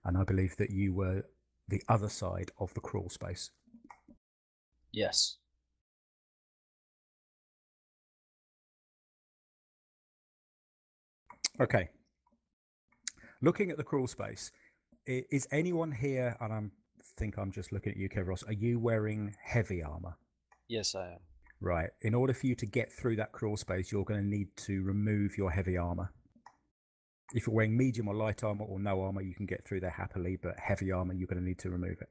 And I believe that you were the other side of the crawl space. Yes. Okay. Looking at the crawl space, is anyone here, and I think I'm just looking at you, Kevros, are you wearing heavy armor? Yes, I am. Right. In order for you to get through that crawl space, you're going to need to remove your heavy armor. If you're wearing medium or light armor or no armor, you can get through there happily, but heavy armor, you're going to need to remove it.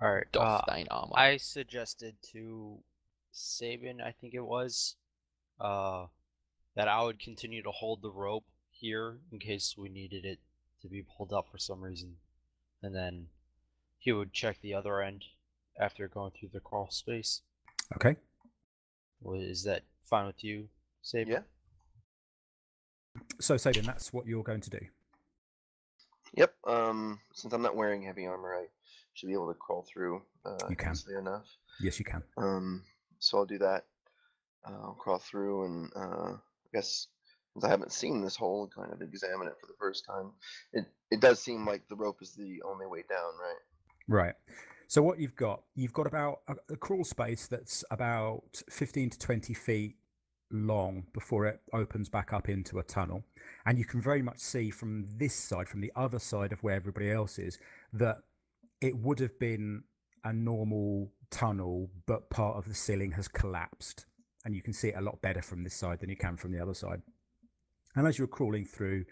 All right. Doff thine armor. I suggested to Sabin, I think it was, that I would continue to hold the rope here in case we needed it to be pulled up for some reason, and then he would check the other end after going through the crawl space. Okay. Well, is that fine with you, Sabin? Yeah. So, Sabin, that's what you're going to do. Yep. Since I'm not wearing heavy armor, I should be able to crawl through. You can. Easily enough. Yes, you can. So I'll do that. I'll crawl through, and I guess since I haven't seen this hole, kind of examine it for the first time. It does seem like the rope is the only way down, right? Right. So what you've got about a crawl space that's about 15 to 20 feet long before it opens back up into a tunnel. And you can very much see from this side, from the other side of where everybody else is, that it would have been a normal tunnel, but part of the ceiling has collapsed. And you can see it a lot better from this side than you can from the other side. And as you're crawling through,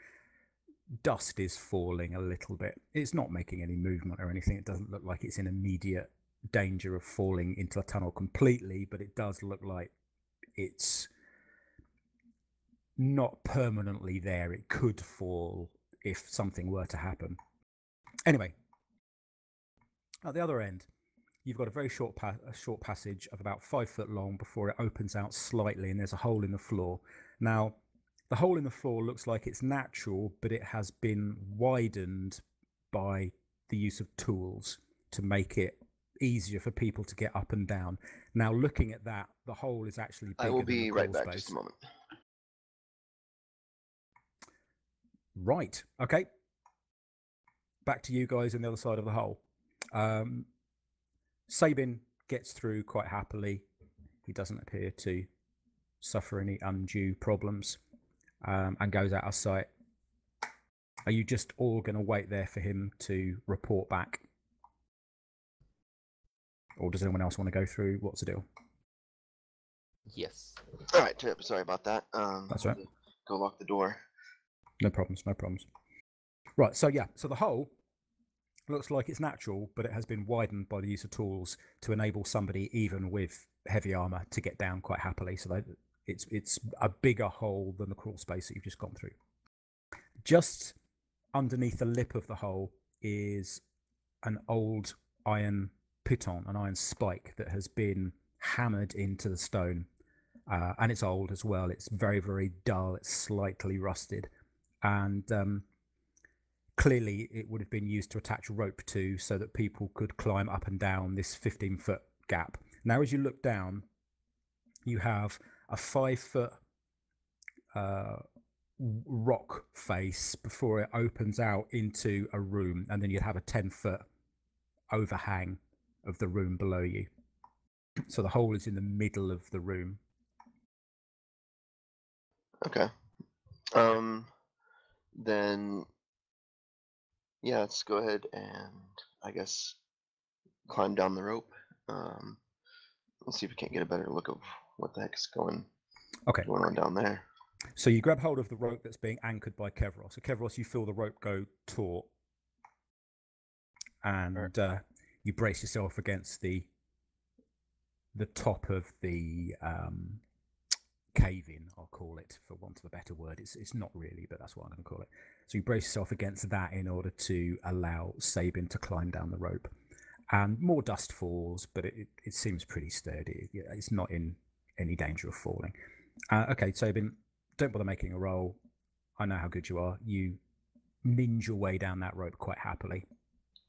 dust is falling a little bit. It's not making any movement or anything. It doesn't look like it's in immediate danger of falling into a tunnel completely, but it does look like it's not permanently there. It could fall if something were to happen. Anyway, at the other end, you've got a very short passage of about 5 foot long before it opens out slightly, and there's a hole in the floor. Now, the hole in the floor looks like it's natural, but it has been widened by the use of tools to make it easier for people to get up and down. Now, looking at that, the hole is actually bigger I will than be the right crawl back. space. Just a moment. Right. Okay. Back to you guys on the other side of the hole. Sabin gets through quite happily. He doesn't appear to suffer any undue problems, and goes out of sight. Are you just all going to wait there for him to report back? Or does anyone else want to go through? What's the deal? Yes. All right, Trip. Sorry about that. That's right. Go lock the door. No problems, no problems. Right, so yeah, so the hole looks like it's natural, but it has been widened by the use of tools to enable somebody, even with heavy armor, to get down quite happily. So it's a bigger hole than the crawl space that you've just gone through. Just underneath the lip of the hole is an old iron piton, an iron spike that has been hammered into the stone. And it's old as well. It's very, very dull. It's slightly rusted. And clearly it would have been used to attach rope to so that people could climb up and down this 15-foot gap. Now, as you look down, you have a 5-foot rock face before it opens out into a room, and then you'd have a 10-foot overhang of the room below you. So the hole is in the middle of the room. Okay. Then, yeah, let's go ahead and, I guess, climb down the rope. Let's see if we can't get a better look of what the heck is going on down there. So you grab hold of the rope that's being anchored by Kevros. So Kevros, you feel the rope go taut, and you brace yourself against the top of the cave-in, I'll call it, for want of a better word. It's not really, but that's what I'm going to call it. So you brace yourself against that in order to allow Sabin to climb down the rope. And more dust falls, but it seems pretty sturdy. It's not in any danger of falling. Okay, Sabin, don't bother making a roll. I know how good you are. You minge your way down that rope quite happily.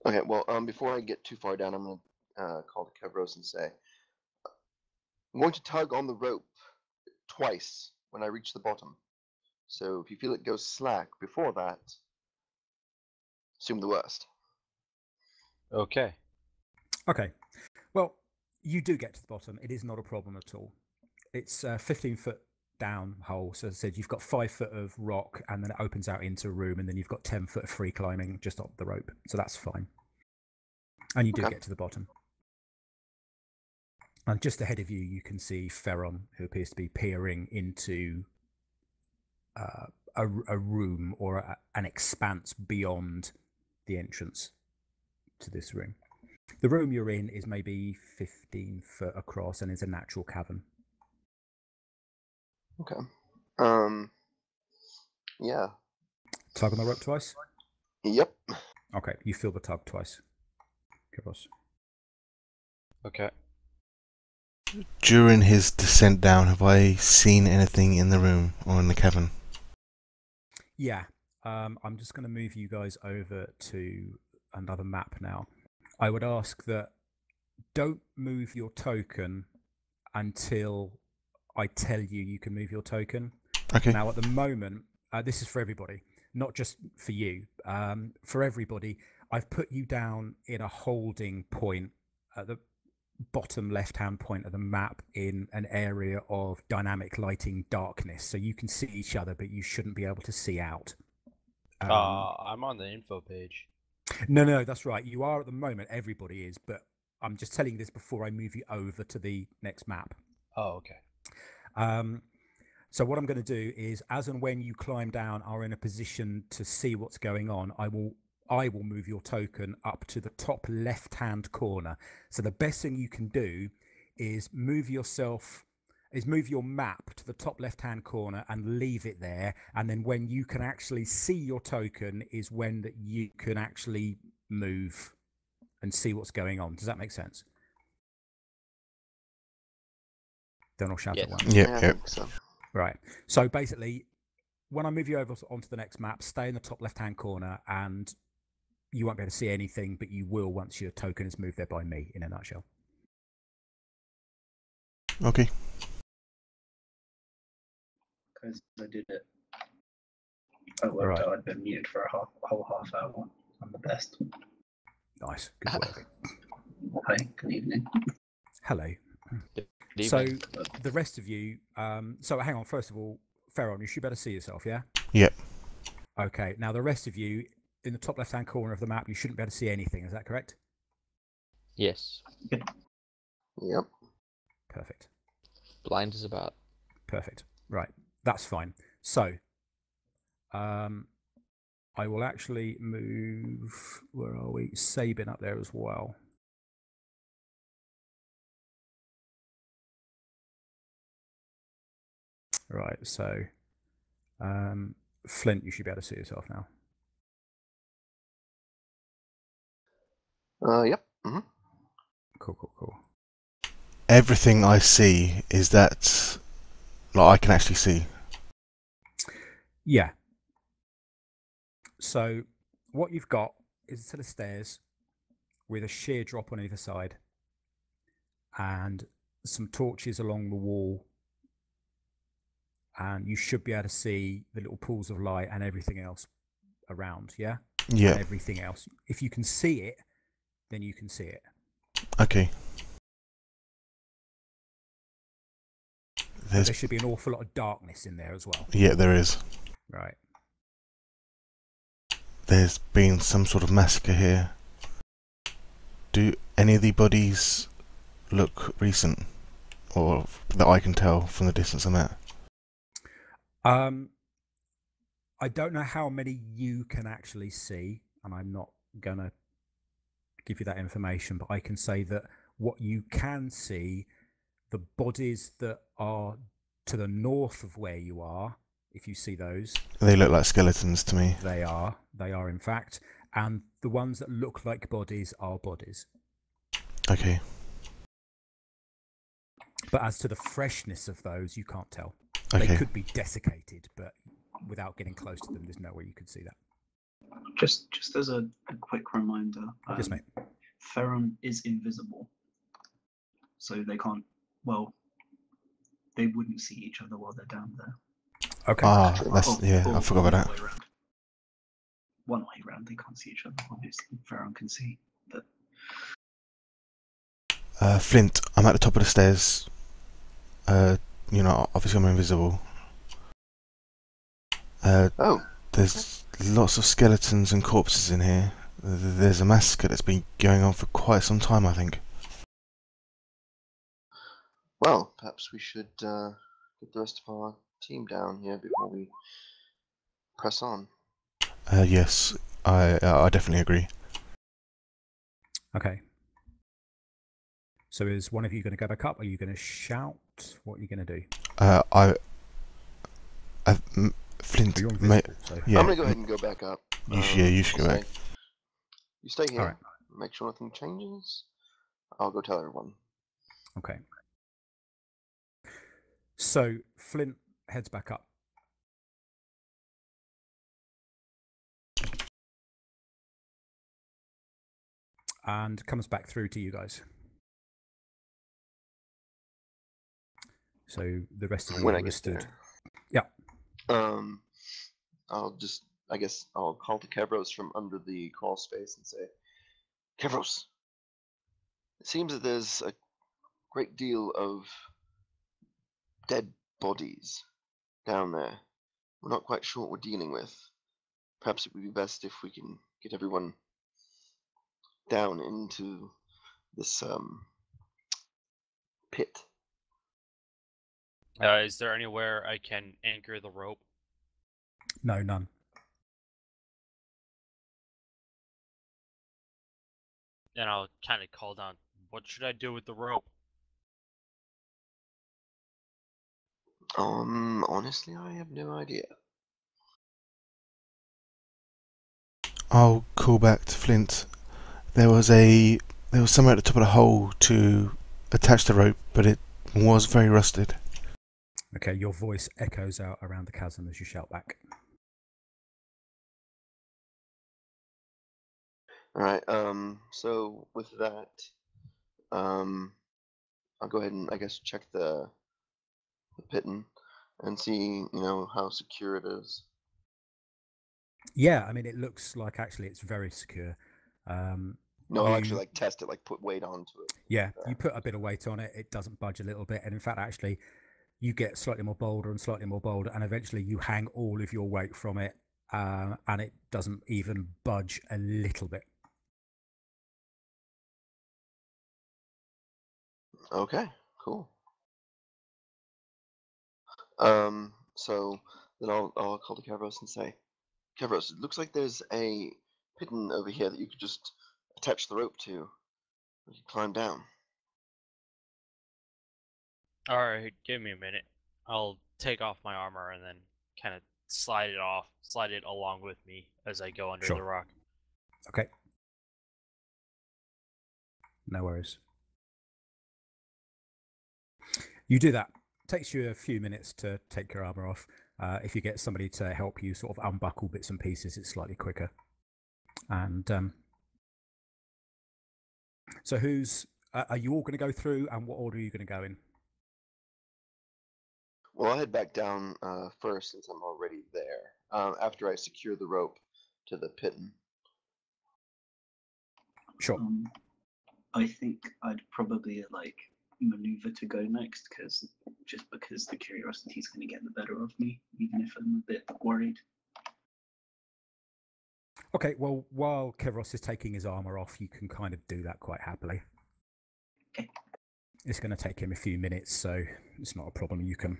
Okay, well, before I get too far down, I'm going to call to Kevros and say, I'm going to tug on the rope twice when I reach the bottom. So if you feel it go slack before that, assume the worst. Okay. Okay. Well, you do get to the bottom. It is not a problem at all. It's a 15-foot down hole. So as I said, you've got 5 foot of rock, and then it opens out into a room, and then you've got 10 foot of free climbing just up the rope. So that's fine. And you do get to the bottom. And just ahead of you, you can see Ferron, who appears to be peering into a room or an expanse beyond the entrance to this room. The room you're in is maybe 15 foot across and is a natural cavern. Okay. Yeah. Tug on the rope twice? Yep. Okay, you feel the tug twice. Kivos. Okay. During his descent down, have I seen anything in the room or in the cavern? Yeah. I'm just going to move you guys over to another map now. I would ask that don't move your token until I tell you can move your token. Okay. Now, at the moment, this is for everybody, not just for you. For everybody, I've put you down in a holding point at the bottom left-hand point of the map in an area of dynamic lighting darkness. So you can see each other, but you shouldn't be able to see out. I'm on the info page. No, that's right. You are at the moment. Everybody is, but I'm just telling you this before I move you over to the next map. Oh, okay. So what I'm going to do is, as and when you climb down, are in a position to see what's going on, I will move your token up to the top left-hand corner. So the best thing you can do is move your map to the top left-hand corner and leave it there. And then when you can actually see your token is when that you can actually move and see what's going on. Does that make sense? Don't all shout at once. Yep. I think so. Right. So basically, when I move you over onto the next map, stay in the top left-hand corner, and you won't be able to see anything, but you will once your token is moved there by me, in a nutshell. Okay. Because I did it. I worked out I'd been muted for a whole half hour. I'm the best. Nice. Good work. Hi, good evening. Hello. So the rest of you, so hang on, first of all, Ferron, you should better see yourself, yeah? Yep. Okay, now the rest of you, in the top left-hand corner of the map, you shouldn't be able to see anything, is that correct? Yes. Yep. Perfect. Blind as a bat. Perfect. Right, that's fine. So, I will actually move, where are we? Sabin up there as well. Right, so Flint, you should be able to see yourself now. Yep. Mm-hmm. Cool. Everything I see is that, like, I can actually see. Yeah. So what you've got is a set of stairs with a sheer drop on either side and some torches along the wall, and you should be able to see the little pools of light and everything else around, yeah? Yeah. And everything else. If you can see it, then you can see it. Okay. There should be an awful lot of darkness in there as well. Yeah, there is. Right. There's been some sort of massacre here. Do any of the bodies look recent, or that I can tell from the distance I'm at? I don't know how many you can actually see, and I'm not gonna give you that information, but I can say that what you can see, the bodies that are to the north of where you are, if you see those, They look like skeletons to me. they are in fact, and the ones that look like bodies are bodies. Okay. But as to the freshness of those, you can't tell. Okay. They could be desiccated, but without getting close to them, there's no way you could see that. Just as a quick reminder, Yes, mate. Ferron is invisible, so they can't. Well, they wouldn't see each other while they're down there. Okay. Ah, that's I forgot about that. one way round. They can't see each other. Obviously, Farron can see. But Flint, I'm at the top of the stairs. You know, obviously I'm invisible. Oh, There's lots of skeletons and corpses in here. There's a massacre that's been going on for quite some time, I think. well, perhaps we should get the rest of our team down here before we press on. Yes, I definitely agree. Okay. So is one of you going to go back up? Are you going to shout? What are you going to do? Flint, You're invisible, so. yeah, I'm gonna go ahead and go back up. you should go back. You stay here. Alright. Make sure nothing changes. I'll go tell everyone. Okay. So Flint heads back up. And comes back through to you guys. So the rest of you When are I get stood. there. Yeah. I'll just, I guess, I'll call to Kevros from under the crawl space and say, Kevros, it seems that there's a great deal of dead bodies down there. We're not quite sure what we're dealing with. Perhaps it would be best if we can get everyone down into this pit. Is there anywhere I can anchor the rope? No, none. And I'll kind of call down, what should I do with the rope? Honestly, I have no idea. I'll call back to Flint. There was somewhere at the top of the hole to attach the rope, but it was very rusted. Okay, your voice echoes out around the chasm as you shout back. Alright, so with that, I'll go ahead and, I guess, check the pitten and see, how secure it is. Yeah, I mean, it looks like actually it's very secure. No, I'll actually test it, put weight onto it. Yeah, you put a bit of weight on it, it doesn't budge a little bit, and in fact, actually, you get slightly more bolder and slightly more bolder, and eventually you hang all of your weight from it, and it doesn't even budge a little bit. Okay, cool. So then I'll call to Kevros and say, Kevros, it looks like there's a pitten over here that you could just attach the rope to. You can climb down. Alright, give me a minute. I'll take off my armor and then kind of slide it along with me as I go under Sure. the rock. Okay. No worries. You do that. Takes you a few minutes to take your armor off. If you get somebody to help you sort of unbuckle bits and pieces, it's slightly quicker. And so are you all going to go through, and what order are you going to go in? Well, I'll head back down first since I'm already there, after I secure the rope to the pitten. Sure. I think I'd probably maneuver to go next because the curiosity is going to get the better of me, even if I'm a bit worried. Okay, well, while Kevros is taking his armor off, you can kind of do that quite happily. Okay. It's going to take him a few minutes, so it's not a problem. You can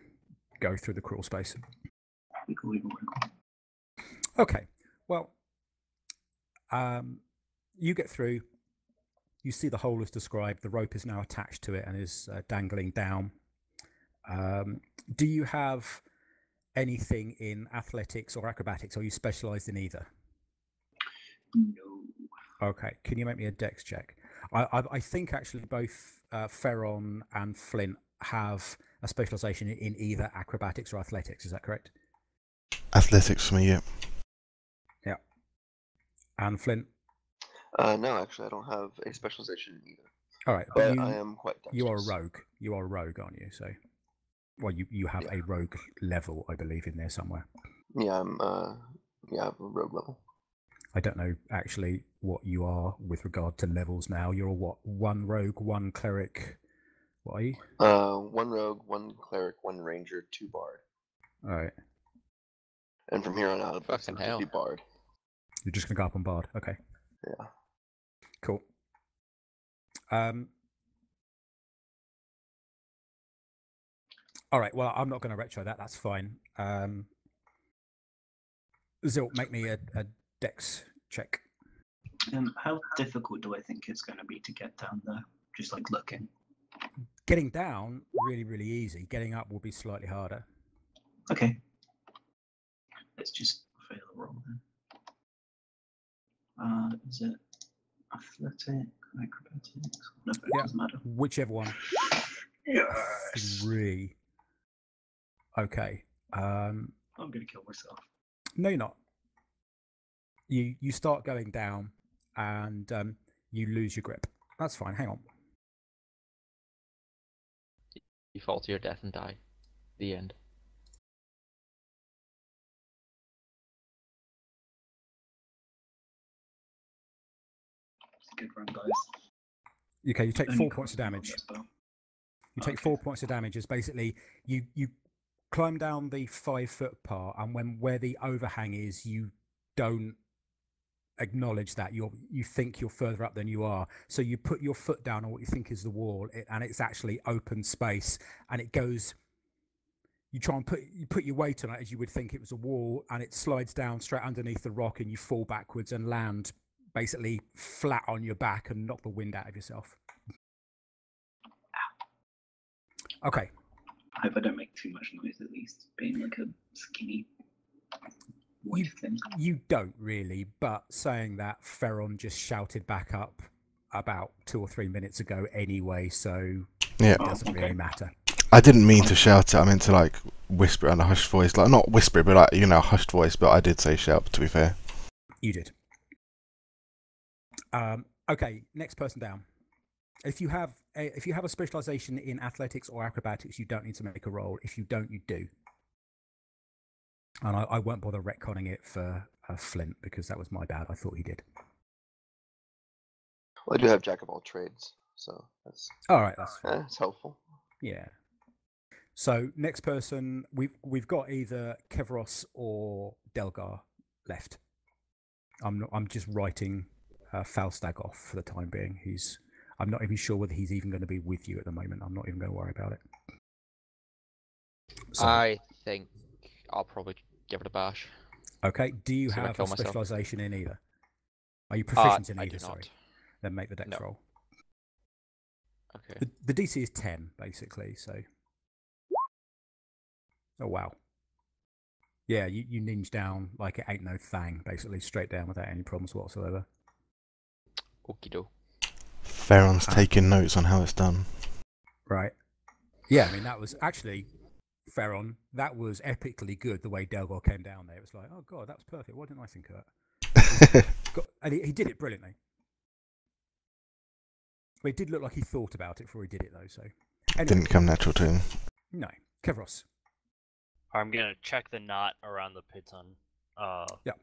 go through the crawl space. Okay, well, you get through. You see the hole as described. The rope is now attached to it and is dangling down. Do you have anything in athletics or acrobatics? Are you specialised in either? No. Okay, can you make me a dex check? I think actually both Ferron and Flint have a specialisation in either acrobatics or athletics. Is that correct? Athletics for me, yeah. Yeah. And Flint? No, actually, I don't have a specialization either. All right, but I am quite dexterous. You are a rogue. You are a rogue, aren't you? So, well, you have a rogue level, I believe, in there somewhere. Yeah, I have a rogue level. I don't know actually what you are with regard to levels now. You're what? 1 rogue, 1 cleric. What are you? 1 rogue, 1 cleric, 1 ranger, 2 bard. All right. And from here on out, it's Fucking going to hell. be bard. You're just gonna go up on bard. Okay. Yeah. Cool. All right. Well, I'm not going to retro that. That's fine. Zilt, make me a dex check. How difficult do I think it's going to be to get down there? Just like looking. Getting down, really, really easy. Getting up will be slightly harder. Okay. Let's just fail the roll then. Is it athletic, acrobatics? No, it Yeah. doesn't matter. Whichever one. Yes. 3. Okay. I'm gonna kill myself. No, you're not. You start going down, and you lose your grip. That's fine. Hang on. You fall to your death and die. The end. It's a good run, guys. Okay, you take Only 4 points of costs me on damage. that spell. You take Okay. 4 points of damage as basically you climb down the 5-foot part, and where the overhang is, you don't acknowledge that you think you're further up than you are. So you put your foot down on what you think is the wall, and it's actually open space, and it goes. You try and put your weight on it as you would think it was a wall, and it slides down straight underneath the rock, and you fall backwards and land basically flat on your back and knock the wind out of yourself. Okay. I hope I don't make too much noise, at least, being like a skinny white thing. You don't really, but saying that, Ferron just shouted back up about 2 or 3 minutes ago anyway, so Yeah. it doesn't really matter. I didn't mean to shout it. I meant to like whisper it in a hushed voice, like not whisper, but like hushed voice. But I did say shout. To be fair, You did. Okay, next person down. If you have a specialization in athletics or acrobatics, you don't need to make a roll. If you don't, you do. And I won't bother retconning it for Flint because that was my bad. I thought he did. Well, I do have jack of all trades, so that's All right, that's fine. it's helpful. Yeah. So next person, we've got either Kevros or Delgar left. I'm just writing Falstag off for the time being. I'm not even sure whether he's even going to be with you at the moment. I'm not even going to worry about it. So, I think I'll probably give it a bash. okay. Do you See if I have kill a myself. specialization in either? Are you proficient in I either? do Sorry. not. Then make the dex No. roll. Okay. The DC is 10 basically. So. Oh wow. Yeah, you ninja down like it ain't no thing, basically straight down without any problems whatsoever. Okie doke. Ferron's taking notes on how it's done. Right. Yeah, I mean that was actually Ferron. That was epically good the way Delgar came down there. It was like, oh god, that was perfect. Why didn't I think of that? And he did it brilliantly. Well, it did look like he thought about it before he did it though. So anyway, Didn't come natural to him. no, Kevros. I'm gonna check the knot around the piton Yeah.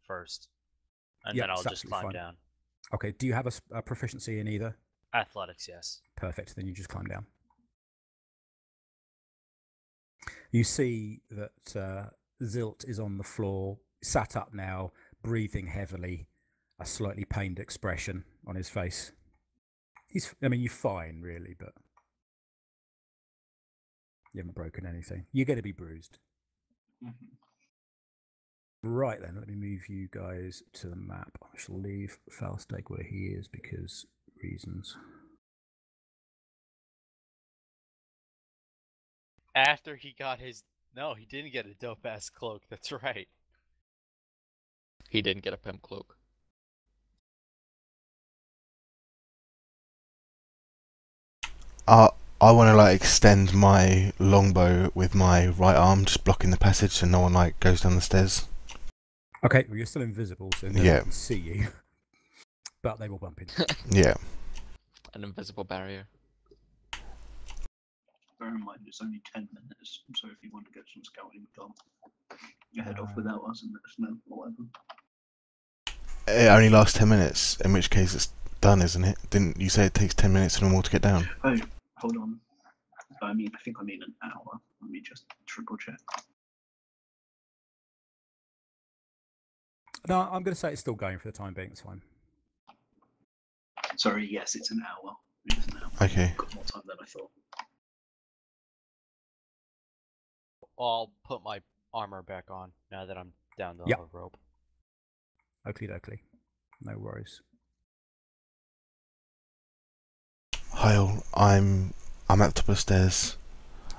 first. And Yeah, then I'll it's just absolutely climb fine. down. Okay. Do you have a proficiency in either? Athletics, yes. Perfect. Then you just climb down. You see that Zilt is on the floor, sat up now, breathing heavily, a slightly pained expression on his face. You're fine, really, but you haven't broken anything. You're going to be bruised. Mhm. Right then, let me move you guys to the map. I shall leave Falsteg where he is because reasons. After he got his... No, he didn't get a dope-ass cloak. That's right. He didn't get a pimp cloak. I want to like extend my longbow with my right arm, just blocking the passage so no one like goes down the stairs. Okay, well, you're still invisible, so no Yeah. one can see you. But they will bump into Yeah. An invisible barrier. Bear in mind, it's only 10 minutes, so if you want to get some scouting done, you head off without us and let us know or whatever. it only lasts 10 minutes, in which case it's done, isn't it? Didn't you say it takes 10 minutes for them all to get down? Oh, hold on. I think I mean an hour. Let me just triple check. No, I'm going to say it's still going for the time being. It's fine. Sorry, yes, it's an hour. It's an hour. Okay. Got more time than I thought. I'll put my armor back on now that I'm down the Yep. rope. Oakley dokley. No worries. Hyle, I'm at the top of the stairs.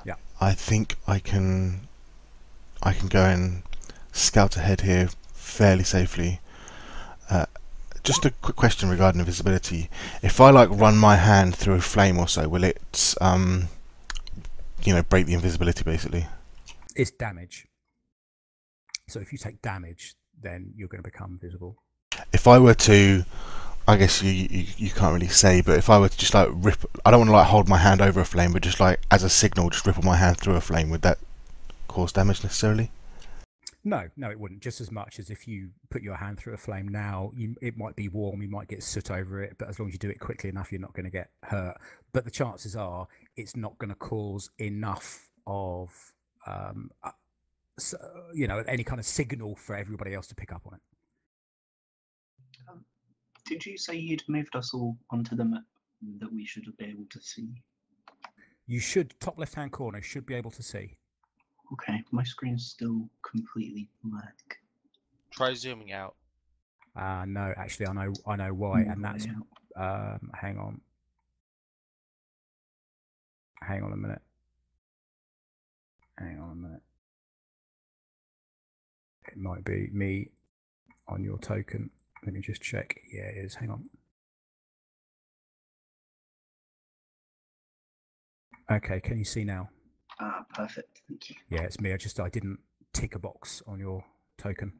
Yeah. I think I can go and scout ahead here fairly safely. Just a quick question regarding invisibility. If I like run my hand through a flame or so, will it break the invisibility basically? It's damage. So if you take damage, then you're going to become visible. If I were to, I guess you can't really say, but if I were to just like rip, I don't want to like hold my hand over a flame, but just like as a signal, just ripple my hand through a flame, would that cause damage necessarily? No, it wouldn't. Just as much as if you put your hand through a flame now, it might be warm, you might get soot over it, but as long as you do it quickly enough, you're not going to get hurt. But the chances are it's not going to cause enough of, any kind of signal for everybody else to pick up on it. Did you say you'd moved us all onto the map that we should be able to see? You should, top left-hand corner, should be able to see. Okay, my screen's still completely black. Try zooming out. No, actually, I know why, and that's hang on a minute. It might be me on your token. Let me just check. Yeah, it is. Hang on. Okay, can you see now? Ah, perfect. Thank you. Yeah, it's me. I didn't tick a box on your token.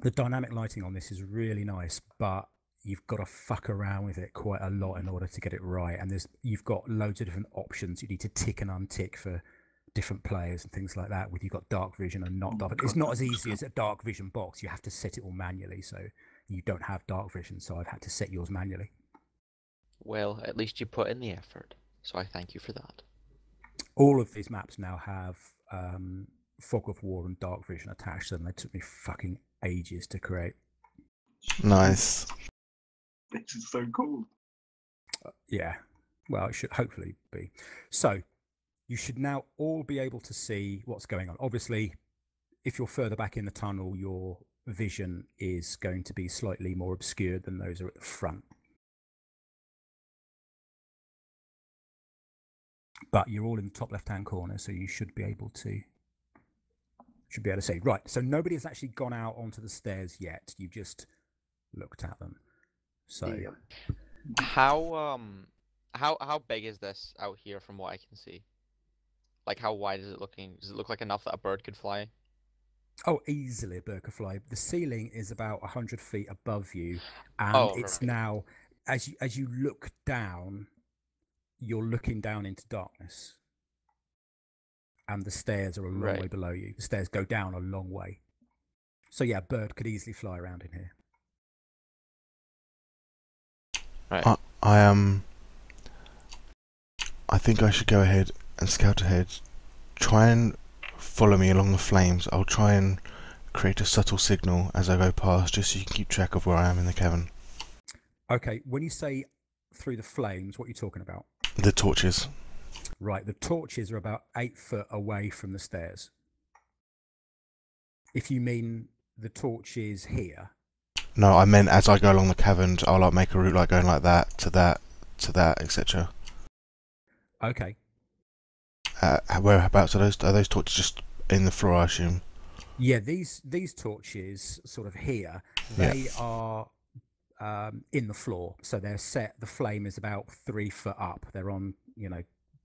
The dynamic lighting on this is really nice, but you've got to fuck around with it quite a lot in order to get it right. And you've got loads of different options you need to tick and untick for different players and things like that. With you've got dark vision and not dark. It's not as easy as a dark vision box. You have to set it all manually. So you don't have dark vision. So I've had to set yours manually. Well, at least you put in the effort, so I thank you for that. All of these maps now have fog of war and dark vision attached to them. They took me fucking ages to create. Nice. This is so cool. Yeah, well, it should hopefully be. So you should now all be able to see what's going on. Obviously, if you're further back in the tunnel, your vision is going to be slightly more obscured than those are at the front. But you're all in the top left-hand corner, so you should be able to see. Right, so nobody has actually gone out onto the stairs yet. You've just looked at them. So How big is this out here from what I can see? Like, how wide is it looking? Does it look like enough that a bird could fly? Oh, easily a bird could fly. The ceiling is about 100 feet above you, and it's right. now, as you look down, you're looking down into darkness, and the stairs are a long way below you. The stairs go down a long way. So yeah, a bird could easily fly around in here. Right. I think I should go ahead and scout ahead. Try and follow me along the flames. I'll try and create a subtle signal as I go past, just so you can keep track of where I am in the cavern. Okay, when you say through the flames, what are you talking about? The torches. Right, the torches are about 8 foot away from the stairs. If you mean the torches here. No, I meant as I go along the caverns, I'll like make a route like going like that, to that, etc. Okay. Whereabouts are those torches just in the floor, I assume? Yeah, these torches sort of here, they are in the floor, so they're set. The flame is about 3 foot up. They're on,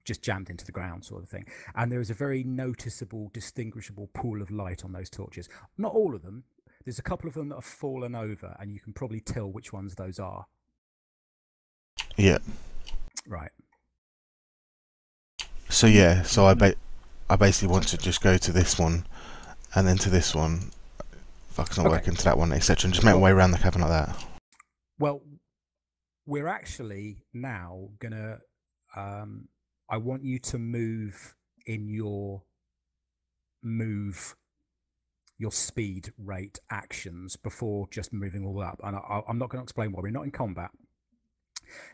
just jammed into the ground, sort of thing. And there is a very noticeable, distinguishable pool of light on those torches. Not all of them. There's a couple of them that have fallen over, and you can probably tell which ones those are. Yeah. Right. So yeah, I basically want to just go to this one, and then to this one, Fuck's not Okay. working to that one, etc. And just make my way around the cavern like that. Well, we're actually now gonna. I want you to move in your speed rate actions before just moving all up. And I'm not going to explain why. We're not in combat.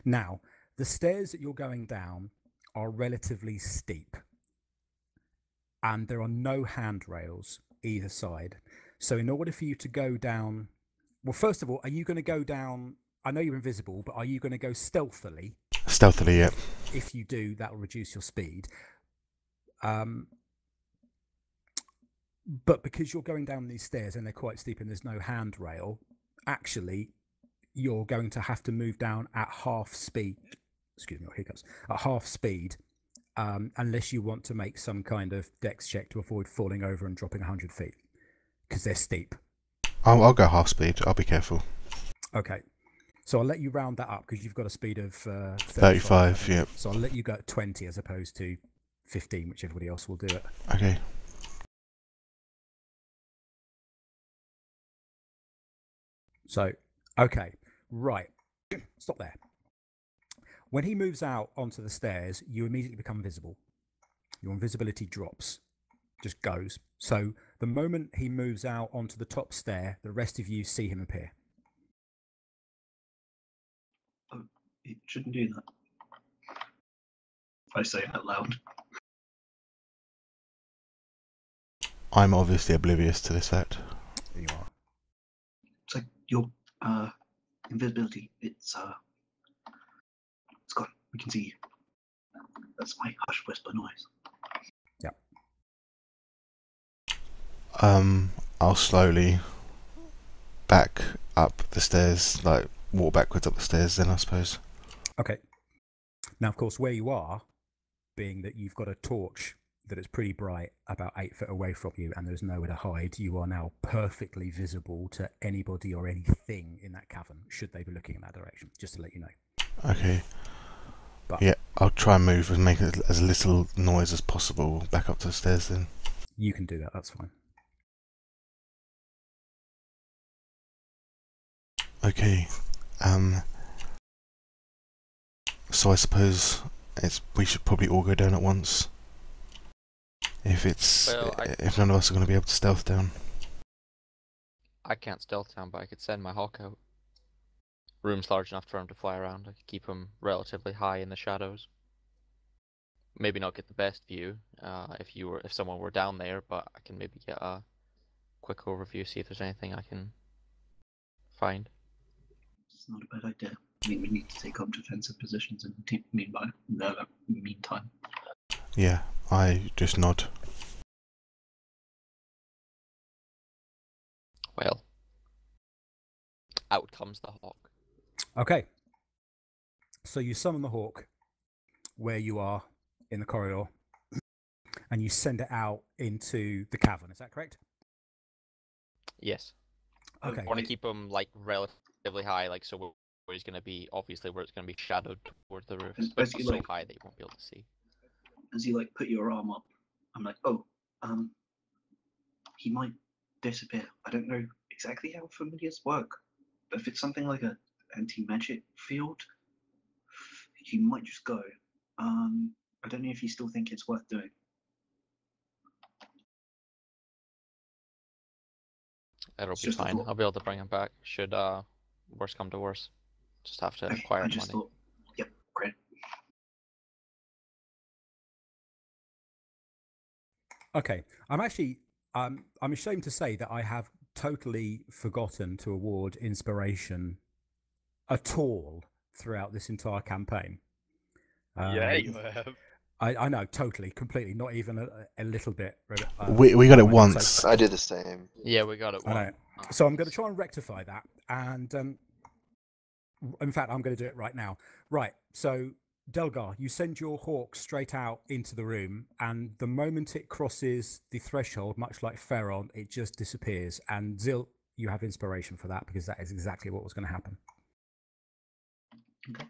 Now, the stairs that you're going down are relatively steep. And there are no handrails either side. So in order for you to go down... Well, first of all, are you going to go down... I know you're invisible, but are you going to go stealthily? Stealthily, yeah. If you do, that will reduce your speed. But because you're going down these stairs and they're quite steep and there's no handrail, actually, you're going to have to move down at half speed. Excuse me, hiccups. At half speed, unless you want to make some kind of dex check to avoid falling over and dropping 100 feet, because they're steep. I'll go half speed. I'll be careful. Okay. So I'll let you round that up because you've got a speed of 35, yeah. So I'll let you go at 20 as opposed to 15, which everybody else will do it. Okay. So, okay, right. Stop there. When he moves out onto the stairs, you immediately become visible. Your invisibility drops, just goes. So the moment he moves out onto the top stair, the rest of you see him appear. Oh, it shouldn't do that. If I say it out loud. I'm obviously oblivious to this fact. You are. It's like your invisibility. It's gone. We can see you. That's my hush whisper noise. Yeah. I'll slowly back up the stairs, like walk backwards up the stairs then, I suppose. Okay. Now, of course, where you are, being that you've got a torch that is pretty bright about 8 foot away from you and there's nowhere to hide, you are now perfectly visible to anybody or anything in that cavern, should they be looking in that direction, just to let you know. Okay. But yeah, I'll try and move and make as little noise as possible back up to the stairs then. You can do that, that's fine. Okay. So I suppose we should probably all go down at once. If none of us are going to be able to stealth down. I can't stealth down, but I could send my hawk out. Room's large enough for him to fly around. I could keep him relatively high in the shadows. Maybe not get the best view if someone were down there, but I can maybe get a quick overview, see if there's anything I can find. It's not a bad idea. I mean, we need to take up defensive positions in the meantime. Yeah, I just nod. Well, out comes the hawk. Okay. So you summon the hawk where you are in the corridor and you send it out into the cavern, is that correct? Yes. Okay. I want to keep him like relatively high, like so where he's going to be, obviously where it's going to be shadowed towards the roof, but not so high that you won't be able to see. As you like put your arm up, I'm like, oh, he might disappear. I don't know exactly how familiars work, but if it's something like a anti-magic field, he might just go. I don't know if you still think it's worth doing. It'll be fine. I'll be able to bring him back. Should worst come to worst, just have to acquire I just money. thought, yep, great. Okay. I'm ashamed to say that I have totally forgotten to award inspiration at all throughout this entire campaign. Yeah, you have. I know, totally, completely, not even a little bit. We got it once. I did the same. Yeah, we got it. I know. So I'm going to try and rectify that. And in fact, I'm going to do it right now. Right. So, Delgar, you send your hawk straight out into the room, and the moment it crosses the threshold, much like Ferron, it just disappears. And Zil, you have inspiration for that because that is exactly what was going to happen. Okay.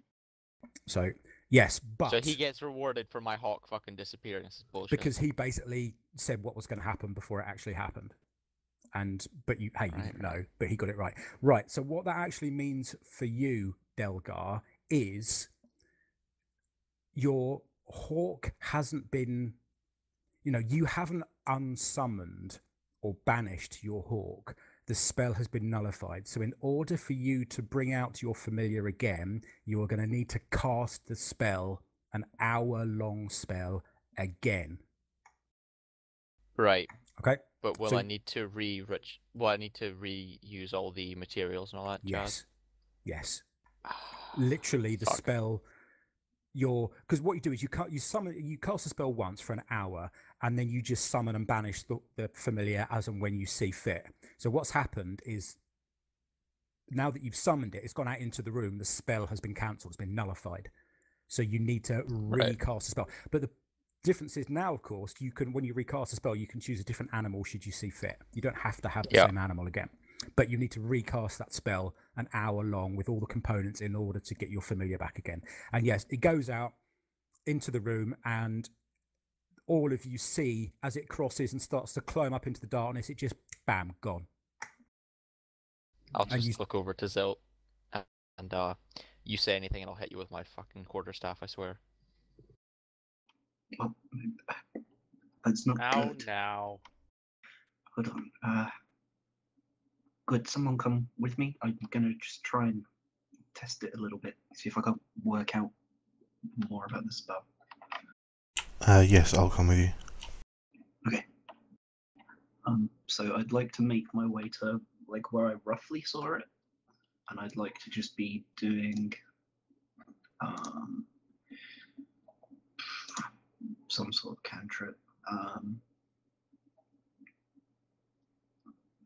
So, yes, but... So he gets rewarded for my hawk fucking disappearing. This is bullshit. Because he basically said what was going to happen before it actually happened. but you didn't know, but he got it right. Right. So what that actually means for you, Delgar, is your hawk hasn't been, you haven't unsummoned or banished your hawk. The spell has been nullified. So in order for you to bring out your familiar again, you are going to need to cast the spell, an hour-long spell, again. Right. Okay. But will So- I need to reuse all the materials and all that jazz? Yes. Literally, the Fuck. spell. Because what you do is you cast a spell once for an hour, and then you just summon and banish the familiar as and when you see fit. So what's happened is, now that you've summoned it, it's gone out into the room. The spell has been cancelled. It's been nullified. So you need to recast the spell. But the difference is now, of course, when you recast a spell, you can choose a different animal should you see fit. You don't have to have the same animal again. But you need to recast that spell an hour long with all the components in order to get your familiar back again. And yes, it goes out into the room, and all of you see as it crosses and starts to climb up into the darkness, it just, bam, gone. I'll just look over to Zilt and you say anything and I'll hit you with my fucking quarterstaff, I swear. Oh, that's not Now, good. now. Hold on. Could someone come with me? I'm gonna just try and test it a little bit, see if I can work out more about the spell. Yes, I'll come with you. Okay. So I'd like to make my way to like where I roughly saw it, and I'd like to just be doing some sort of cantrip.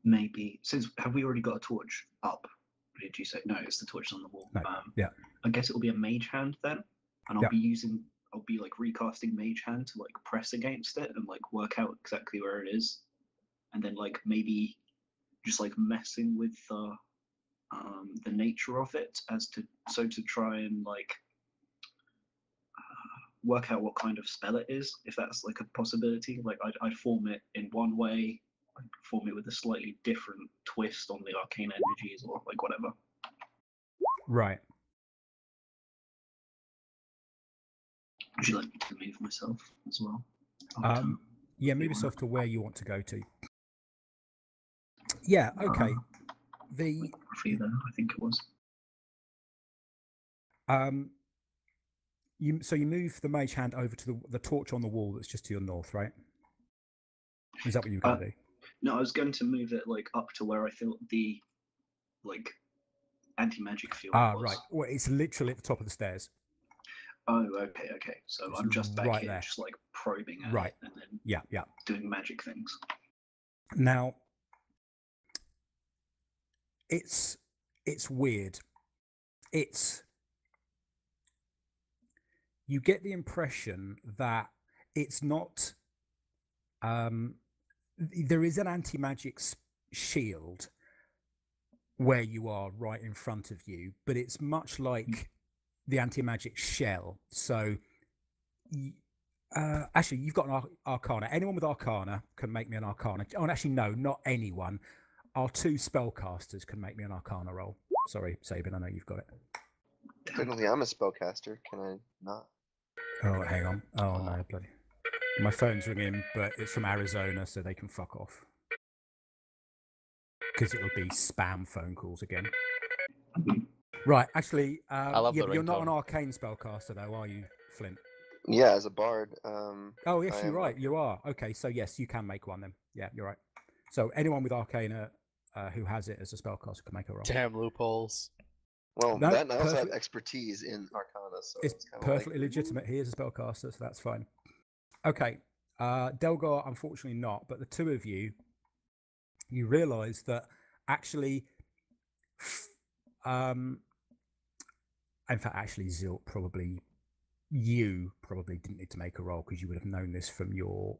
Maybe have we already got a torch up? Did you say no? It's the torch on the wall. No. Yeah. I guess it'll be a mage hand then, and I'll be like recasting mage hand to like press against it and like work out exactly where it is, and then like maybe just like messing with the nature of it to try and like work out what kind of spell it is, if that's like a possibility. Like I'd form it in one way, I'd form it with a slightly different twist on the arcane energies or like whatever. Right. Would you like me to move myself as well? Yeah, move yourself to where you want to go to. Yeah, okay. Roughly there, I think it was. So you move the mage hand over to the torch on the wall that's just to your north, right? Is that what you were going to do? No, I was going to move it like up to where I felt the like anti-magic field was. Right. Well, it's literally at the top of the stairs. Oh, okay. So It's I'm just back right here, there. just like probing at Right. it and then Yeah. doing magic things. Now, it's weird. You get the impression that it's not. There is an anti-magic shield where you are right in front of you, but it's much like the anti-magic shell. So, actually, you've got an arcana. Anyone with arcana can make me an arcana. Oh, and actually, no, not anyone. Our two spellcasters can make me an arcana roll. Sorry, Sabin, I know you've got it. Technically, I'm a spellcaster. Can I not? Oh, hang on. Oh, no, bloody. My phone's ringing, but it's from Arizona, so they can fuck off. Because it'll be spam phone calls again. Right, actually, I love the but you're not ringtone. an arcane spellcaster, though, are you, Flint? Yeah, as a bard. Oh, yes, I you're am right. You are. Okay, so yes, you can make one then. Yeah, you're right. So anyone with arcana who has it as a spellcaster can make a roll. Damn loopholes. Well, No, that and I also have perfect. expertise in arcana, so It's kinda perfectly like, legitimate. He is a spellcaster, so that's fine. Okay, Delgar, unfortunately not, but the two of you realise that actually, in fact, actually, Zilt probably didn't need to make a roll because you would have known this from your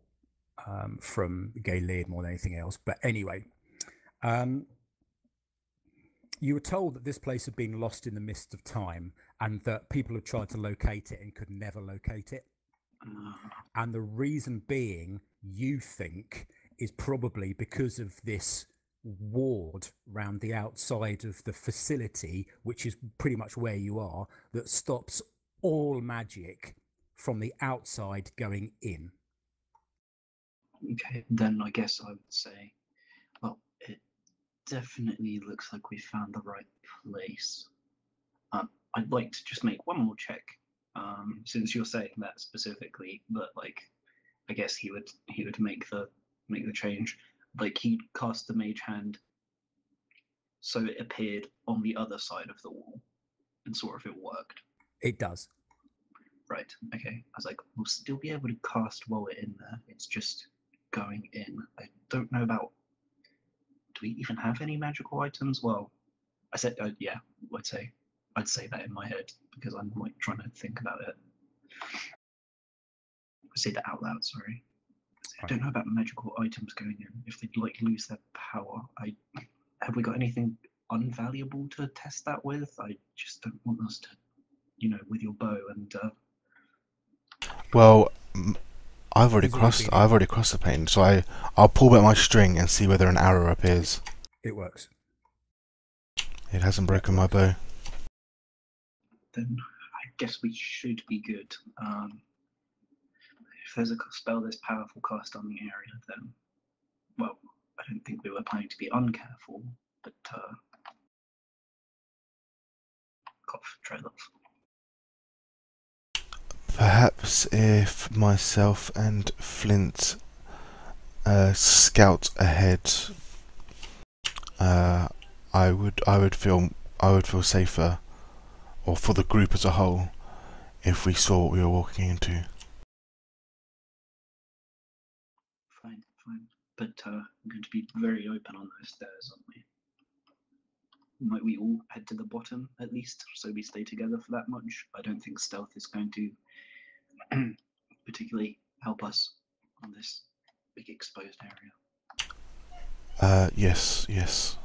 from Gay Leard more than anything else. But anyway, you were told that this place had been lost in the mist of time and that people had tried to locate it and could never locate it. And the reason being, you think, is probably because of this ward round the outside of the facility, which is pretty much where you are, that stops all magic from the outside going in. Okay, then I guess I would say, well, it definitely looks like we found the right place. I'd like to just make one more check, since you're saying that specifically. But like, I guess he would make the change. Like he'd cast the mage hand, so it appeared on the other side of the wall, and sort of it worked. It does. Right. Okay. I was like, we'll still be able to cast while we're in there. It's just going in. I don't know about. Do we even have any magical items? Well, I said, yeah. I'd say that in my head because I'm like trying to think about it. I say that out loud. Sorry. I don't know about magical items going in. If they'd like lose their power, have we got anything unvaluable to test that with? I just don't want us to, with your bow and. Well, I've already crossed the pane, so I'll pull back my string and see whether an arrow appears. It works. It hasn't broken my bow. Then I guess we should be good. If there's a spell this powerful cast on the area, then, well, I don't think we were planning to be uncareful, but cough, try that. Perhaps if myself and Flint scout ahead, I would feel safer, or for the group as a whole, if we saw what we were walking into. Fine. But I'm going to be very open on those stairs, aren't we? Might we all head to the bottom at least, so we stay together for that much? I don't think stealth is going to particularly help us on this big exposed area. Yes. If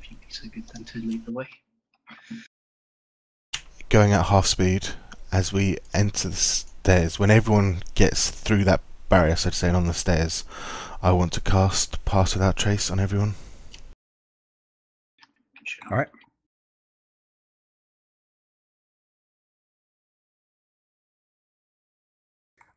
you'd be so good then to lead the way. Going at half speed as we enter the stairs. When everyone gets through that barrier, so to say, and on the stairs, I want to cast Pass Without Trace on everyone. Sure. All right.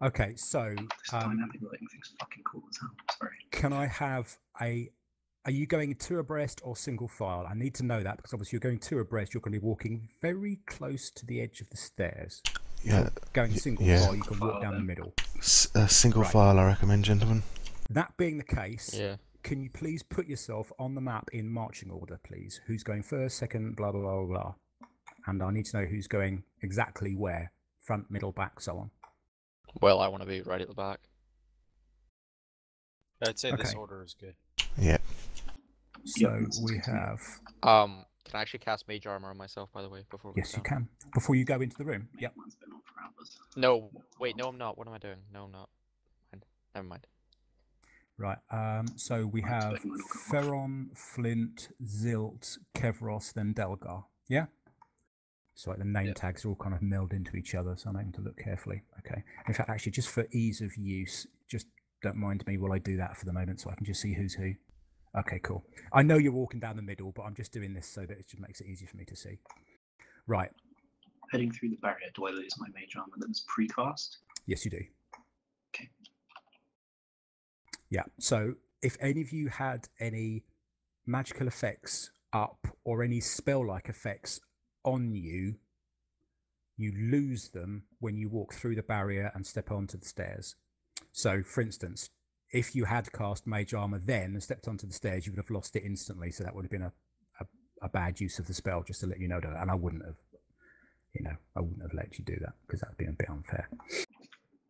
Okay, so This dynamic lighting thing's fucking cool as hell. Sorry. can I have are you going two abreast or single file? I need to know that because obviously you're going two abreast, you're going to be walking very close to the edge of the stairs. Yeah. Going single file, you can walk down the middle. Single Right. file, I recommend, gentlemen. That being the case, Yeah. can you please put yourself on the map in marching order, please? Who's going first, second, blah, blah, blah, blah. And I need to know who's going exactly where. Front, middle, back, so on. Well, I want to be right at the back. I'd say this Okay. order is good. Yeah. So that's we good to me. have... Can I actually cast Mage Armor on myself, by the way, before we Yes, go you down? can. Before you go into the room. Yep. One's been on for hours. No, wait, no, I'm not. What am I doing? No, I'm not. Never mind. Right. So we I'm have expecting mine will go off. Ferron, Flint, Zilt, Kevros, then Delgar. Yeah? So the name Yep. tags are all kind of melded into each other, so I'm having to look carefully. Okay. In fact, actually, just for ease of use, just don't mind me while I do that for the moment so I can just see who's who. Okay, cool. I know you're walking down the middle, but I'm just doing this so that it just makes it easier for me to see. Right. Heading through the barrier, do I lose my mage armor that was precast? Yes, you do. Okay. Yeah. So if any of you had any magical effects up or any spell-like effects on you, you lose them when you walk through the barrier and step onto the stairs. So, for instance, if you had cast Mage Armor then and stepped onto the stairs, you would have lost it instantly. So that would have been a bad use of the spell, just to let you know that. And I wouldn't have, I wouldn't have let you do that because that would be a bit unfair.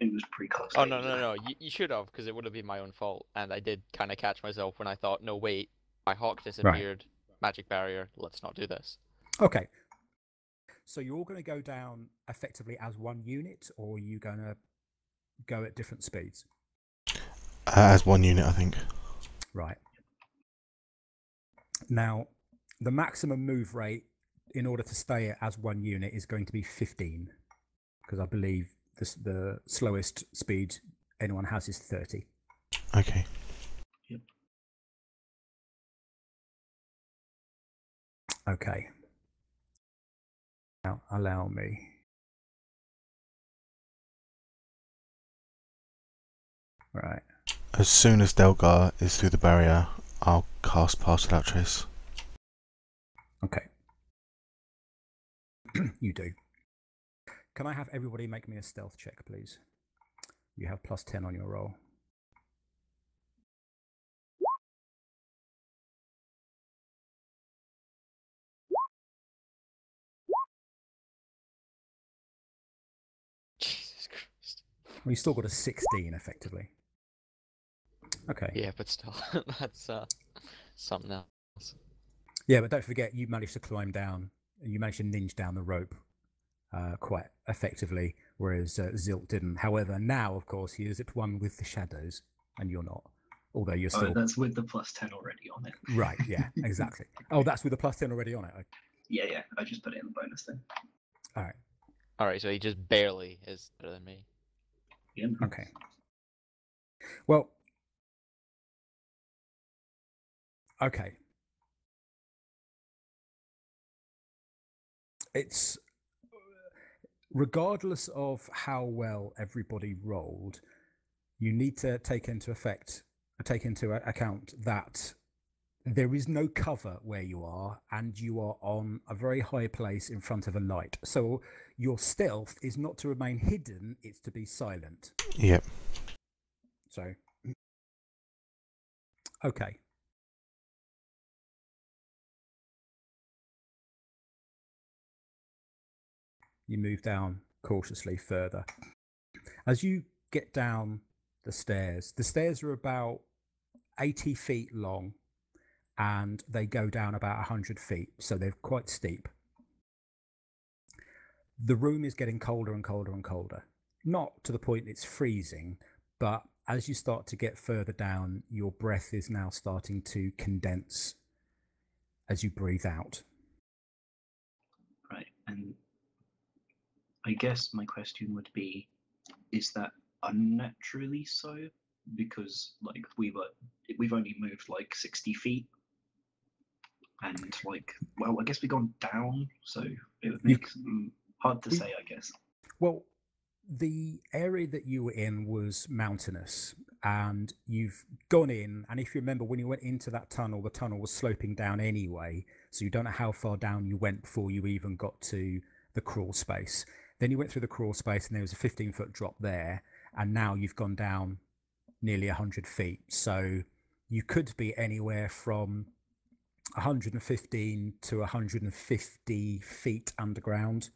It was precast. Oh, no. You should have, because it would have been my own fault. And I did kind of catch myself when I thought, no, wait, my hawk disappeared. Magic barrier, let's not do this. Okay. So you're all going to go down effectively as one unit, or are you going to go at different speeds? As one unit, I think. Right. Now, the maximum move rate in order to stay as one unit is going to be 15, because I believe the slowest speed anyone has is 30. Okay. Yep. Okay. Now allow me. Right. As soon as Delgar is through the barrier, I'll cast Pass Without Trace. Okay. You do. Can I have everybody make me a stealth check, please? You have +10 on your roll. Jesus Christ. Well, you still got a 16, effectively. Okay. Yeah, but still, that's something else. Yeah, but don't forget, you managed to climb down. You managed to ninja down the rope quite effectively, whereas Zilt didn't. However, now, of course, he is at one with the shadows, and you're not. Although you're still... Oh, that's with the +10 already on it. Right, yeah, exactly. Oh, that's with the +10 already on it. Yeah, I just put it in the bonus thing. All right. All right, so he just barely is better than me. Yeah. Okay. Well, okay. It's regardless of how well everybody rolled, you need to take into account that there is no cover where you are, and you are on a very high place in front of a light. So your stealth is not to remain hidden, it's to be silent. Yep. So, okay. You move down cautiously further. As you get down the stairs are about 80 feet long, and they go down about 100 feet, so they're quite steep. The room is getting colder and colder and colder. Not to the point it's freezing, but as you start to get further down, your breath is now starting to condense as you breathe out. Right, and I guess my question would be, is that unnaturally so? Because like we've only moved like 60 feet, and like, well, I guess we've gone down, so it would make hard to say, I guess. Well, the area that you were in was mountainous, and you've gone in, and if you remember, when you went into that tunnel, the tunnel was sloping down anyway, so you don't know how far down you went before you even got to the crawl space. Then you went through the crawl space, and there was a 15-foot drop there, and now you've gone down nearly 100 feet. So you could be anywhere from 115 to 150 feet underground.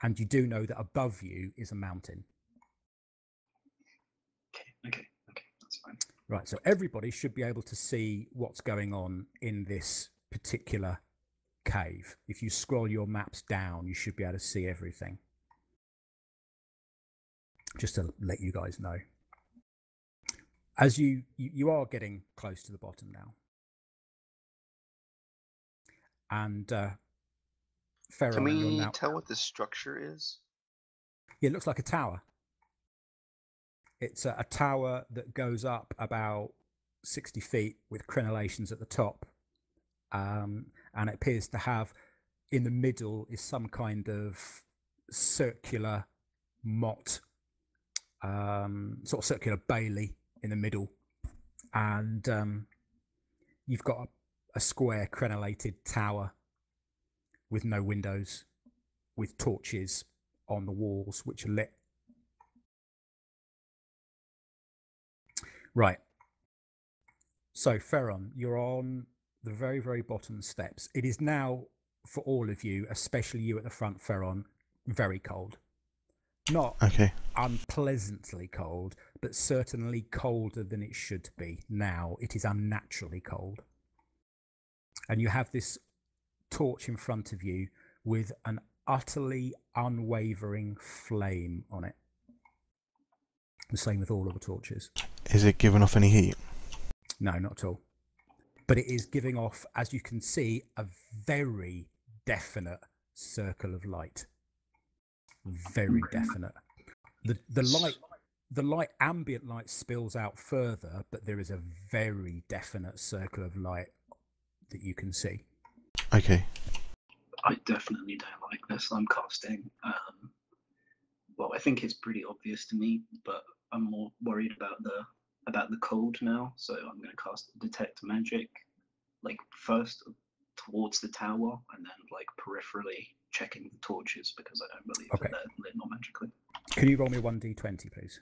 And you do know that above you is a mountain. Okay, that's fine. Right, so everybody should be able to see what's going on in this particular cave. If you scroll your maps down, you should be able to see everything. Just to let you guys know. As you are getting close to the bottom now. And Ferron, Can you're we now... tell what this structure is? Yeah, it looks like a tower. It's a tower that goes up about 60 feet with crenellations at the top. And it appears to have, in the middle, is some kind of circular motte, sort of circular bailey in the middle. And you've got a square crenellated tower with no windows, with torches on the walls which are lit. Right. So, Ferron, you're on the very, very bottom steps. It is now, for all of you, especially you at the front, Ferron, very cold. Not unpleasantly cold, but certainly colder than it should be now. It is unnaturally cold. And you have this torch in front of you with an utterly unwavering flame on it. The same with all of the torches. Is it giving off any heat? No, not at all. But it is giving off, as you can see, a very definite circle of light. Very definite. The light The light, ambient light, spills out further, but there is a very definite circle of light that you can see. Okay. I definitely don't like this. I'm casting. Well, I think it's pretty obvious to me, but I'm more worried about the cold now. So I'm going to cast detect magic, like first towards the tower, and then like peripherally checking the torches because I don't believe that they're lit not magically. Can you roll me 1d20, please?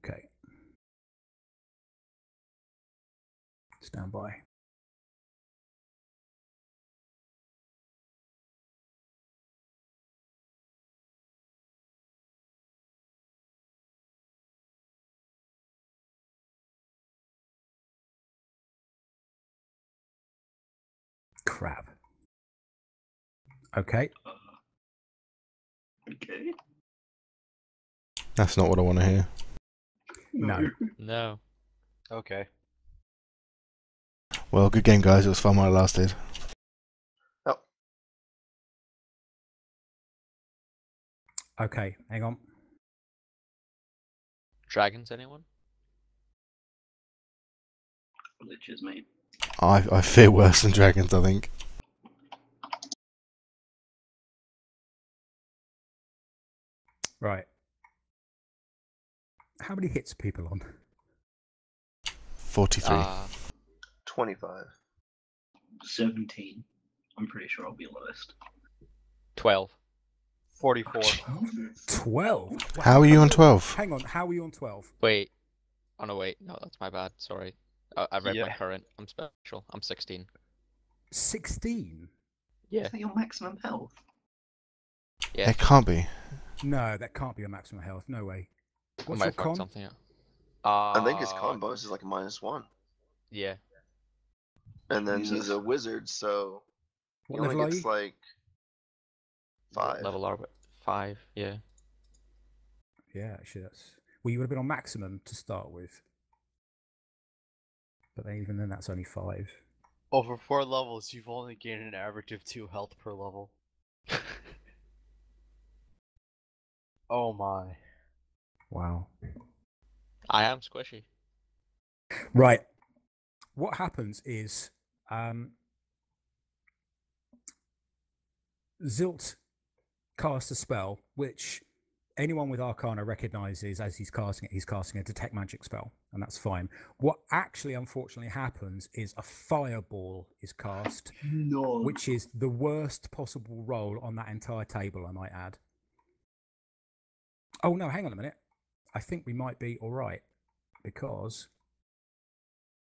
Okay. Stand by. Crap. Okay. Okay. That's not what I want to hear. No. No. Okay. Well, good game, guys. It was fun while it lasted. Oh, Okay, hang on. Dragons, anyone? Liches, mate. I fear worse than dragons, I think. Right. How many hits are people on? 43. 25. 17. I'm pretty sure I'll be lowest. 12. 44. 12? Wow. How are you on 12? Hang on, how are you on 12? Wait. Oh no, wait. No, that's my bad. Sorry. I read my Yeah. current. I'm special. I'm 16. 16? Yeah. Is that your maximum health? Yeah. It can't be. No, that can't be a maximum health. No way. I What's might your have fucked con? something up. I think his con bonus is like a -1. Yeah. And then Jesus. he's a wizard, so What he only level are gets you? like 5. Level are we? 5. Yeah. Yeah, actually, that's. Well, you would have been on maximum to start with. But then, even then, that's only 5. Over 4 levels, you've only gained an average of 2 health per level. Oh my. Wow. I am squishy. Right. What happens is Zilt casts a spell which anyone with Arcana recognizes as he's casting a detect magic spell, and that's fine. What actually unfortunately happens is a fireball is cast, No. which is the worst possible roll on that entire table, I might add. Oh no, hang on a minute. I think we might be all right because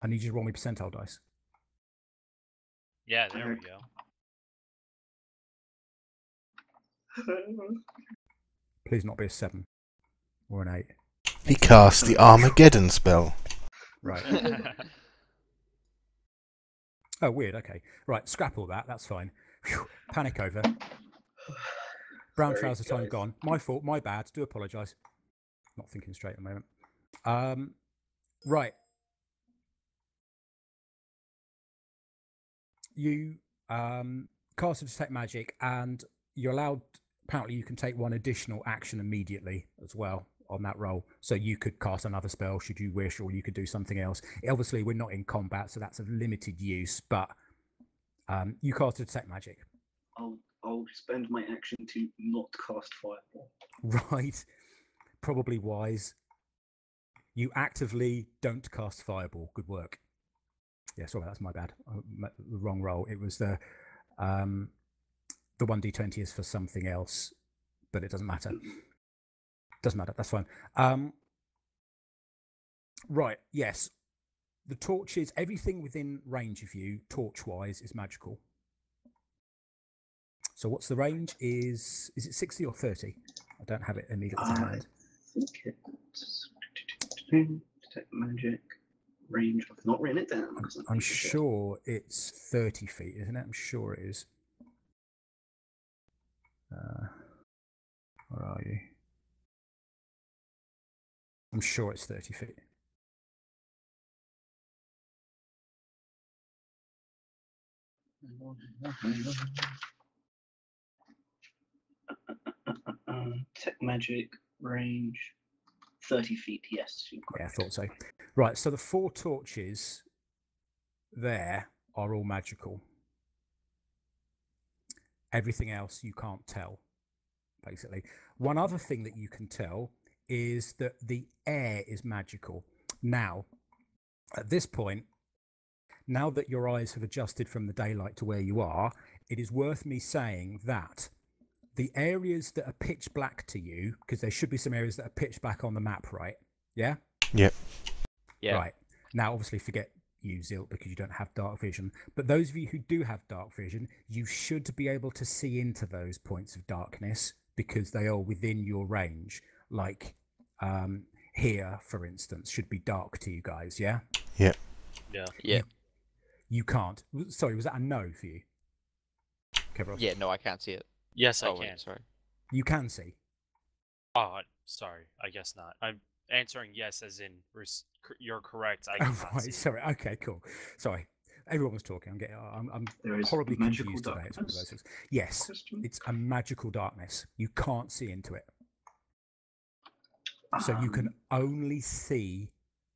I need you to roll me percentile dice. Yeah, there we go. Please not be a 7 or an 8. He cast the Armageddon spell. Right. Oh, weird. Okay. Right. Scrap all that. That's fine. Whew. Panic over. Brown Sorry, trouser time guys. gone. My fault. My bad. Do apologise. Not thinking straight at the moment. Right. You cast a detect magic, and you're allowed. Apparently, you can take one additional action immediately as well on that roll. So you could cast another spell should you wish, or you could do something else. Obviously, we're not in combat, so that's of limited use. But you cast a detect magic. I'll spend my action to not cast fireball. Right. Probably wise. You actively don't cast fireball. Good work. Yeah, sorry, that's my bad. The wrong roll. It was the 1d20 is for something else, but it doesn't matter. Doesn't matter. That's fine. Right. Yes. The torches, everything within range of you, torch-wise, is magical. So what's the range? Is it 60 or 30? I don't have it immediately to hand. I think it's detect magic range. I've not written it down. I'm sure it's 30 feet, isn't it? I'm sure it is. Where are you? I'm sure it's 30 feet. Tech magic range 30 feet. Yes. You're Yeah, I correct. thought so. Right, so the 4 torches there are all magical. Everything else you can't tell, basically. One other thing that you can tell is that the air is magical. Now, at this point, now that your eyes have adjusted from the daylight to where you are, it is worth me saying that the areas that are pitch black to you, because there should be some areas that are pitch black on the map, right? Yeah? Yep. Yeah. Right. Now, obviously, forget you, Zilt, because you don't have dark vision. But those of you who do have dark vision, you should be able to see into those points of darkness because they are within your range. Like here, for instance, should be dark to you guys, yeah? Yep. Yeah. Yeah. You can't. Sorry, was that a no for you? Kevros? Yeah, no, I can't see it. Yes, I Oh, can. wait, sorry. You can see. Oh, sorry. I guess not. I'm answering yes, as in you're correct. I Oh, cannot right. see. Sorry. Okay, cool. Sorry. Everyone was talking. I'm There is horribly magical confused today. It's one of darkness? those things. Yes, Question? it's a magical darkness. You can't see into it. So you can only see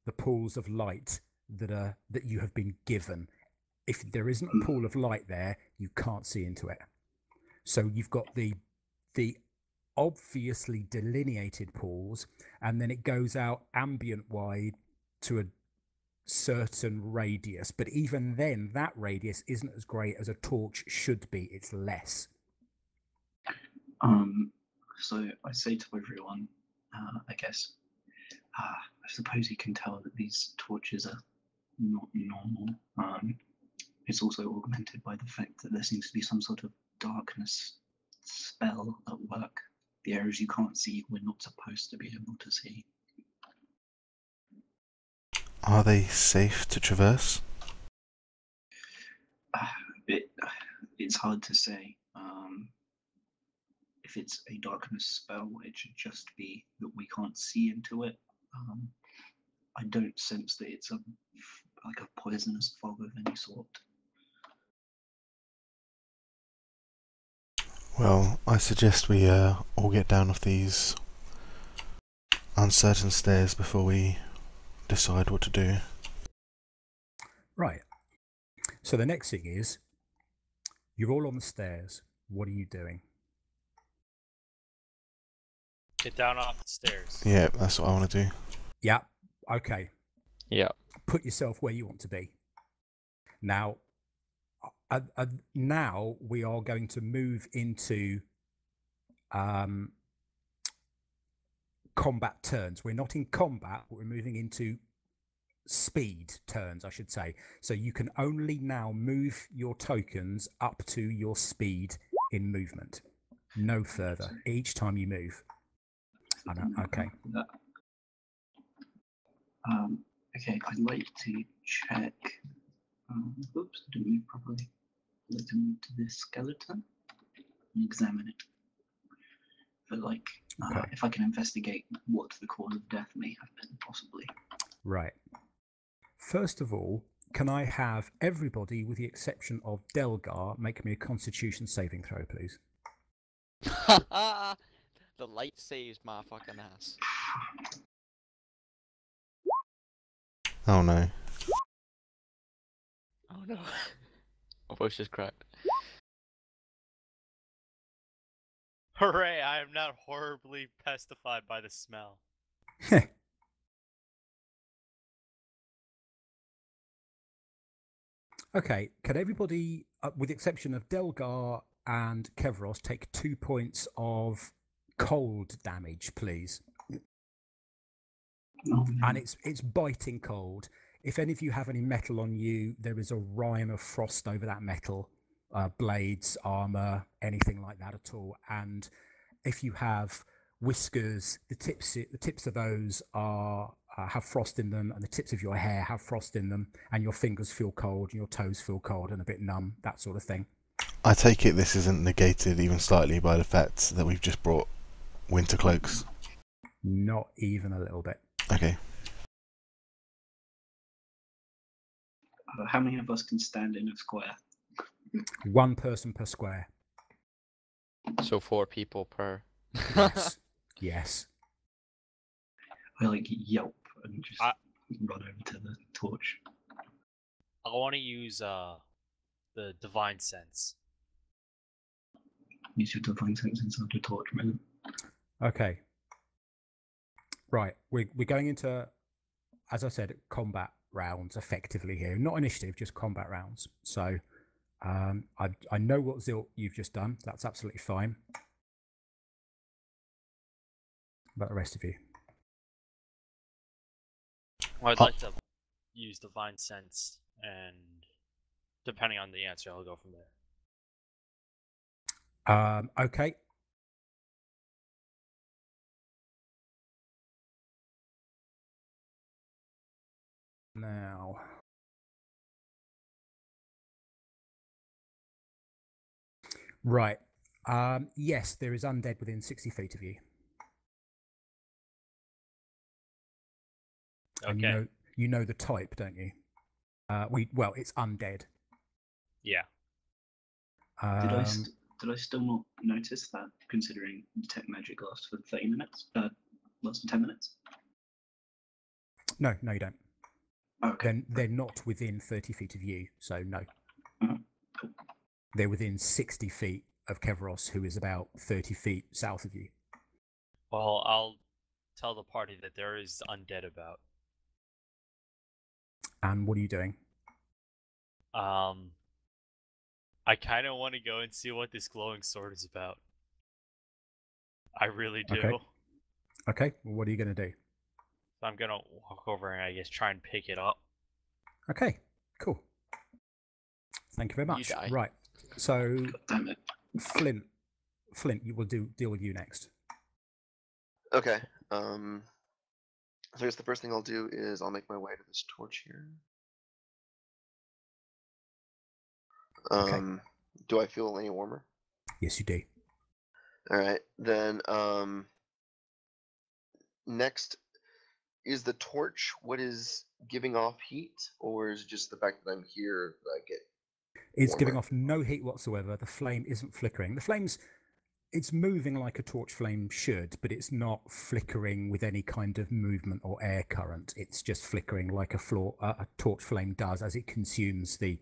the pools of light that you have been given. If there isn't a pool of light there, you can't see into it. So you've got the obviously delineated pools, and then it goes out ambient wide to a certain radius. But even then, that radius isn't as great as a torch should be. It's less. So I say to everyone, I guess, I suppose you can tell that these torches are not normal. It's also augmented by the fact that there seems to be some sort of darkness spell at work. The areas you can't see, we're not supposed to be able to see. Are they safe to traverse? It's hard to say. If it's a darkness spell, it should just be that we can't see into it. I don't sense that it's like a poisonous fog of any sort. Well, I suggest we all get down off these uncertain stairs before we decide what to do. Right. So the next thing is, you're all on the stairs. What are you doing? Get down off the stairs. Yeah, that's what I want to do. Yeah. Okay. Yeah. Put yourself where you want to be. Now, now we are going to move into combat turns. We're not in combat, but we're moving into speed turns, I should say. So you can only now move your tokens up to your speed in movement. No further each time you move. Okay. Okay, I'd like to check. Oops, I didn't move properly. I'd like to move to this skeleton and examine it. For Okay. if I can investigate what the cause of death may have been, possibly. Right. First of all, can I have everybody, with the exception of Delgar, make me a Constitution saving throw, please? The light saves my fucking ass. Oh no. Oh no. My voice just cracked. Hooray! I am not horribly pestified by the smell. Okay, can everybody, with the exception of Delgar and Kevros, take 2 points of cold damage, please? And it's biting cold. If any of you have any metal on you, there is a rime of frost over that metal, blades, armor, anything like that at all. And if you have whiskers, the tips of those are have frost in them, and the tips of your hair have frost in them, and your fingers feel cold, and your toes feel cold and a bit numb, that sort of thing. I take it this isn't negated even slightly by the fact that we've just brought winter cloaks. Not even a little bit. Okay. How many of us can stand in a square? 1 person per square. So 4 people per. Yes. Yes. I like yelp and just I- run over to the torch. I want to use the divine sense. Use your divine sense inside the torch, man. Okay. Right. We're going into, as I said, combat rounds effectively here. Not initiative, just combat rounds. So I know what Zilt you've just done. That's absolutely fine. About the rest of you. Well, I'd like to use divine sense, and depending on the answer, I'll go from there. Okay. Now, right. Yes, there is undead within 60 feet of you. Okay. And you know the type, don't you? Well, it's undead. Yeah. Did I still not notice that, considering detect magic lasts for 30 minutes? Lasts for 10 minutes? No, you don't. Okay. They're not within 30 feet of you, so no. Cool. They're within 60 feet of Kevros, who is about 30 feet south of you. Well, I'll tell the party that there is undead about. And what are you doing? I kind of want to go and see what this glowing sword is about. I really do. Okay, well, what are you going to do? So I'm gonna walk over and I guess try and pick it up. Okay, cool. Thank you very much. die. Right, so Damn it. Flint, you will deal with you next. Okay. So I guess the first thing I'll do is I'll make my way to this torch here. Okay. Do I feel any warmer? Yes, you do. All right. Then next, is the torch what is giving off heat, or is it just the fact that I'm here that I get? It's giving warmer? off no heat whatsoever. The flame isn't flickering. The flame's, it's moving like a torch flame should, but it's not flickering with any kind of movement or air current. It's just flickering like a torch flame does as it consumes the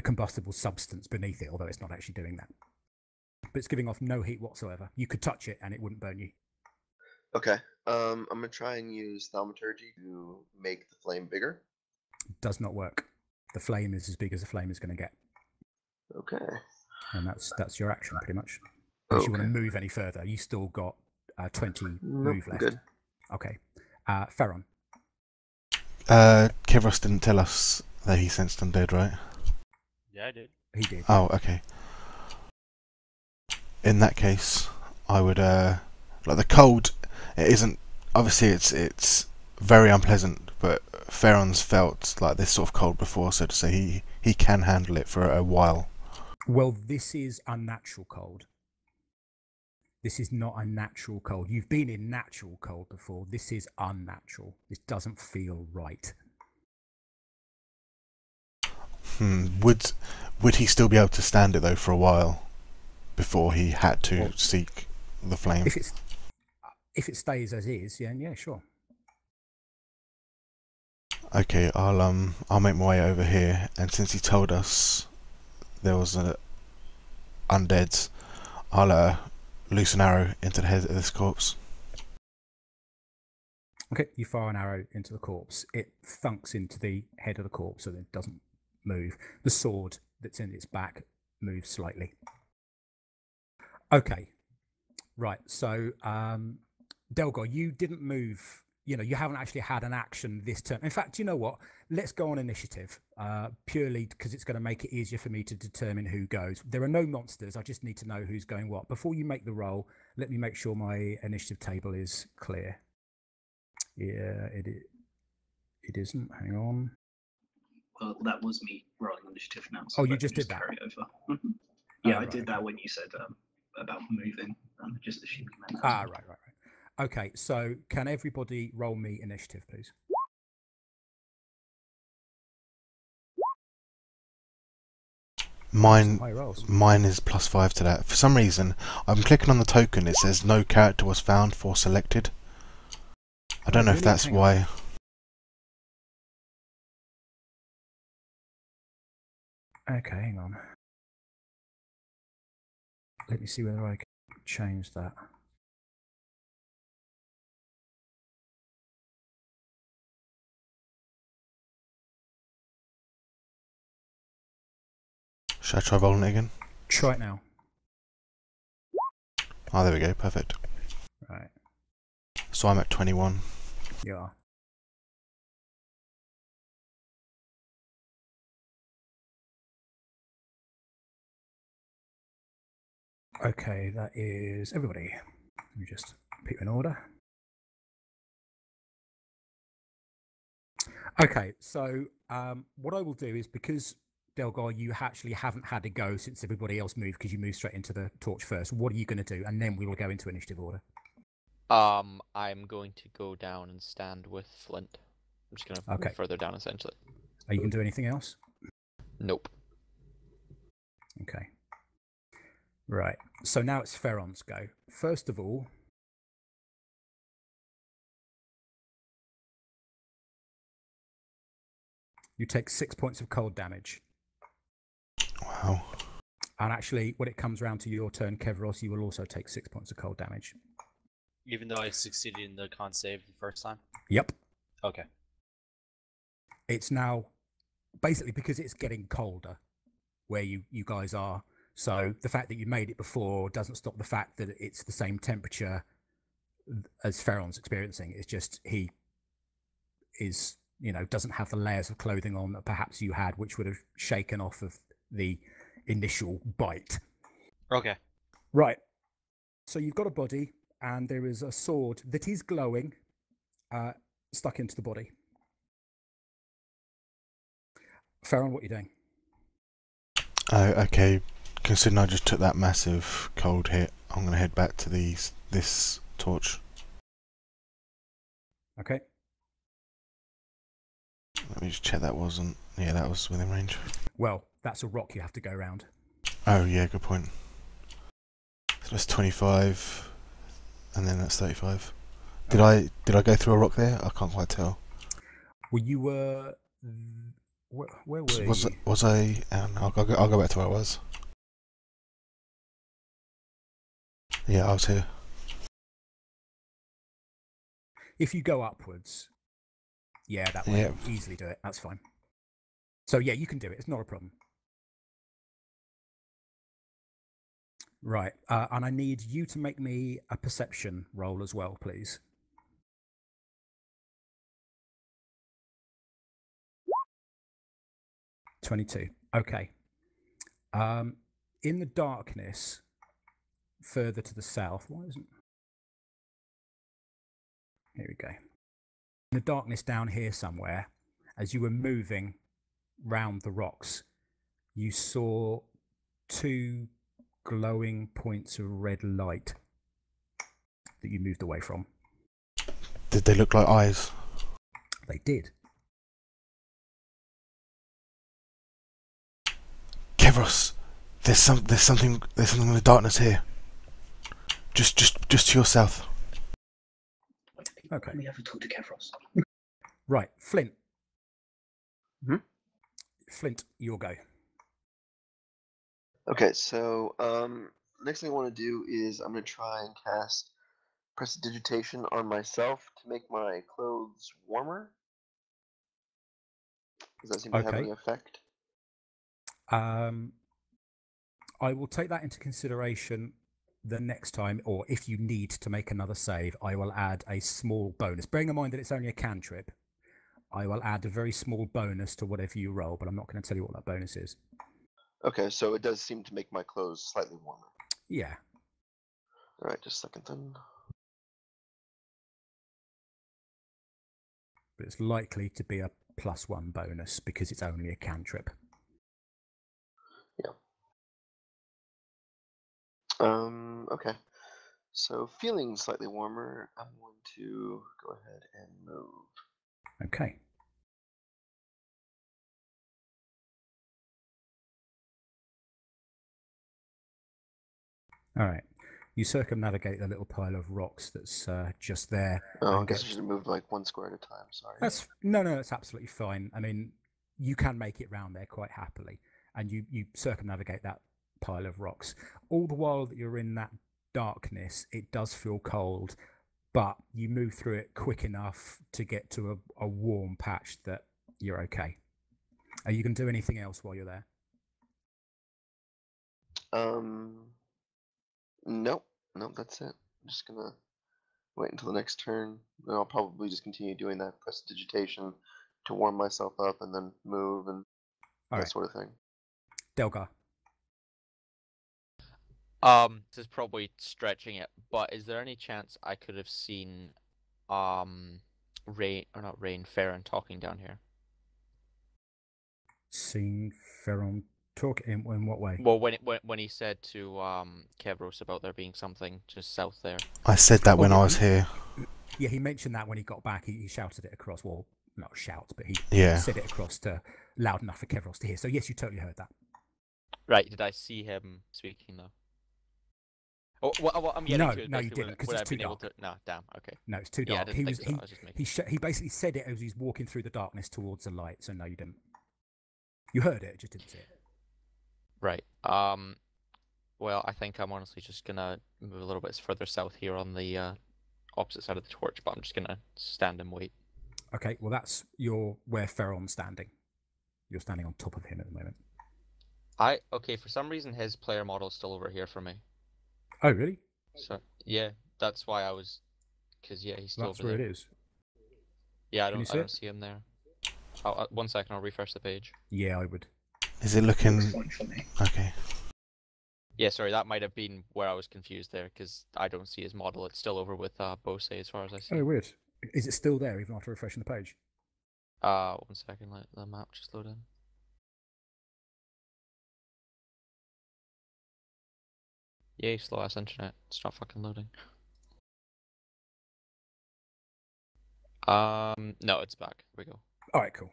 combustible substance beneath it, although it's not actually doing that. But it's giving off no heat whatsoever. You could touch it and it wouldn't burn you. Okay. I'm gonna try and use thaumaturgy to make the flame bigger. Does not work. The flame is as big as the flame is going to get, Okay. and that's your action pretty much. Unless you want to Okay. move any further, you still got 20 Nope, move left. good. Okay, Farron. Kevros didn't tell us that he sensed undead, right? Yeah, I did. He did. Oh, okay. In that case, I would like the cold. It isn't obviously it's very unpleasant, but Farron's felt like this sort of cold before, so to say he can handle it for a while. Well, this is unnatural cold. This is not a natural cold. You've been in natural cold before. This is unnatural. This doesn't feel right. Would he still be able to stand it though for a while before he had to seek the flame? If it stays as is, yeah, sure. Okay, I'll make my way over here, and since he told us there was a undead, I'll loose an arrow into the head of this corpse. Okay, you fire an arrow into the corpse. It thunks into the head of the corpse so that it doesn't move. The sword that's in its back moves slightly. Okay, right. So, Delgar, you didn't move. You haven't actually had an action this turn. In fact, you know what? Let's go on initiative, purely because it's going to make it easier for me to determine who goes. There are no monsters. I just need to know who's going what. Before you make the roll, let me make sure my initiative table is clear. Yeah, it isn't. Hang on. Well, that was me rolling initiative now. Oh, you I can just did that? Carry over. Yeah, I right, did okay. that when you said about moving. Just assuming you meant Ah, right. Okay, so can everybody roll me initiative, please? Mine, High rolls. mine is +5 to that. For some reason, I'm clicking on the token. It says no character was found for selected. I don't know if really? that's Hang on. why. Okay, hang on. Let me see whether I can change that. Should I try rolling it again? Try it now. Oh, there we go. Perfect. Right. So I'm at 21. You are. Okay, that is everybody. Let me just put you in order. Okay, so what I will do is, because Delgar, you actually haven't had a go since everybody else moved because you moved straight into the torch first. What are you going to do? And then we will go into initiative order. I'm going to go down and stand with Flint. I'm just gonna Okay. move further down, essentially. Are you going to do anything else? Nope. Okay. Right. So now it's Ferron's go. First of all, you take 6 points of cold damage. Wow. And actually, when it comes round to your turn, Kevros, you will also take 6 points of cold damage. Even though I succeeded in the con save the first time? Yep. Okay. It's now basically because it's getting colder where you guys are. So the fact that you made it before doesn't stop the fact that it's the same temperature as Ferron's experiencing. It's just he is, doesn't have the layers of clothing on that perhaps you had, which would have shaken off of the initial bite. Okay. Right. So you've got a body, and there is a sword that is glowing, stuck into the body. Ferron, what are you doing? Okay. Considering I just took that massive cold hit, I'm going to head back to this torch. Okay. Let me just check that wasn't... Yeah, that was within range. Well, that's a rock you have to go around. Oh, yeah, good point. So that's 25, and then that's 35. Did I go through a rock there? I can't quite tell. Well, you were... Where were you? Was I... I'll go back to where I was. Yeah, I was here. If you go upwards, yeah, that way you easily do it. That's fine. So yeah, you can do it. It's not a problem. Right, and I need you to make me a perception roll as well, please. $22. Okay. In the darkness, further to the south. Why isn't? Here we go. In the darkness down here somewhere, as you were moving round the rocks, you saw 2 glowing points of red light that you moved away from. Did they look like eyes? They did. Kevros, there's something in the darkness here. Just to your south. Okay. Can we ever talk to Kevros? Right, Flint. Mhm. Flint, your go. Okay, so next thing I want to do is I'm going to try and cast Prestidigitation on myself to make my clothes warmer. Does that seem to have Okay. any effect? I will take that into consideration the next time, or if you need to make another save, I will add a small bonus. Bearing in mind that it's only a cantrip, I will add a very small bonus to whatever you roll, but I'm not going to tell you what that bonus is. Okay, so it does seem to make my clothes slightly warmer. Yeah. Alright, just a second then. But it's likely to be a +1 bonus because it's only a cantrip. Yeah. Okay. So feeling slightly warmer, I'm going to go ahead and move. Okay. All right. You circumnavigate the little pile of rocks that's just there. Oh, I and guess get- I should have moved like one square at a time. Sorry. That's no, that's absolutely fine. I mean, you can make it round there quite happily, and you circumnavigate that pile of rocks. All the while that you're in that darkness, it does feel cold, but you move through it quick enough to get to a warm patch that you're okay. Are you going to do anything else while you're there? Nope, that's it. I'm just gonna wait until the next turn. Then I'll probably just continue doing that prestidigitation to warm myself up and then move and All that right, sort of thing. Delgar. This is probably stretching it, but is there any chance I could have seen Farron talking down here? Seen Ferron talk in what way? Well, when he said to Kevros about there being something just south there. I said that when I was here. Yeah, he mentioned that when he got back. He shouted it across. Well, not shout, but he said it across to loud enough for Kevros to hear. So yes, you totally heard that. Right? Did I see him speaking though? Oh, what I'm getting to is no, you basically didn't, 'cause would it's I too been able dark. to? No, damn. Okay. No, it's too Yeah, I dark. didn't think so. I was just making. He basically said it as he's walking through the darkness towards the light. So no, you didn't. You heard it, just didn't see it. Right. Well, I think I'm honestly just gonna move a little bit further south here on the opposite side of the torch, but I'm just gonna stand and wait. Okay, well that's where Ferron's standing. You're standing on top of him at the moment. Okay, for some reason his player model is still over here for me. Oh really? So yeah, that's why I was, because yeah, he's still That's over where there. it is. Yeah, I Can you don't see it? see him there. 1 second, I'll refresh the page. Yeah, I would. Is it looking Looks fine for me. okay? Yeah, sorry, that might have been where I was confused there, because I don't see his model. It's still over with Bose as far as I see. Oh weird. Is it still there even after refreshing the page? 1 second, let the map just load in. Yay, slow ass internet. It's not fucking loading. No, it's back. Here we go. All right, cool.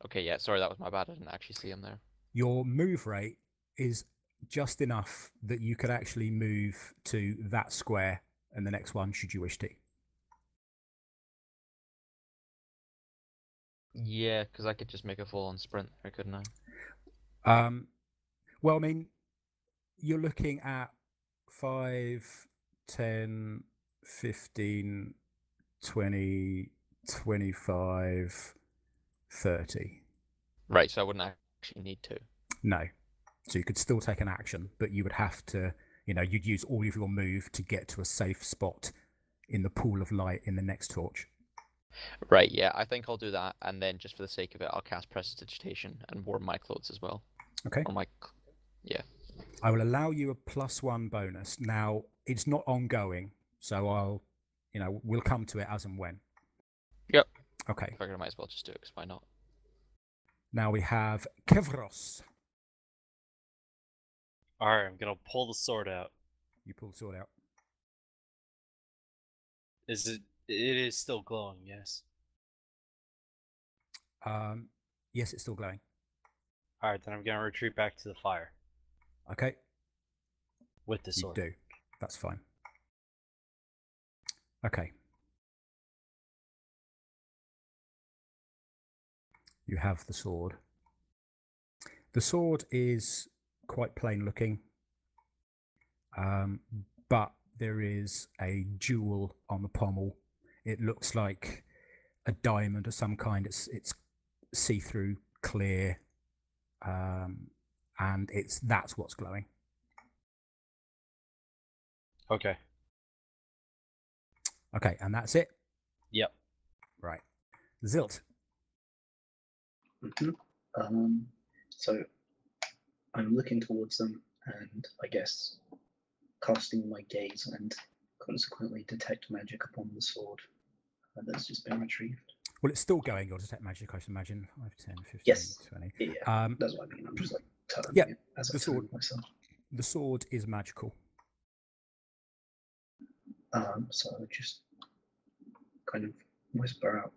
Okay, yeah, sorry, that was my bad. I didn't actually see him there. Your move rate is just enough that you could actually move to that square and the next one should you wish to. Yeah, because I could just make a full-on sprint there, couldn't I? Well, I mean, you're looking at 5, 10, 15, 20, 25, 30. Right, so I wouldn't actually need to. No. So you could still take an action, but you would have to, you'd use all of your move to get to a safe spot in the pool of light in the next torch. Right, yeah, I think I'll do that, and then just for the sake of it, I'll cast Prestidigitation and warm my clothes as well. Okay. Yeah. I will allow you a +1 bonus. Now, it's not ongoing, so we'll come to it as and when. Yep. Okay. I figured I might as well just do it, because why not? Now we have Kevros. Alright, I'm gonna pull the sword out. You pull the sword out. It is still glowing, yes. Yes, it's still glowing. Alright, then I'm gonna retreat back to the fire. Okay. With the You sword. do. That's fine. Okay. You have the sword. The sword is quite plain looking, but there is a jewel on the pommel. It looks like a diamond of some kind. It's see-through, clear, and that's what's glowing. Okay. Okay, and that's it. Yep. Right. Zilt. So I'm looking towards them and I guess casting my gaze and consequently detect magic upon the sword that's just been retrieved. Well, it's still going. Your detect magic, I should imagine. 5, 10, 15, Yes. 20. Yeah, that's what I mean. I'm just like turning yeah, it as I the sword. turn myself. The sword is magical. So I would just kind of whisper out.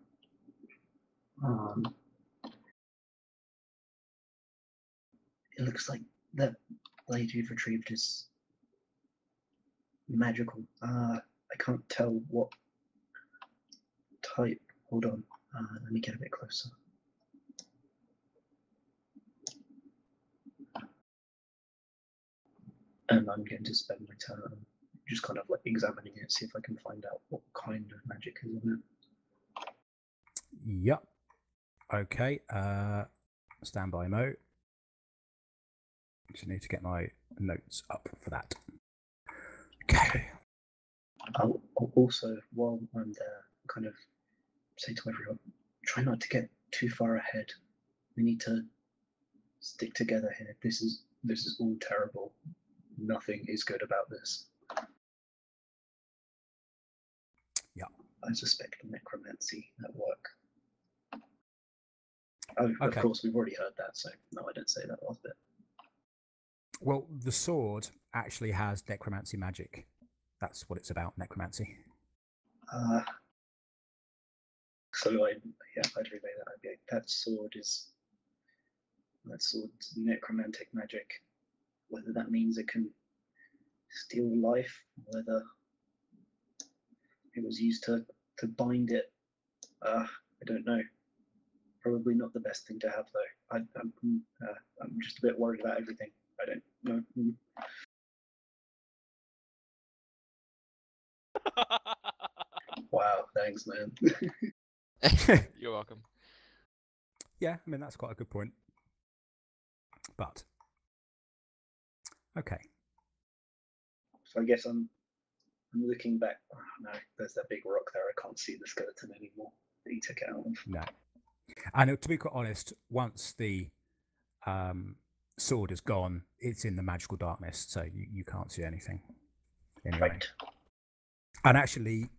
It looks like that blade you've retrieved is magical. I can't tell what type. Hold on. Let me get a bit closer. And I'm going to spend my turn just kind of like examining it, see if I can find out what kind of magic is in it. Yep. Okay. Standby mode. Just need to get my notes up for that. Okay. I'll also, while I'm there, kind of say to everyone, try not to get too far ahead. We need to stick together here. This is all terrible. Nothing is good about this. Yeah. I suspect necromancy at work. Oh, Okay. Of course, we've already heard that, so no, I don't say that last bit. Well, the sword actually has necromancy magic. That's what it's about, necromancy. So I'd relay that. I'd be like, that sword's necromantic magic. Whether that means it can steal life, whether it was used to bind it, I don't know. Probably not the best thing to have, though. I'm just a bit worried about everything. I don't know. Wow, thanks, man. You're welcome. Yeah, I mean, that's quite a good point. But, okay. So I guess I'm looking back. Oh, no, there's that big rock there. I can't see the skeleton anymore. He took it out of. No. And to be quite honest, once the sword is gone, it's in the magical darkness, so you can't see anything. Anyway. Right. And actually,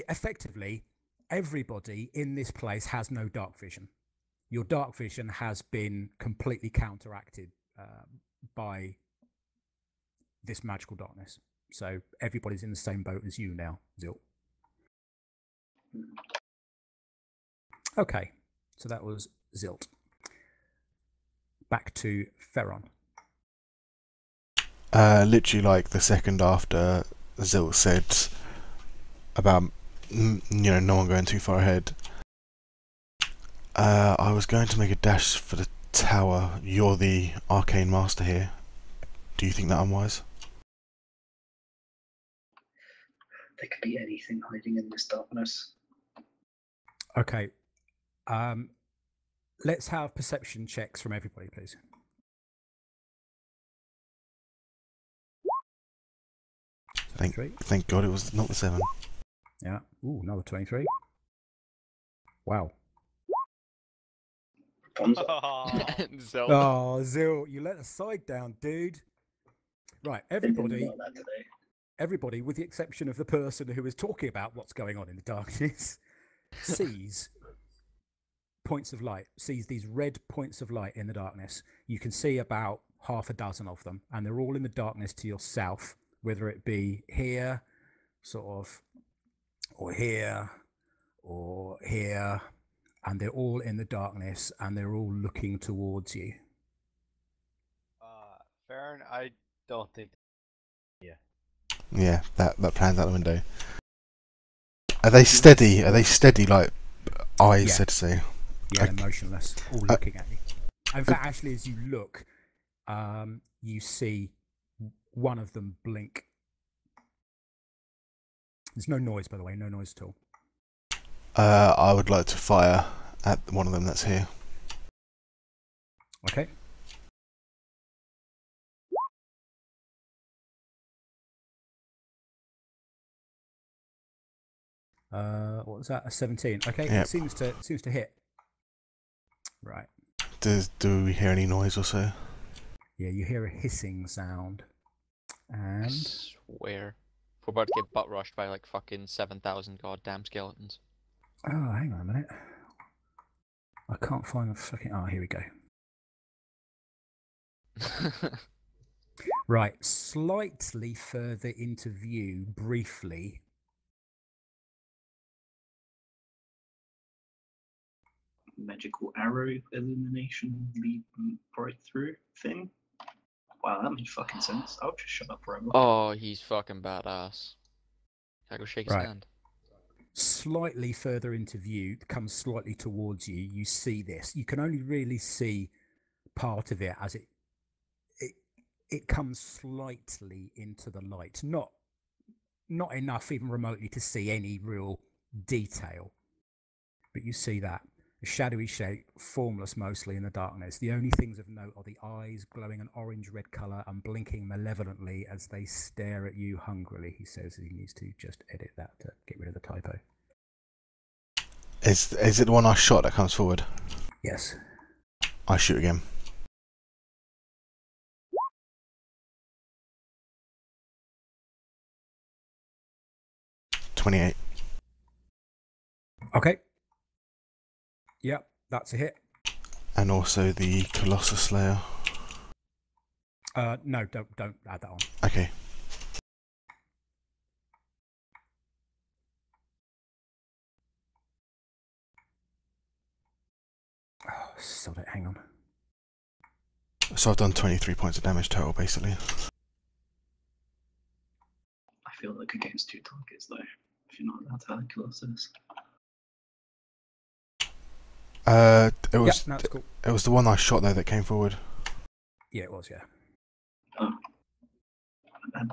effectively, everybody in this place has no dark vision. Your dark vision has been completely counteracted by this magical darkness. So everybody's in the same boat as you now, Zil. Okay, so that was Zilt. Back to Ferron. Literally, like the second after Zilt said about no one going too far ahead, I was going to make a dash for the tower. You're the arcane master here. Do you think that I'm wise? There could be anything hiding in this darkness. Okay. Let's have perception checks from everybody, please. Thank God it was not the 7. Yeah. Ooh, another 23. Wow. So, Oh, Zil, you let the side down, dude. Right, everybody, with the exception of the person who is talking about what's going on in the darkness, sees points of light, sees these red points of light in the darkness. You can see about half a dozen of them, and they're all in the darkness to your south, whether it be here, sort of, or here, and they're all in the darkness, and they're all looking towards you. Farron, I don't think. Yeah, that plan's out the window. Are they steady? Are they steady like eyes, so to say? Yeah, they're motionless, all looking at you. In fact, actually, as you look, you see one of them blink. There's no noise, by the way, no noise at all. I would like to fire at one of them that's here. Okay. What was that? A 17. Okay, Yep. It seems to hit. Right. Do we hear any noise or so? Yeah, you hear a hissing sound. I And swear. We're about to get butt rushed by like fucking 7,000 goddamn skeletons. oh, hang on a minute. I can't find the fucking. Oh, here we go. Right, slightly further into view, briefly. magical arrow illumination lead right through thing. Wow, that makes fucking sense. I'll just shut up forever. Oh, he's fucking badass. Can I go shake his Right. hand? Slightly further into view, comes slightly towards you. You see this. You can only really see part of it as it comes slightly into the light. Not enough even remotely to see any real detail. But you see that. A shadowy shape, formless mostly in the darkness. The only things of note are the eyes glowing an orange-red colour and blinking malevolently as they stare at you hungrily. He says he needs to just edit that to get rid of the typo. Is it the one I shot that comes forward? Yes. I shoot again. .28. Okay. Yep, that's a hit. And also the Colossus Slayer. No, don't add that on. Okay. Oh, sod it, hang on. So I've done 23 points of damage total, basically. I feel like against 2 targets though, if you're not allowed to add Colossus. It was Yeah, that's cool. it was the one I shot though that came forward. Yeah, it was, yeah. Oh. And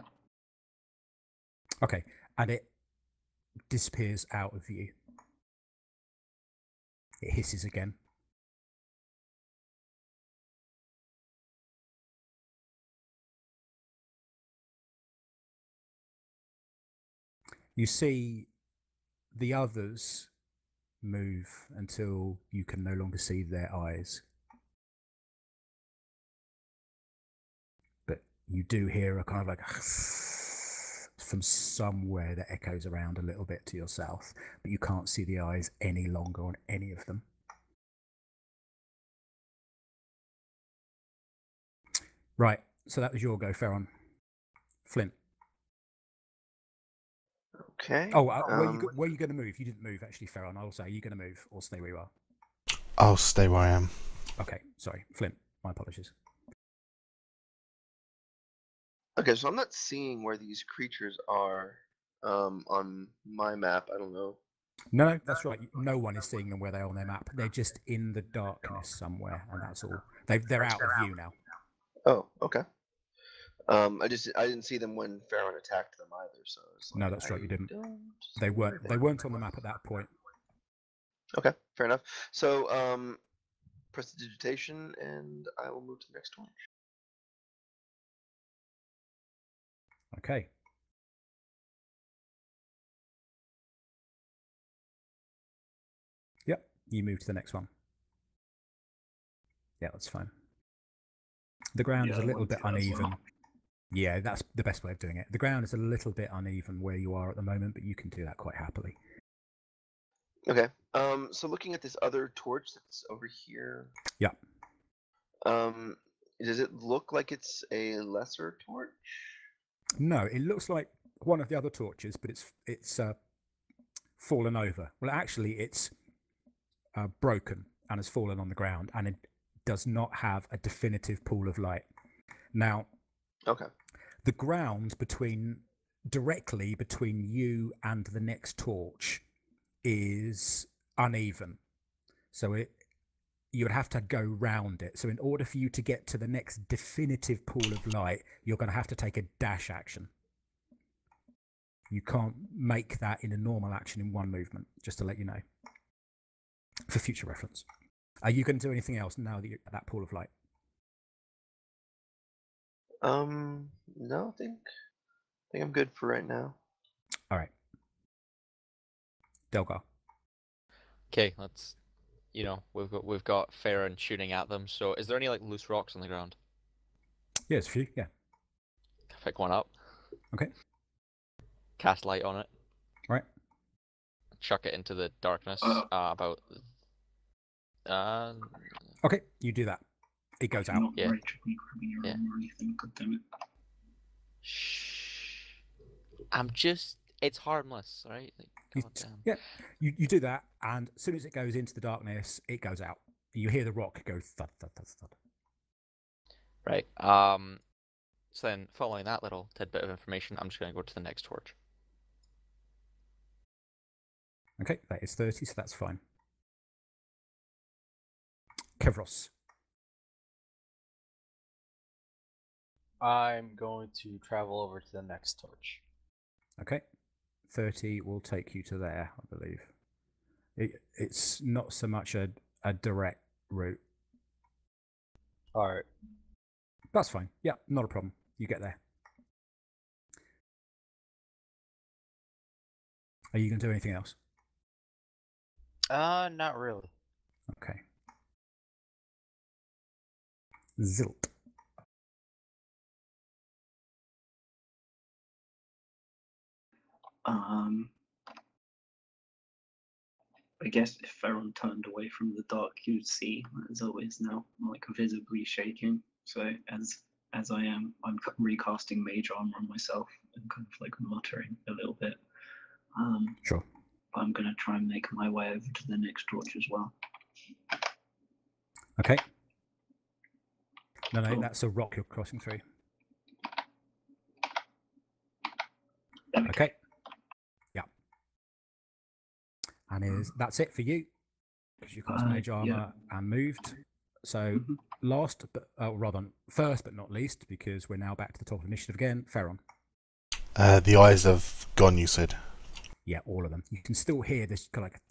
Okay, and it disappears out of view. It hisses again. You see the others move until you can no longer see their eyes. But you do hear a kind of like from somewhere that echoes around a little bit to your south, but you can't see the eyes any longer on any of them. Right, so that was your go, Farron. Flint. Okay. Oh, where are you going to move? You didn't move, actually, Farron. I'll say, are you going to move or stay where you are? I'll stay where I am. Okay, sorry. Flint, my apologies. Okay, so I'm not seeing where these creatures are on my map. I don't know. No, that's right. No one is seeing them where they are on their map. They're just in the darkness somewhere, and that's all. They're out of view now. Oh, okay. I didn't see them when Farron attacked them either. So it's No, like, that's right. You didn't. don't They see where weren't. They weren't on the map at that point. Okay, fair enough. So prestidigitation, and I will move to the next one. Okay. Yep. You move to the next one. Yeah, that's fine. The ground is a little bit uneven. Yeah, that's the best way of doing it. The ground is a little bit uneven where you are at the moment, but you can do that quite happily. Okay. So looking at this other torch that's over here. Yeah. Does it look like it's a lesser torch? No, it looks like one of the other torches, but it's fallen over. Well, actually, it's broken and has fallen on the ground, and it does not have a definitive pool of light. Now, okay, the ground directly between you and the next torch is uneven, so you would have to go round it. So in order for you to get to the next definitive pool of light, you're going to have to take a dash action. You can't make that in a normal action in one movement, just to let you know, for future reference. Are you going to do anything else now that you're at that pool of light? No, I think I'm good for right now. All right. Delgar. Okay, let's. We've got Farron shooting at them. So, is there any like loose rocks on the ground? Yeah, there's a few. Yeah. Pick one up. Okay. Cast light on it. All right. Chuck it into the darkness. About. Okay, you do that. It goes out. Yeah. Yeah. Or anything. God damn it. Shh. I'm just It's harmless, right? Like, You, God damn. yeah, you do that, and as soon as it goes into the darkness, it goes out. You hear the rock go thud, thud, thud, thud. Right. So then, following that little tidbit of information, I'm just going to go to the next torch. Okay, that is 30, so that's fine. Kevros. I'm going to travel over to the next torch. Okay, 30 will take you to there, I believe. It's not so much a direct route. All right. That's fine. Yeah, not a problem. You get there. Are you going to do anything else? Not really. Okay. Zilt. I guess if Ferron turned away from the dark, you'd see, as always now, like visibly shaking. So as I am, I'm recasting mage armor on myself and kind of like muttering a little bit. Sure. I'm gonna try and make my way over to the next torch as well. Okay. No, Cool. that's a rock you're crossing through. There we go. Okay. Yeah. And that's it for you? Because you cast mage armor and moved. So first but not least, because we're now back to the top of initiative again, Ferron. The eyes have gone, you said. Yeah, all of them. You can still hear this kind of like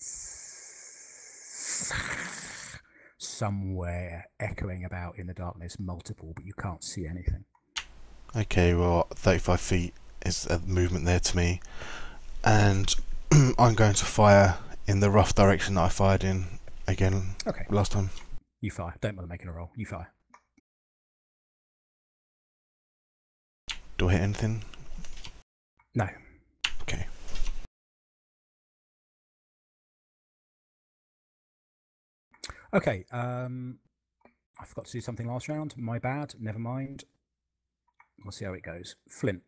somewhere echoing about in the darkness, multiple, but you can't see anything. Okay, well, 35 feet is a movement there to me. And I'm going to fire in the rough direction that I fired in again last time. You fire. Don't bother making a roll. You fire. Do I hit anything? No. Okay. Okay, I forgot to do something last round. My bad. Never mind. We'll see how it goes. Flint.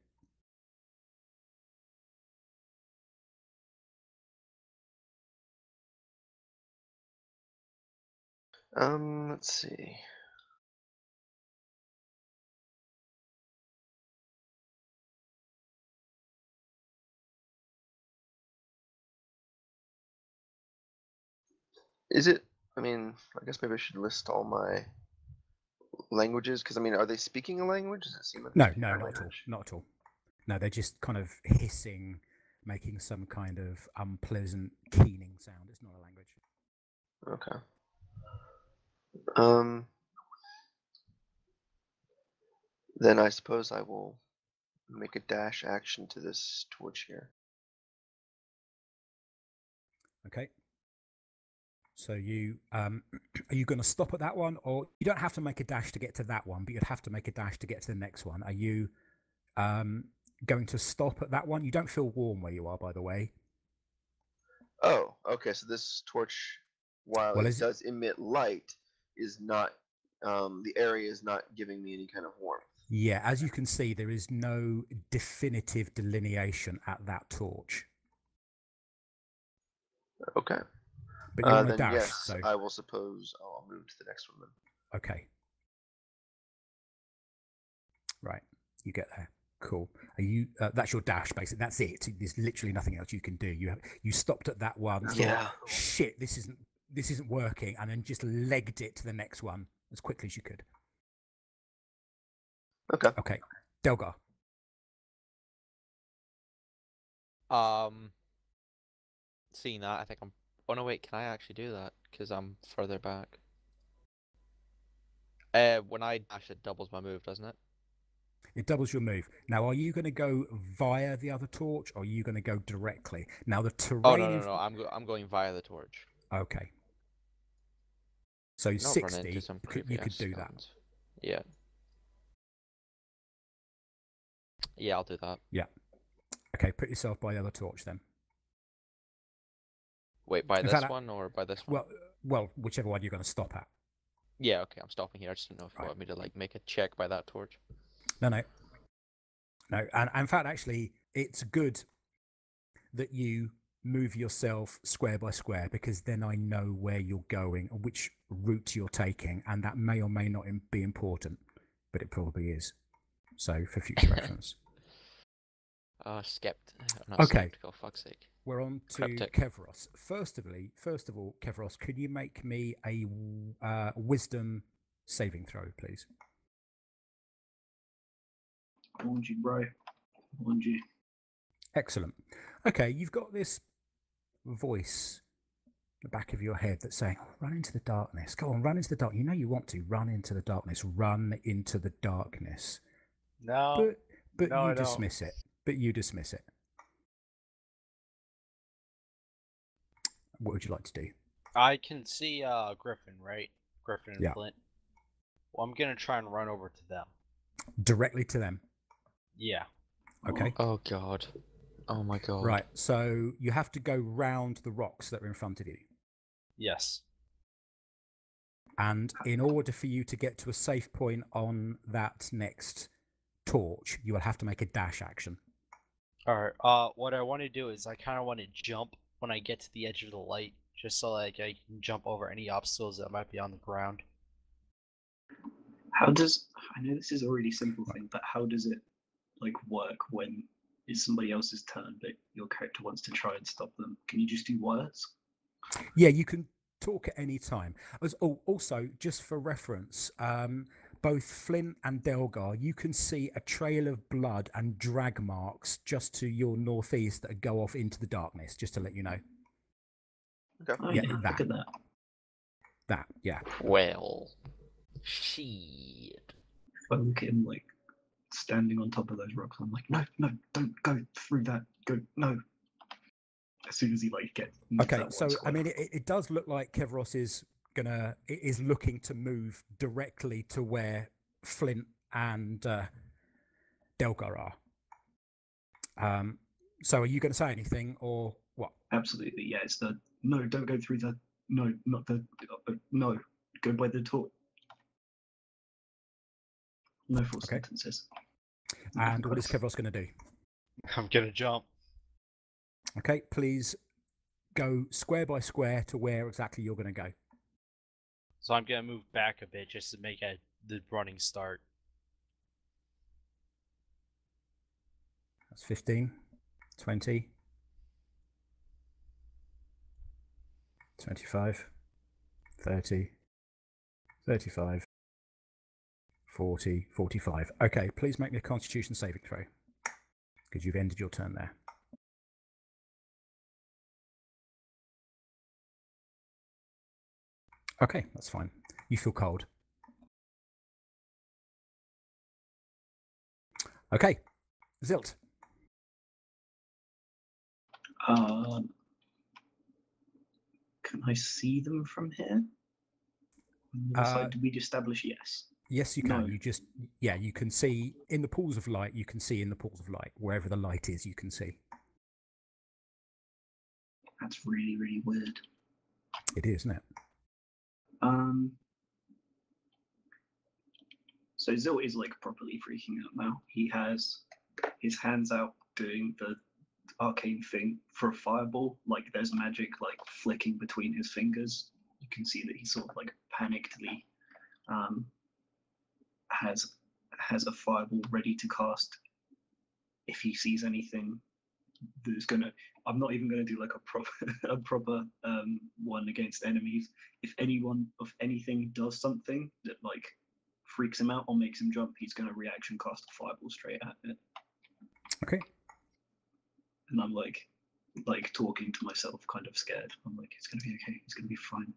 Let's see. Is it? I mean, I guess maybe I should list all my languages, because I mean, are they speaking a language? Does it seem like No, they're speaking a not at all. language? Not at all. No, they're just kind of hissing, making some kind of unpleasant keening sound. It's not a language. Okay. Then I suppose I will make a dash action to this torch here. Okay. So you are you going to stop at that one, or you don't have to make a dash to get to that one, but you'd have to make a dash to get to the next one. Are you going to stop at that one? You don't feel warm where you are, by the way. Oh, okay. So this torch, while it does emit light, is not the area is not giving me any kind of warmth. Yeah, as you can see, there is no definitive delineation at that torch. Okay. But you're on a then dash, yes, so I will suppose I'll move to the next one then. okay. Right, you get there. Cool. Are you? That's your dash, basically. That's it. There's literally nothing else you can do. You stopped at that one. Yeah. Shit, this isn't working, and then just legged it to the next one as quickly as you could. Okay. Okay. Delgar. Seeing that, I think I'm. Oh no, wait. Can I actually do that? Because I'm further back. When I dash, it doubles my move, doesn't it? It doubles your move. Now, are you going to go via the other torch, or are you going to go directly? Now, the terrain. Oh no! I'm going via the torch. Okay. So Not 60. You could do that. Yeah. Yeah, I'll do that. Yeah. Okay, put yourself by the other torch then. Wait, by this one or by this one? Well, whichever one you're going to stop at. Yeah, okay, I'm stopping here. I just didn't know if you wanted me to like make a check by that torch. No. And in fact, actually, it's good that you move yourself square by square, because then I know where you're going and which route you're taking, and that may or may not be important, but it probably is. So for future reference. Not Okay. skeptical, fuck's sake. We're on to Cryptic. Kevros. First of all, Kevros, could you make me a wisdom saving throw, please? I warned you, bro. I warned you. Excellent. Okay, you've got this voice in the back of your head that's saying, run into the darkness. Go on, run into the dark. You know you want to run into the darkness. Run into the darkness. No. But No, I you don't. dismiss it. But you dismiss it. What would you like to do? I can see Griffin, right? Griffin and Yeah. Flint. Well, I'm gonna try and run over to them. Directly to them. Yeah. Okay. Oh god. Oh my god. Right. So you have to go round the rocks that are in front of you. Yes. And in order for you to get to a safe point on that next torch, you will have to make a dash action. Alright, what I want to do is I kind of want to jump when I get to the edge of the light, just so like I can jump over any obstacles that might be on the ground. How does, I know this is a really simple thing, but how does it like work when it's somebody else's turn, but your character wants to try and stop them? Can you just do words? Yeah, you can talk at any time. Also, just for reference, both Flint and Delgar, you can see a trail of blood and drag marks just to your northeast that go off into the darkness, just to let you know. Okay. Oh Yeah, yeah, that. look at that. That, yeah. Well. Shit. If I look at him like standing on top of those rocks, I'm like, no, don't go through that. Go, no. As soon as he like gets. Okay, so I mean, it does look like Kevros is looking to move directly to where Flint and Delgar are. So are you going to say anything or what? Absolutely, yeah. It's the no, don't go through the no, not the no, go by the torch. No false Okay. sentences. And what is Kevros going to do? I'm gonna jump. Okay, please go square by square to where exactly you're going to go. So I'm gonna move back a bit just to make the running start. That's 15, 20, 25, 30, 35, 40, 45. Okay, please make me a Constitution saving throw, because you've ended your turn there. Okay, that's fine. You feel cold. Okay, Zilt. Can I see them from here? On the other side, did we establish yes? Yes, you can. No. You can see in the pools of light. You can see in the pools of light. Wherever the light is, you can see. That's really, really weird. It is, isn't it? So Zilt is like properly freaking out now. He has his hands out doing the arcane thing for a fireball. Like there's magic like flicking between his fingers. You can see that he sort of like panickedly has a fireball ready to cast if he sees anything that's gonna. I'm not even gonna do like a proper one against enemies. If anyone of anything does something that like freaks him out or makes him jump, he's gonna reaction cast a fireball straight at it. Okay. And I'm like talking to myself, kind of scared. I'm like, it's gonna be okay. It's gonna be fine.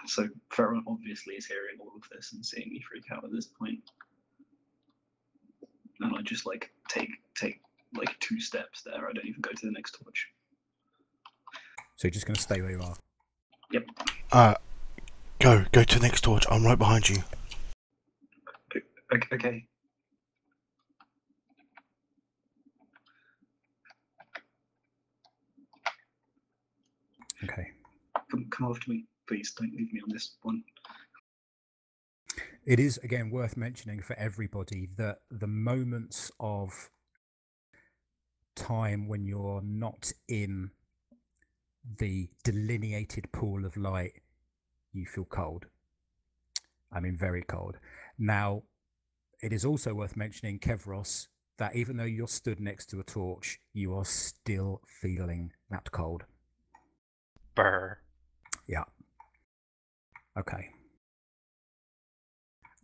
So Farron obviously is hearing all of this and seeing me freak out at this point. And I just like take like 2 steps there. I don't even go to the next torch. So you're just going to stay where you are. Yep. Go to the next torch. I'm right behind you. Okay. Okay. Come after me, please. Don't leave me on this one. It is, again, worth mentioning for everybody that the moments of time when you're not in the delineated pool of light, you feel cold. I mean, very cold. Now, it is also worth mentioning, Kevros, that even though you're stood next to a torch, you are still feeling that cold. Brr. Yeah. Okay.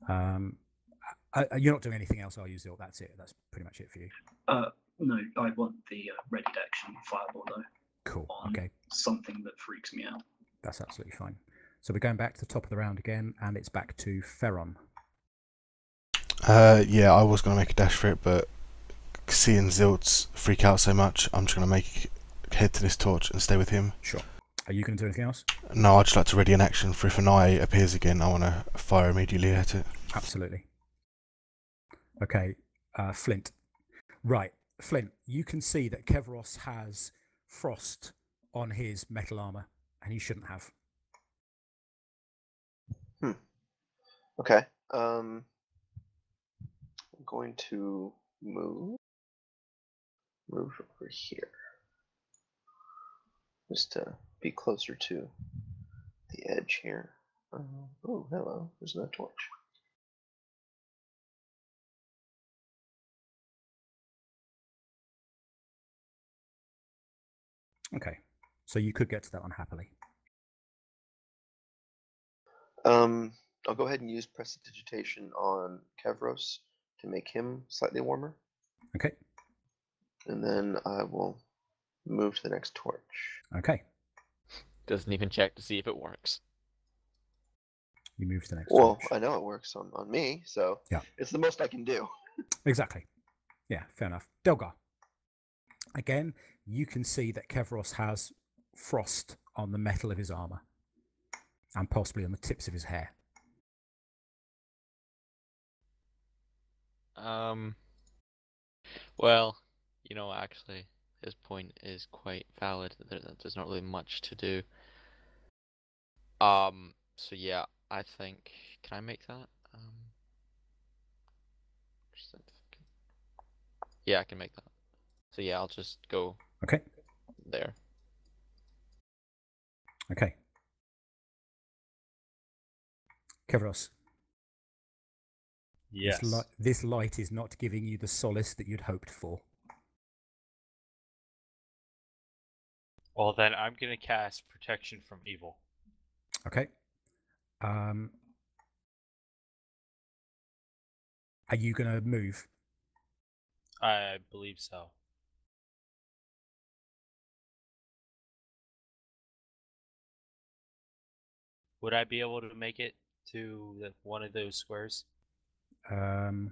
You're not doing anything else, are you, Zil? That's it. That's pretty much it for you. No, I want the ready to action fireball though. Cool. On Okay. something that freaks me out. That's absolutely fine. So we're going back to the top of the round again, and it's back to Ferron. Yeah, I was going to make a dash for it, but seeing Zilts freak out so much, I'm just going to head to this torch and stay with him. Sure. Are you going to do anything else? No, I'd just like to ready an action for if an eye appears again, I want to fire immediately at it. Absolutely. Okay, Flint. Right, Flint, you can see that Kevros has frost on his metal armor, and he shouldn't have. Okay. I'm going to move over here, just to be closer to the edge here. Oh, hello. There's no torch. Okay, so you could get to that one happily. I'll go ahead and use Prestidigitation on Kevros to make him slightly warmer. Okay. And then I will move to the next torch. Okay. Doesn't even check to see if it works. You move to the next Well, torch. I know it works on me, so yeah, it's the most I can do. Exactly. Yeah, fair enough. Delgar. Again, you can see that Kevros has frost on the metal of his armor, and possibly on the tips of his hair. Well, you know, actually, his point is quite valid. There's not really much to do. So yeah, I think, can I make that? Yeah, I can make that. So yeah, I'll just go Okay. there. Okay. Kevros. Yes. This light is not giving you the solace that you'd hoped for. Well, then I'm going to cast Protection from Evil. Okay. Are you going to move? I believe so. Would I be able to make it to one of those squares? No.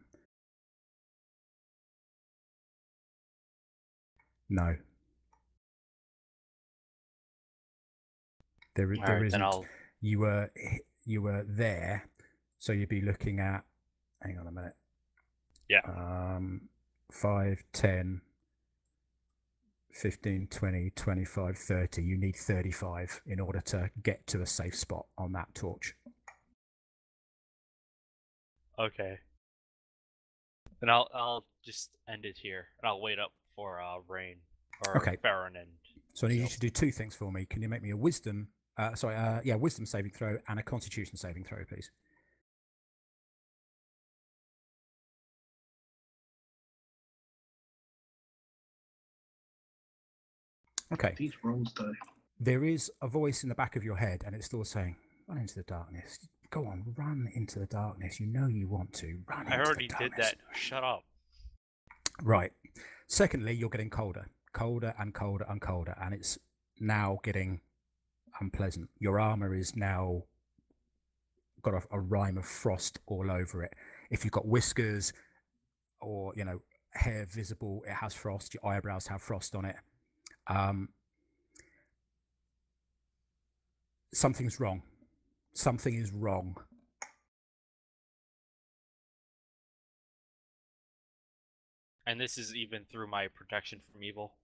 There isn't. You were there, so you'd be looking at. Hang on a minute. Yeah. 5, 10, 15, 20, 25, 30. You need 35 in order to get to a safe spot on that torch. Okay. Then I'll just end it here, and I'll wait up for Rain or Okay. Farron and. So I need you to do two things for me. Can you make me a wisdom? Wisdom saving throw and a Constitution saving throw, please. Okay. These rolls, though. There is a voice in the back of your head, and it's still saying, "Run into the darkness. Go on, run into the darkness. You know you want to run." I already did that. Shut up. Right. Secondly, you're getting colder and colder and colder, and it's now getting unpleasant. Your armor is now got a rime of frost all over it. If you've got whiskers or hair visible, it has frost. Your eyebrows have frost on it. Something's wrong. Something is wrong. And this is even through my protection from evil?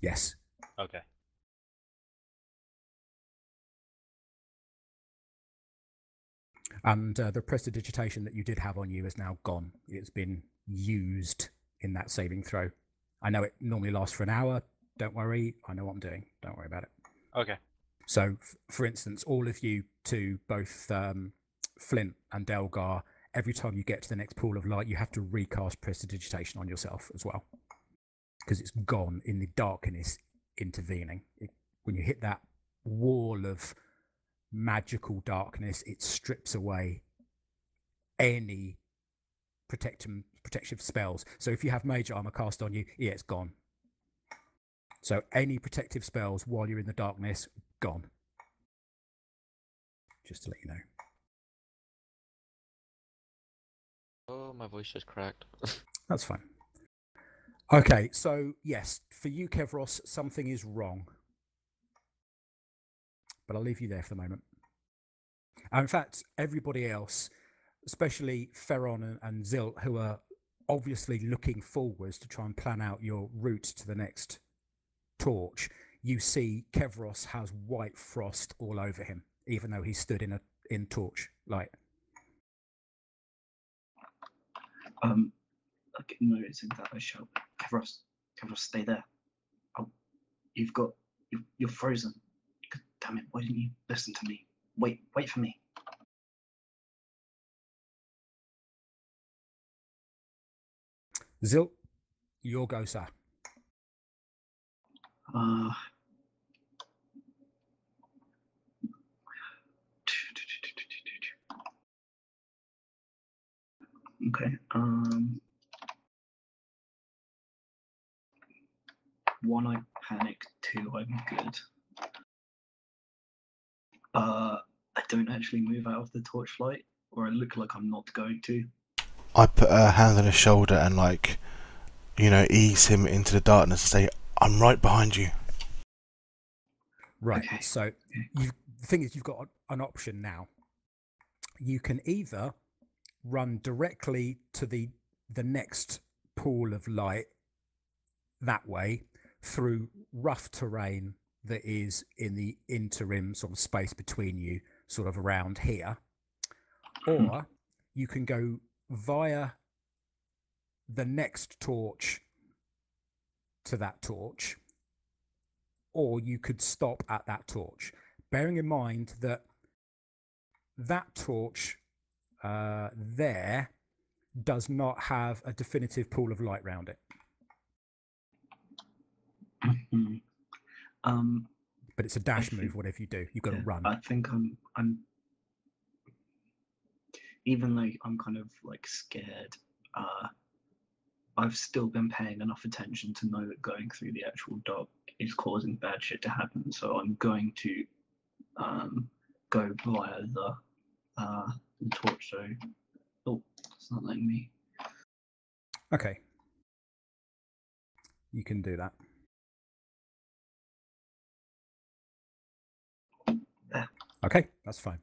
Yes. Okay. And the prestidigitation that you did have on you is now gone. It's been used in that saving throw. I know it normally lasts for an hour. Don't worry. I know what I'm doing. Don't worry about it. Okay. So, for instance, all of you two, both Flint and Delgar, every time you get to the next pool of light, you have to recast prestidigitation on yourself as well, because it's gone in the darkness intervening. When you hit that wall of magical darkness, it strips away any protective spells. So if you have mage armor cast on you, yeah, it's gone. So any protective spells while you're in the darkness, gone. Just to let you know. Oh, my voice just cracked. That's fine. Okay, so yes, for you, Kevros, something is wrong. But I'll leave you there for the moment. In fact, everybody else, especially Ferron and Zilt, who are obviously looking forwards to try and plan out your route to the next torch, you see Kevros has white frost all over him, even though he stood in torch light. Like noticing that, I shout, Kevros, stay there. Oh, you're frozen. God damn it, why didn't you listen to me? Wait for me. Zilt, your go, sir. Okay. One, I panic. Two, I'm good. I don't actually move out of the torchlight, or I look like I'm not going to. I put a hand on his shoulder and, like, you know, ease him into the darkness and say, I'm right behind you. Right. Okay. So the thing is, you've got an option now. You can either run directly to the next pool of light that way through rough terrain that is in the interim sort of space between you, sort of around here, or you can go via the next torch to that torch, or you could stop at that torch, bearing in mind that that torch there does not have a definitive pool of light round it. But it's a dash move. Whatever you do, you've got to run. I think I'm even though I'm kind of like scared, I've still been paying enough attention to know that going through the actual dark is causing bad shit to happen. So I'm going to go via the torch. So, oh, it's not letting me. Okay, you can do that. There. Okay, that's fine.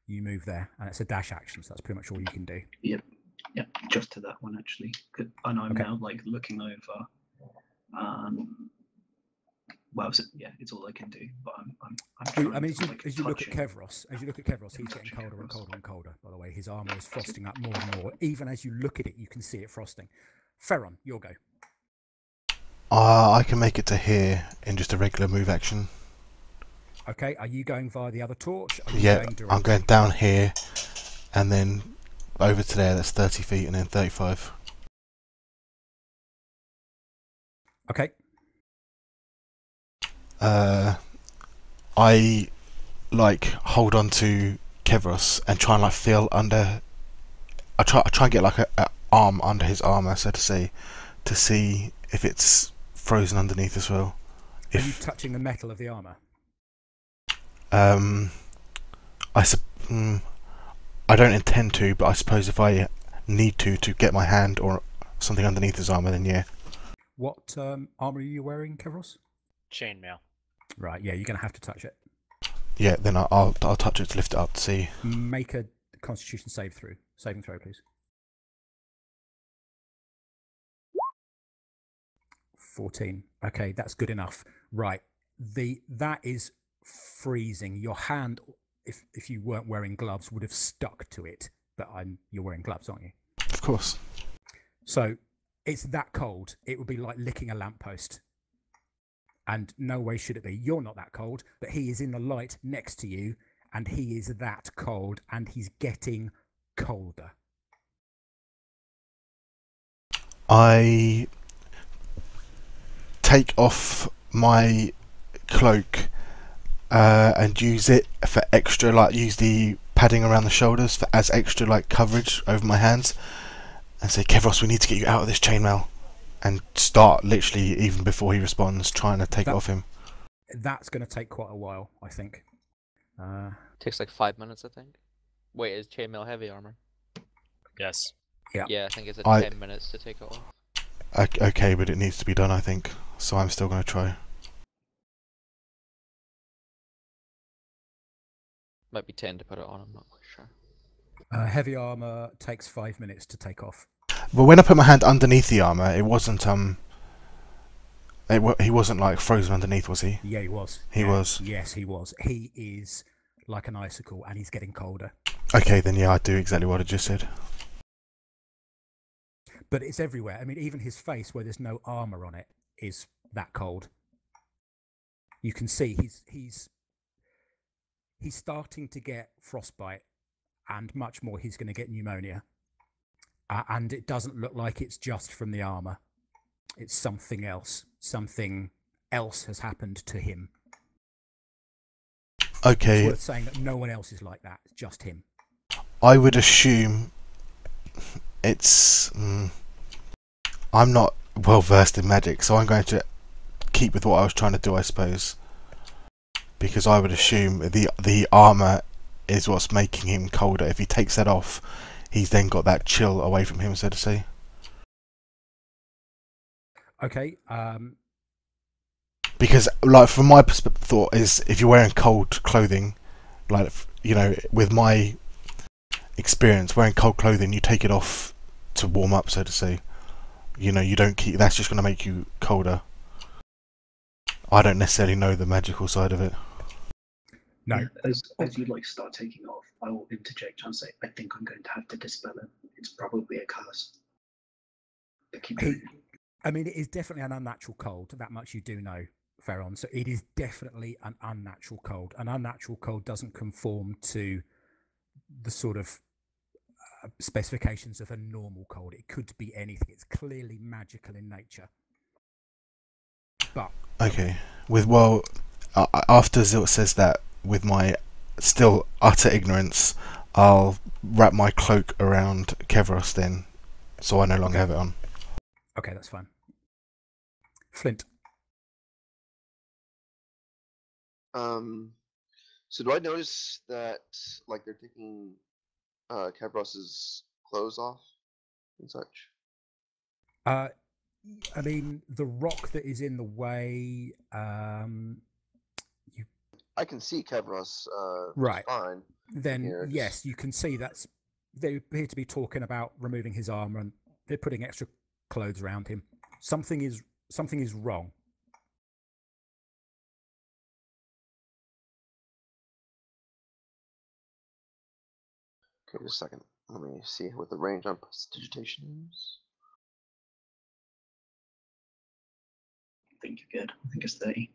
You move there, and it's a dash action, so that's pretty much all you can do. Yep, just to that one actually. And I'm now like looking over. Well, so, yeah, it's all I can do. But I'm trying I mean, to, like, as you look at Kevros, he's getting colder and colder and colder. By the way, his armor is frosting up more and more. Even as you look at it, you can see it frosting. Ferron, your go. I can make it to here in just a regular move action. Okay, are you going via the other torch? Yeah, I'm going down here, and then over to there. That's 30 feet, and then 35. Okay. I like hold on to Kevros and try and like feel under. I try and get like a arm under his armor, so to say, to see if it's frozen underneath as well. Are you touching the metal of the armor? I don't intend to, but I suppose if I need to get my hand or something underneath his armor, then yeah. What armor are you wearing, Kevros? Chainmail. Right, yeah, you're going to have to touch it. Yeah, then I'll touch it to lift it up to see. Make a Constitution saving throw, please. 14. Okay, that's good enough. Right, that is freezing. Your hand, if you weren't wearing gloves, would have stuck to it. But you're wearing gloves, aren't you? Of course. So It's that cold. It would be like licking a lamppost. And no way should it be. You're not that cold, but he is in the light next to you, and he is that cold, and he's getting colder. I take off my cloak and use it for extra, like use the padding around the shoulders for as extra like coverage over my hands, and say, Kevros, we need to get you out of this chainmail, and start literally even before he responds trying to take it off him. That's going to take quite a while, I think. Takes like 5 minutes, I think. Wait, is chainmail heavy armor? Yes. Yeah. Yeah, I think it's 10 minutes to take it off. Okay, but it needs to be done, I think. So I'm still going to try. Might be 10 to put it on, I'm not quite sure. Heavy armor takes 5 minutes to take off. But when I put my hand underneath the armor, it wasn't he wasn't like frozen underneath, was he? Yeah, he was. He was. Yes, he was. He is like an icicle, and he's getting colder. Okay, then yeah, I do exactly what I just said. But it's everywhere. I mean, even his face, where there's no armor on it, is that cold. You can see he's starting to get frostbite, and much more, he's going to get pneumonia. And it doesn't look like it's just from the armor. It's something else. Something else has happened to him. Okay. It's worth saying that no one else is like that. It's just him. I would assume it's... I'm not well versed in magic, so I'm going to keep with what I was trying to do, I suppose. Because I would assume the armor is what's making him colder. If he takes that off, he's then got that chill away from him, so to say. Okay. Because, like, from my thought is, if you're wearing cold clothing, like, you know, with my experience, wearing cold clothing, you take it off to warm up, so to say. You know, you don't keep. That's just going to make you colder. I don't necessarily know the magical side of it. No. As you like start taking off, I will interject and say, I think I'm going to have to dispel it. It's probably a curse. I mean, it is definitely an unnatural cold. That much you do know, Ferron. So it is definitely an unnatural cold. An unnatural cold doesn't conform to the sort of specifications of a normal cold. It could be anything. It's clearly magical in nature. But okay, after Zilt says that, with my still utter ignorance, I'll wrap my cloak around Kevros then, so I no longer have it on. Okay, that's fine. Flint. So do I notice that, like, they're taking Kevros's clothes off and such? I mean, the rock that is in the way. I can see Kevros. Right. Fine. Then Here, yes, you can see that's. They appear to be talking about removing his armor, and they're putting extra clothes around him. Something is wrong. Okay, just a second. Let me see what the range on prestidigitation is. I think you're good. I think it's 30.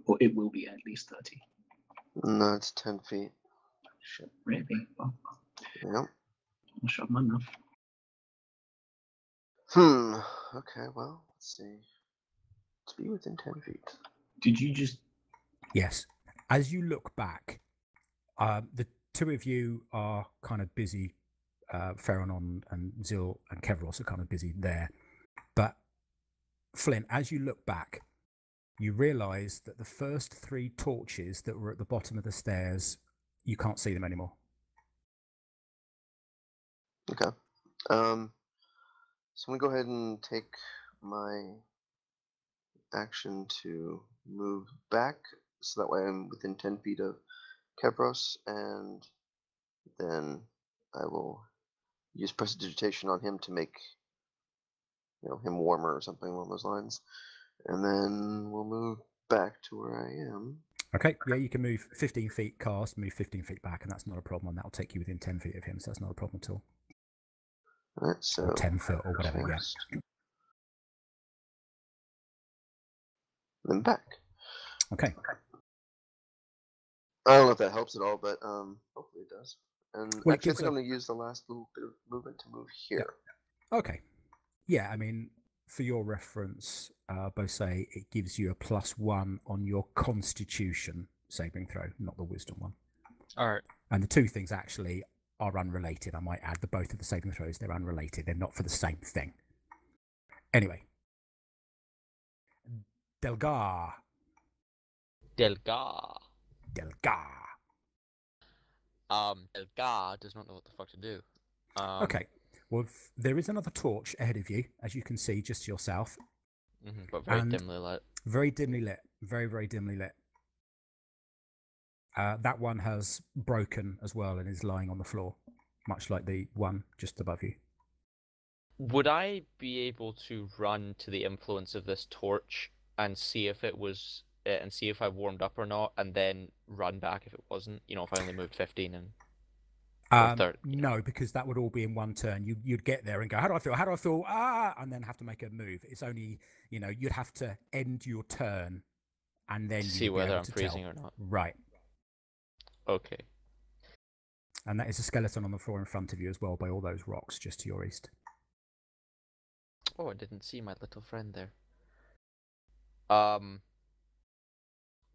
Or it will be at least 30. No, it's 10 feet. Shit, really? Well, Yep. I'll shove my enough. Okay, well, let's see. To be within 10 feet. Did you just... Yes. As you look back, the two of you are kind of busy. Ferron and Zil and Kevros are kind of busy there. But Flint, as you look back, you realise that the first 3 torches that were at the bottom of the stairs, you can't see them anymore. Okay. So I'm gonna go ahead and take my action to move back, so that way I'm within 10 feet of Kevros, and then I will use prestidigitation on him to make, him warmer or something along those lines, and then we'll move back to where I am. Okay, yeah, you can move 15 feet cast, move 15 feet back, and that's not a problem, and that'll take you within 10 feet of him, so that's not a problem at all. Alright, so or 10 foot or whatever. Yeah. cast. Then back. Okay. I don't know if that helps at all, but hopefully it does. And Well, it actually, I gives think a- I'm going to use the last little bit of movement to move here. Okay. Yeah, I mean, for your reference, Bose, it gives you a +1 on your Constitution saving throw, not the Wisdom one. All right. And the two things actually are unrelated. I might add the both of the saving throws, they're unrelated. They're not for the same thing. Anyway. Delgar. Delgar. Delgar. Delgar does not know what the fuck to do. Okay. Well, there is another torch ahead of you, as you can see, just to your south. But very And- dimly lit. Very dimly lit. Very, very dimly lit. That one has broken as well and is lying on the floor, much like the one just above you. Would I be able to run to the influence of this torch and see if it was, and see if I warmed up or not, and then run back if it wasn't? You know, if I only moved 15 and. Or 30, you know. No, because that would all be in one turn. You'd get there and go, how do I feel? How do I feel? Ah, and then have to make a move. It's only, you'd have to end your turn and then To you see would be whether able I'm to freezing tell. or not. Right. Okay. And that is a skeleton on the floor in front of you as well by all those rocks just to your east. Oh, I didn't see my little friend there.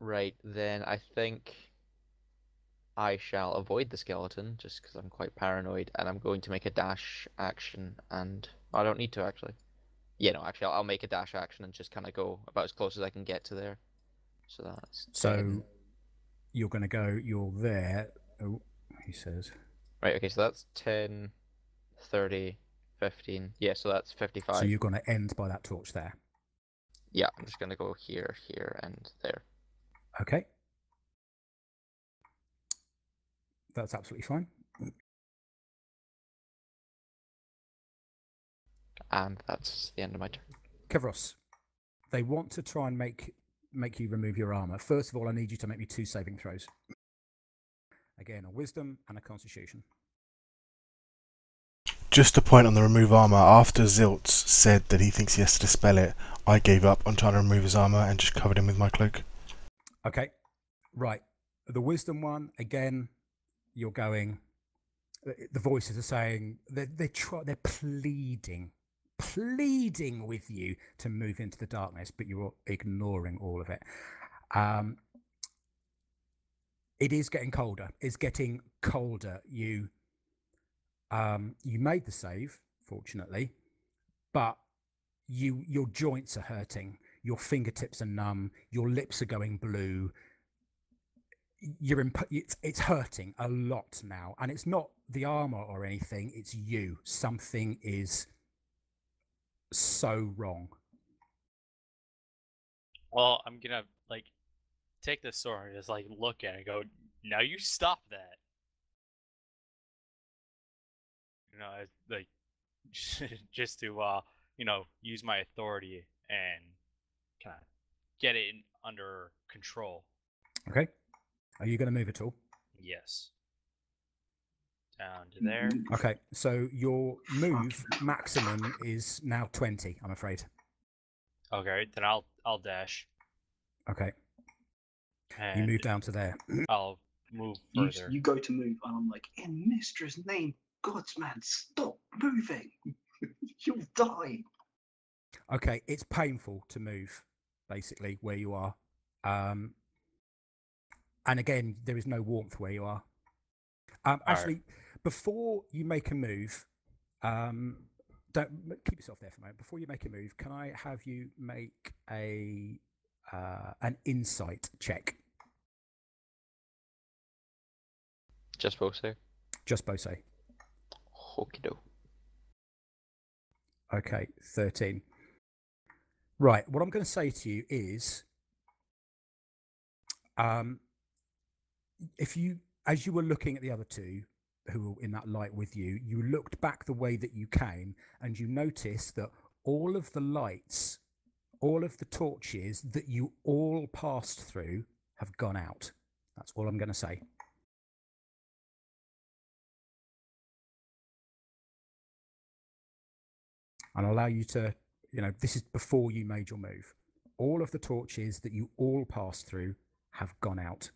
Right, then I think I shall avoid the skeleton, just because I'm quite paranoid, and I'm going to make a dash action, and I don't need to, actually. Yeah, no, actually, I'll make a dash action and just kind of go about as close as I can get to there. So that's 10. So you're going to go, you're there. Oh, he says. Right, okay, so that's 10, 30, 15. Yeah, so that's 55. So you're going to end by that torch there. Yeah, I'm just going to go here, here, and there. Okay. That's absolutely fine. And that's the end of my turn. Kevros, they want to try and make you remove your armor. First of all, I need you to make me 2 saving throws. Again, a wisdom and a constitution. Just a point on the remove armor. After Ziltz said that he thinks he has to dispel it, I gave up on trying to remove his armor and just covered him with my cloak. Okay, right. The wisdom one, again, you're going. The voices are saying they're pleading with you to move into the darkness, but you're ignoring all of it. It is getting colder. It's getting colder. You made the save, fortunately, but your joints are hurting. Your fingertips are numb. Your lips are going blue. It's hurting a lot now, and it's not the armor or anything. It's you. Something is so wrong. Well, I'm gonna take this sword and just look at it and go, now you stop that. Just to use my authority and kind of get it under control. Okay. Are you going to move at all? Yes. Down to there. Okay. So your move maximum is now 20, I'm afraid. Okay, then I'll dash. Okay. And You move down to there. I'll move You, further. you go to move, and I'm like, in Mistress' name, God's man, stop moving. You'll die. Okay. It's painful to move, basically, where you are. And again, there is no warmth where you are. Actually, before you make a move, don't keep yourself there for a moment. Before you make a move, can I have you make an insight check? Just Bose. Just Bose. Okie doke. Okay, 13. Right. What I'm going to say to you is, if you, as you were looking at the other two who were in that light with you, you looked back the way that you came, and you noticed that all of the lights, all of the torches that you all passed through have gone out. That's all I'm going to say. and allow you to, this is before you made your move. All of the torches that you all passed through have gone out.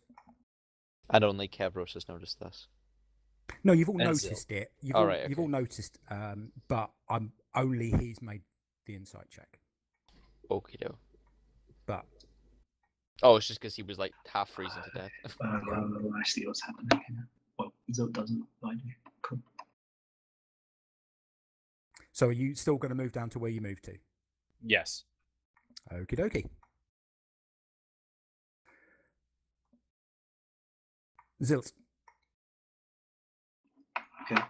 And only Kevros has noticed this. No, you've all And noticed it. You've All all, right, you've okay. all noticed, but he's made the insight check. Okie doke. But Oh, it's just because he was like half freezing to death. I see what's happening here. Well, Zilt doesn't. I do. Cool. so are you still going to move down to where you moved to? Yes. Okie dokie. Zilt. Okay.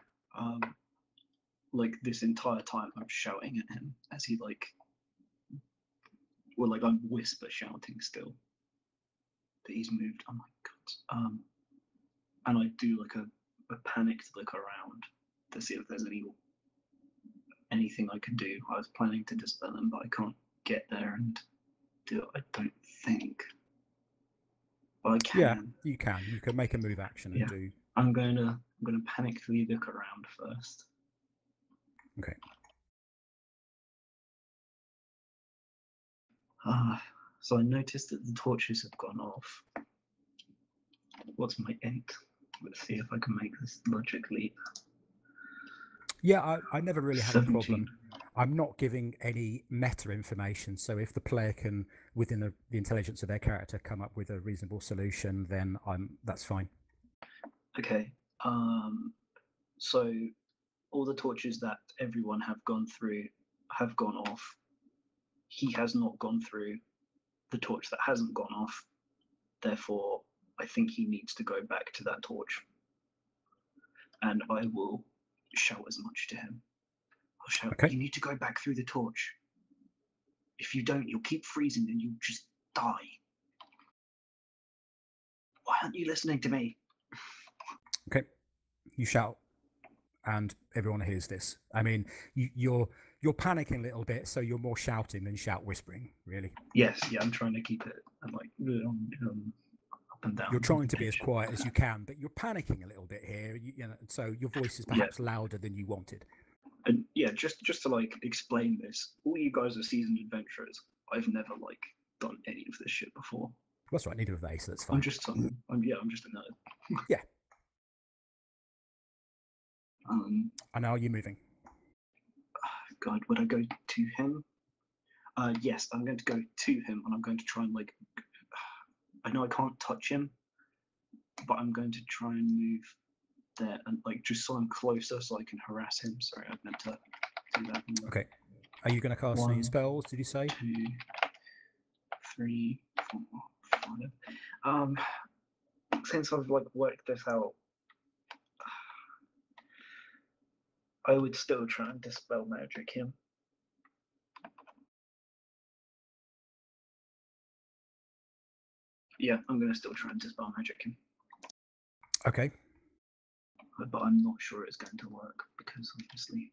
Like this entire time, I'm shouting at him as he I'm whisper shouting still. But he's moved. Oh my god. And I do like a panicked look around to see if there's anything I can do. I was planning to dispel him, but I can't get there and do it. I don't think. But I can. Yeah, you can. You can make a move action and Yeah. do. I'm gonna panically look around first. Okay. So I noticed that the torches have gone off. What's my 8? Let's see if I can make this logic leap. Yeah, I never really had a 17. problem. I'm not giving any meta information, so if the player can, within the intelligence of their character, come up with a reasonable solution, then that's fine. Okay. So all the torches that everyone have gone through have gone off. He has not gone through the torch that hasn't gone off. Therefore, I think he needs to go back to that torch. And I will shout as much to him. I'll shout, Okay. You need to go back through the torch. If you don't, you'll keep freezing and you'll just die. Why aren't you listening to me? Okay, you shout, and everyone hears this. I mean, you're panicking a little bit, so you're more shouting than shout whispering, really. Yes, yeah, I'm trying to keep it up and down. You're trying to be as quiet as you can, but you're panicking a little bit here. So your voice is perhaps louder than you wanted. And yeah, just to explain this, all you guys are seasoned adventurers. I've never done any of this shit before. That's right, neither of they, so that's fine. I'm just a nerd. Yeah. Um, And are you moving? God, would I go to him? Yes, I'm going to go to him, and I'm going to try and I know I can't touch him, but I'm going to try and move there and just so I'm closer, so I can harass him. Sorry, I meant to do that. Okay. Are you going to cast any 1, spells? Did you say? 2, 3, 4, 5. Since I've worked this out, I would still try and dispel magic him. Yeah, I'm going to still try and dispel magic him. Okay. But I'm not sure it's going to work because obviously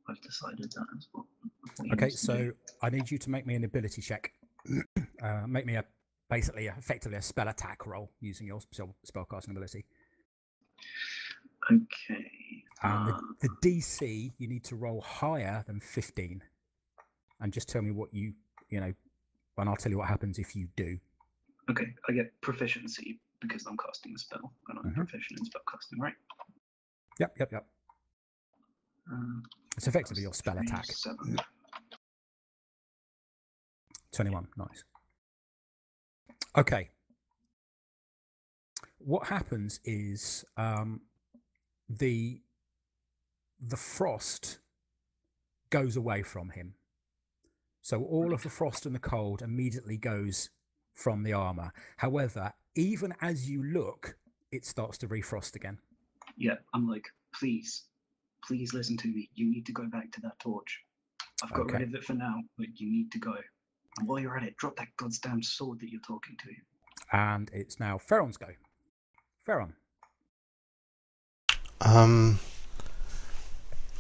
I've decided that as well. Okay, so I need you to make me an ability check. Make me effectively a spell attack roll using your spellcasting ability. Okay. And the DC, you need to roll higher than 15. And just tell me what and I'll tell you what happens if you do. Okay, I get proficiency because I'm casting a spell, and I'm proficient in spellcasting, right? Yep. It's effectively your spell 3, attack. 7. 21, nice. Okay. What happens is the frost goes away from him. So all of the frost and the cold immediately goes from the armor. However, even as you look, it starts to refrost again. Yeah, I'm please listen to me. You need to go back to that torch. I've got rid of it for now, but you need to go. And while you're at it, drop that goddamn sword that you're talking to. And it's now Ferron's go. Ferron.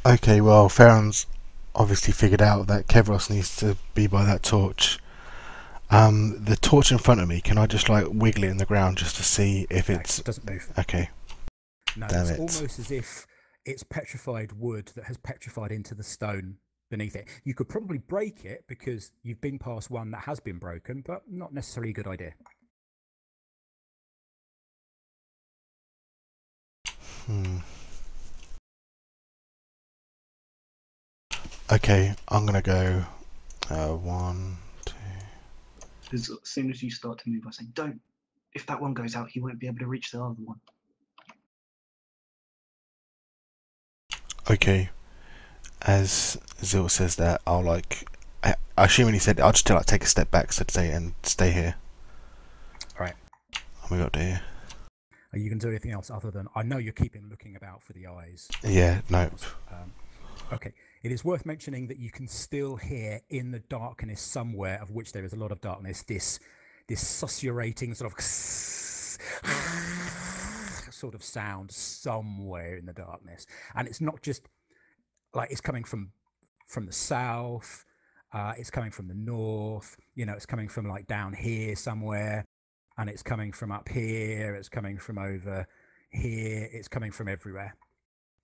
Okay, well, Ferron's obviously figured out that Kevros needs to be by that torch. The torch in front of me, can I just wiggle it in the ground just to see if it doesn't move? Okay. No, Damn it's it. almost as if it's petrified wood that has petrified into the stone beneath it. You could probably break it because you've been past one that has been broken, but not necessarily a good idea. Okay, I'm gonna go 1, 2. As soon as you start to move, I say, don't. If that one goes out, he won't be able to reach the other one. Okay. As Zil says that, I'll I assume when he said, I'll just take a step back, so to say, and stay here. All right. And we got here. Are you going to do anything else other than, I know you're keeping looking about for the eyes. Yeah, nope. Okay. It is worth mentioning that you can still hear in the darkness somewhere, of which there is a lot of darkness, this susurrating sort of sort of sound somewhere in the darkness. And it's not just like it's coming from the south, it's coming from the north, it's coming from like down here somewhere, and it's coming from up here, it's coming from over here, it's coming from everywhere.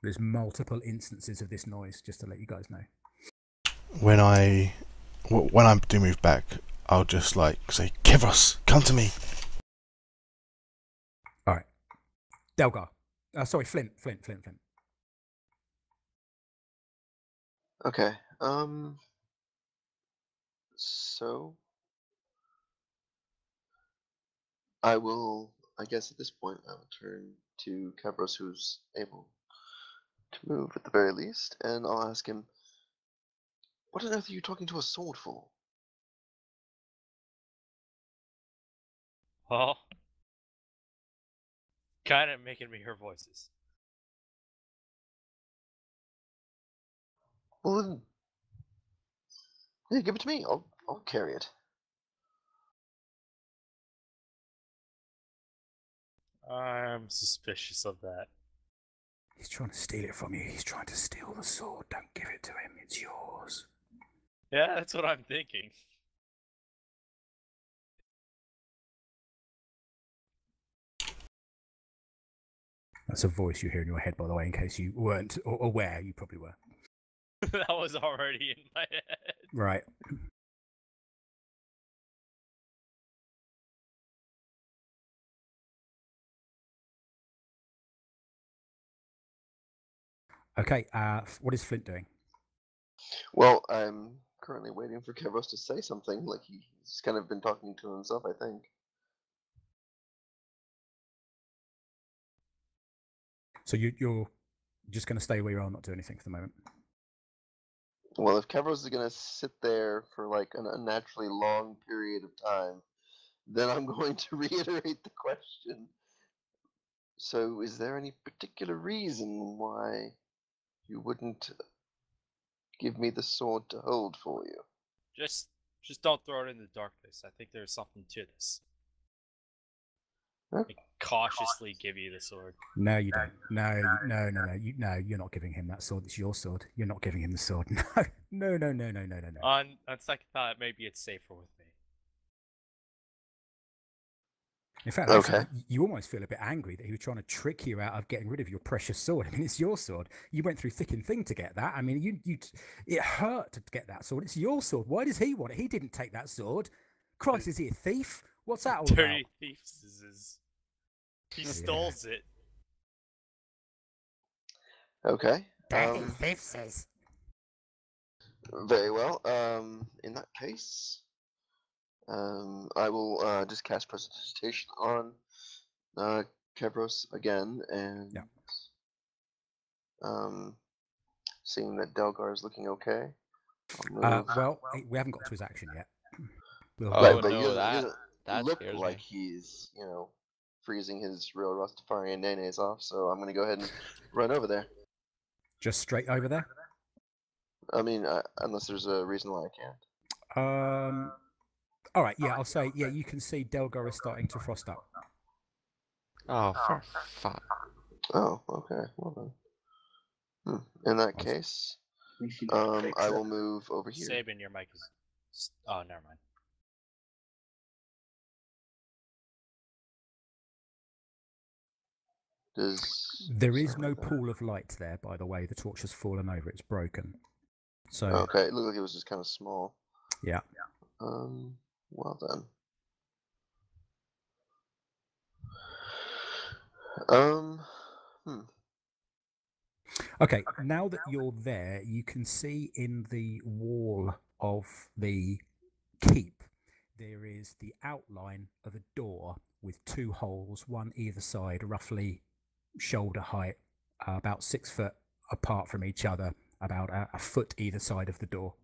There's multiple instances of this noise, just to let you guys know. When I do move back, I'll just say, Kevros, come to me. All right. Delgar. Sorry, Flint. Okay. So I guess at this point, I will turn to Kevros, who's able to move at the very least, and I'll ask him, what on earth are you talking to a sword for? Well, kind of making me hear voices. Well, then, yeah, give it to me. I'll carry it. I'm suspicious of that. He's trying to steal it from you. He's trying to steal the sword. Don't give it to him. It's yours. Yeah, that's what I'm thinking. That's a voice you hear in your head, by the way, in case you weren't aware. You probably were. That was already in my head. Right. Okay, what is Flint doing? Well, I'm currently waiting for Kevros to say something. Like he's kind of been talking to himself, I think. So you're just going to stay where you are, not do anything for the moment? Well, if Kevros is going to sit there for like an unnaturally long period of time, then I'm going to reiterate the question. So, is there any particular reason why you wouldn't give me the sword to hold for you? Just don't throw it in the darkness. I think there's something to this. Huh? I cautiously give you the sword. No, you don't. No. You're not giving him that sword. It's your sword. You're not giving him the sword. No. On second thought, maybe it's safer with me. In fact, actually, you almost feel a bit angry that he was trying to trick you out of getting rid of your precious sword. I mean, it's your sword. You went through thick and thin to get that. I mean, it hurt to get that sword. It's your sword. Why does he want it? He didn't take that sword. Christ, is he a thief? What's that all Dirty about? thieves. He stole it. Okay. Dirty thief says. Very well. In that case, I will just cast Prestidigitation on Kevros again, and seeing that Delgar is looking okay. Well, we haven't got to his action yet. Oh but no, he doesn't that look scares like me. he's freezing his real Rastafarian nays off. So I'm going to go ahead and run over there. Just straight over there? I mean, unless there's a reason why I can't. All right, yeah, I'll say, yeah, you can see Delgar is starting to frost up. Oh, for fuck. Oh, okay. Well then. In that case, I will move over here. Sabin, your mic is... Oh, never mind. There is sorry no about that. pool of light there, by the way. The torch has fallen over. It's broken. So Okay, it looked like it was just kind of small. yeah. Well then. Okay, now that you're there, you can see in the wall of the keep there is the outline of a door with two holes, one either side, roughly shoulder height, about 6 foot apart from each other, about a foot either side of the door.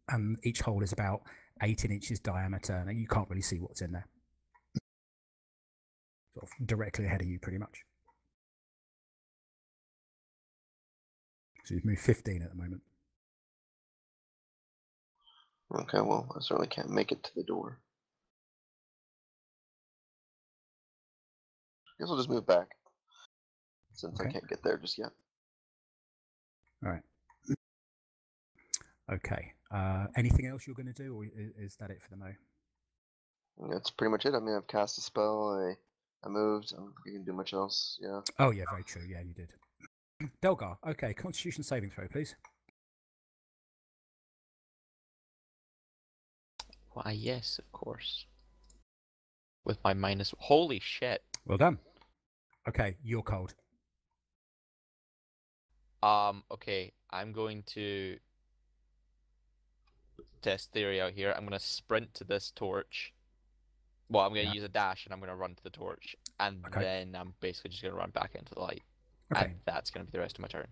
And each hole is about 18 inches diameter, and you can't really see what's in there. Sort of directly ahead of you, pretty much. So you've moved 15 at the moment. Okay, well, I certainly can't make it to the door. Guess I'll just move back, since I Okay. can't get there just yet. All right. Okay. Anything else you're going to do, or is that it for the mo? That's pretty much it. I mean, I've cast a spell. I moved. I don't think I can do much else. Yeah. Oh yeah, very true. Yeah, you did. Delgar. Okay. Constitution saving throw, please. Why, yes, of course. With my minus... Holy shit. Well done. Okay, you're cold. Okay, I'm going to test theory out here. I'm going to sprint to this torch. Well, I'm going to use a dash, and I'm going to run to the torch. And then I'm basically just going to run back into the light. Okay. And that's going to be the rest of my turn.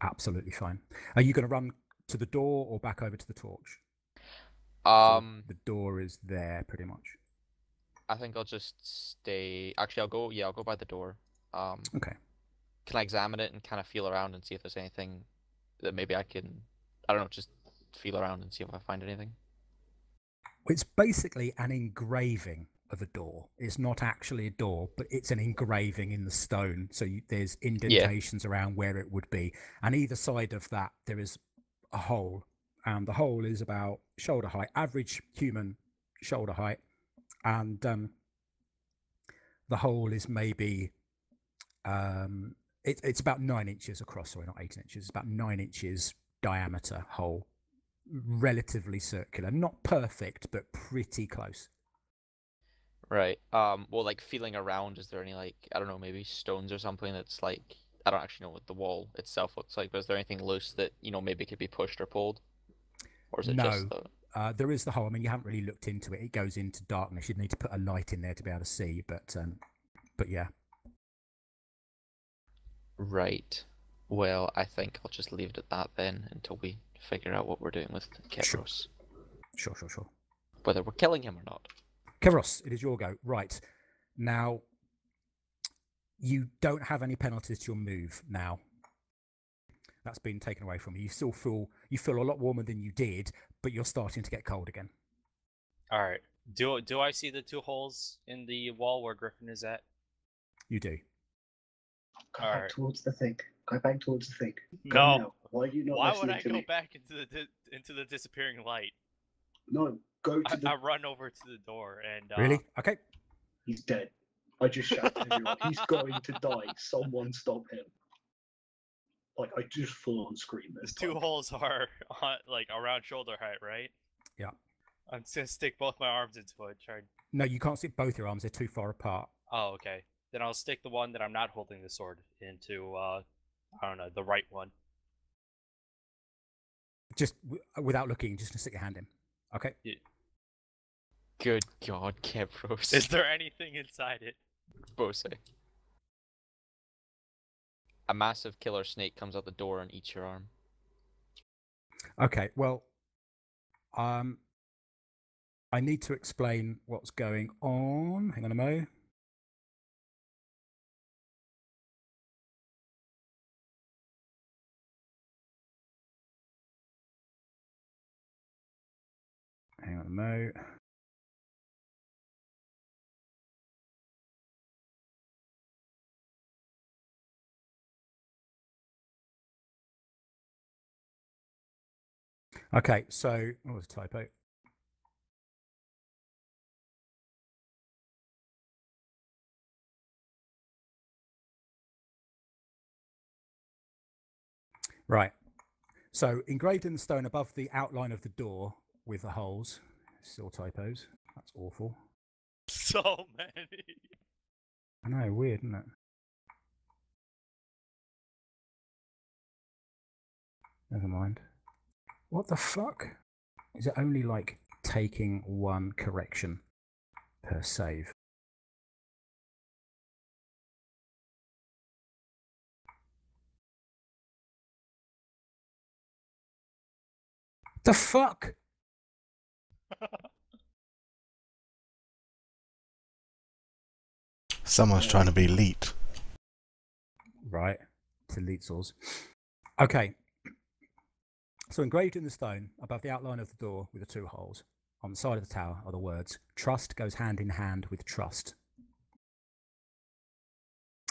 Absolutely fine. Are you going to run to the door or back over to the torch? So the door is there, pretty much. I think I'll just stay... Actually, I'll go by the door. Okay. Can I examine it and kind of feel around and see if there's anything that maybe I can... I don't know, just feel around and see if I find anything? It's basically an engraving of a door. It's not actually a door, but it's an engraving in the stone. So there's indentations around where it would be. And either side of that, there is a hole. And the hole is about shoulder height, average human shoulder height. And the hole is maybe... it's about 9 inches across. Sorry, not 18 inches. It's about 9 inches diameter hole. Relatively circular. Not perfect, but pretty close. Right. Well, like, feeling around, is there any, like, I don't know, maybe stones or something that's, like... I don't actually know what the wall itself looks like, but is there anything loose that, you know, maybe could be pushed or pulled? Or is it just the... there is the hole. I mean, you haven't really looked into it. It goes into darkness. You'd need to put a light in there to be able to see, but yeah. Right. Well, I think I'll just leave it at that then until we figure out what we're doing with Kevros. Sure. Whether we're killing him or not. Kevros, it is your go. Right. Now, you don't have any penalties to your move now. That's been taken away from you. You still feel a lot warmer than you did, but you're starting to get cold again. All right. Do I see the two holes in the wall where Griffin is at? You do. Go back towards the thing. Go back towards the thing. Go No. now. Why are you not Why listening would I to go me? back into the disappearing light? No, go to the... I run over to the door and... Really? Okay. He's dead. I just shouted at everyone. He's going to die. Someone stop him. Like, I just full on scream this The two time. holes are like around shoulder height, right? Yeah. I'm just gonna stick both my arms into it. No, you can't stick both your arms. They're too far apart. Oh, okay. Then I'll stick the one that I'm not holding the sword into, I don't know, the right one. Just without looking, just stick your hand in. Okay. Yeah. Good God, Kevros. Is there anything inside it? Bose. A massive killer snake comes out the door and eats your arm. Okay, well, I need to explain what's going on. Hang on a mo. Hang on a mo. Okay, so what was a typo? Right. So engraved in the stone above the outline of the door with the holes. Still typos. That's awful. So many. I know, weird, isn't it? Never mind. What the fuck? Is it only like taking one correction per save? The fuck? Someone's trying to be elite. Right. To lead saws. Okay. So engraved in the stone above the outline of the door with the two holes on the side of the tower are the words, "Trust goes hand in hand with trust."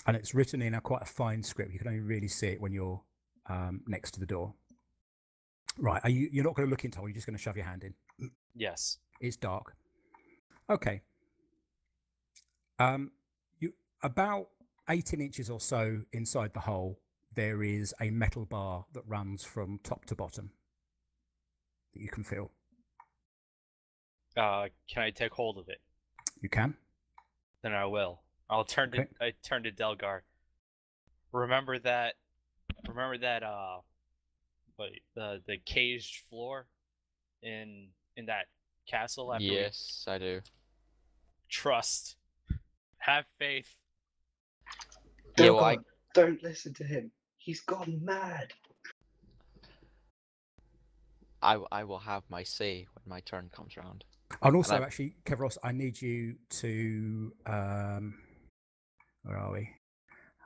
And it's written in quite a fine script. You can only really see it when you're next to the door. Right. You're not going to look into it. You're just going to shove your hand in. Yes. It's dark. Okay. About 18 inches or so inside the hole, there is a metal bar that runs from top to bottom that you can feel. Can I take hold of it? You can. Then I will. I'll turn to. Okay. I turn to Delgar. Remember that. The caged floor in that castle. After we Yes, I do. trust. Have faith. Yeah, Don't, well, I, don't listen to him. He's gone mad. I will have my say when my turn comes round. And also, And actually, Kevros, I need you to. Where are we?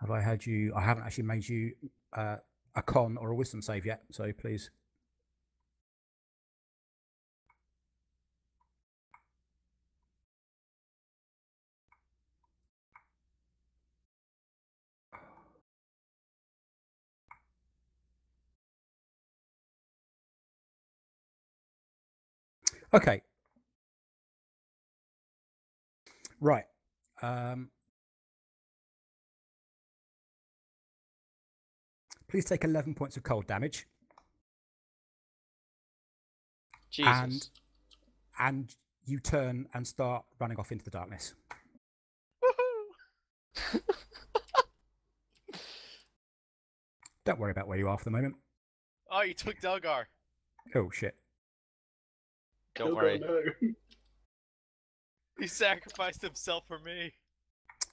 Have I had you? I haven't actually made you a con or a wisdom save yet, so please. Okay. Right. Please take 11 points of cold damage. Jesus. And you turn and start running off into the darkness. Woohoo! Don't worry about where you are for the moment. Oh, you took Delgar. Oh, shit. Don't worry. No. He sacrificed himself for me.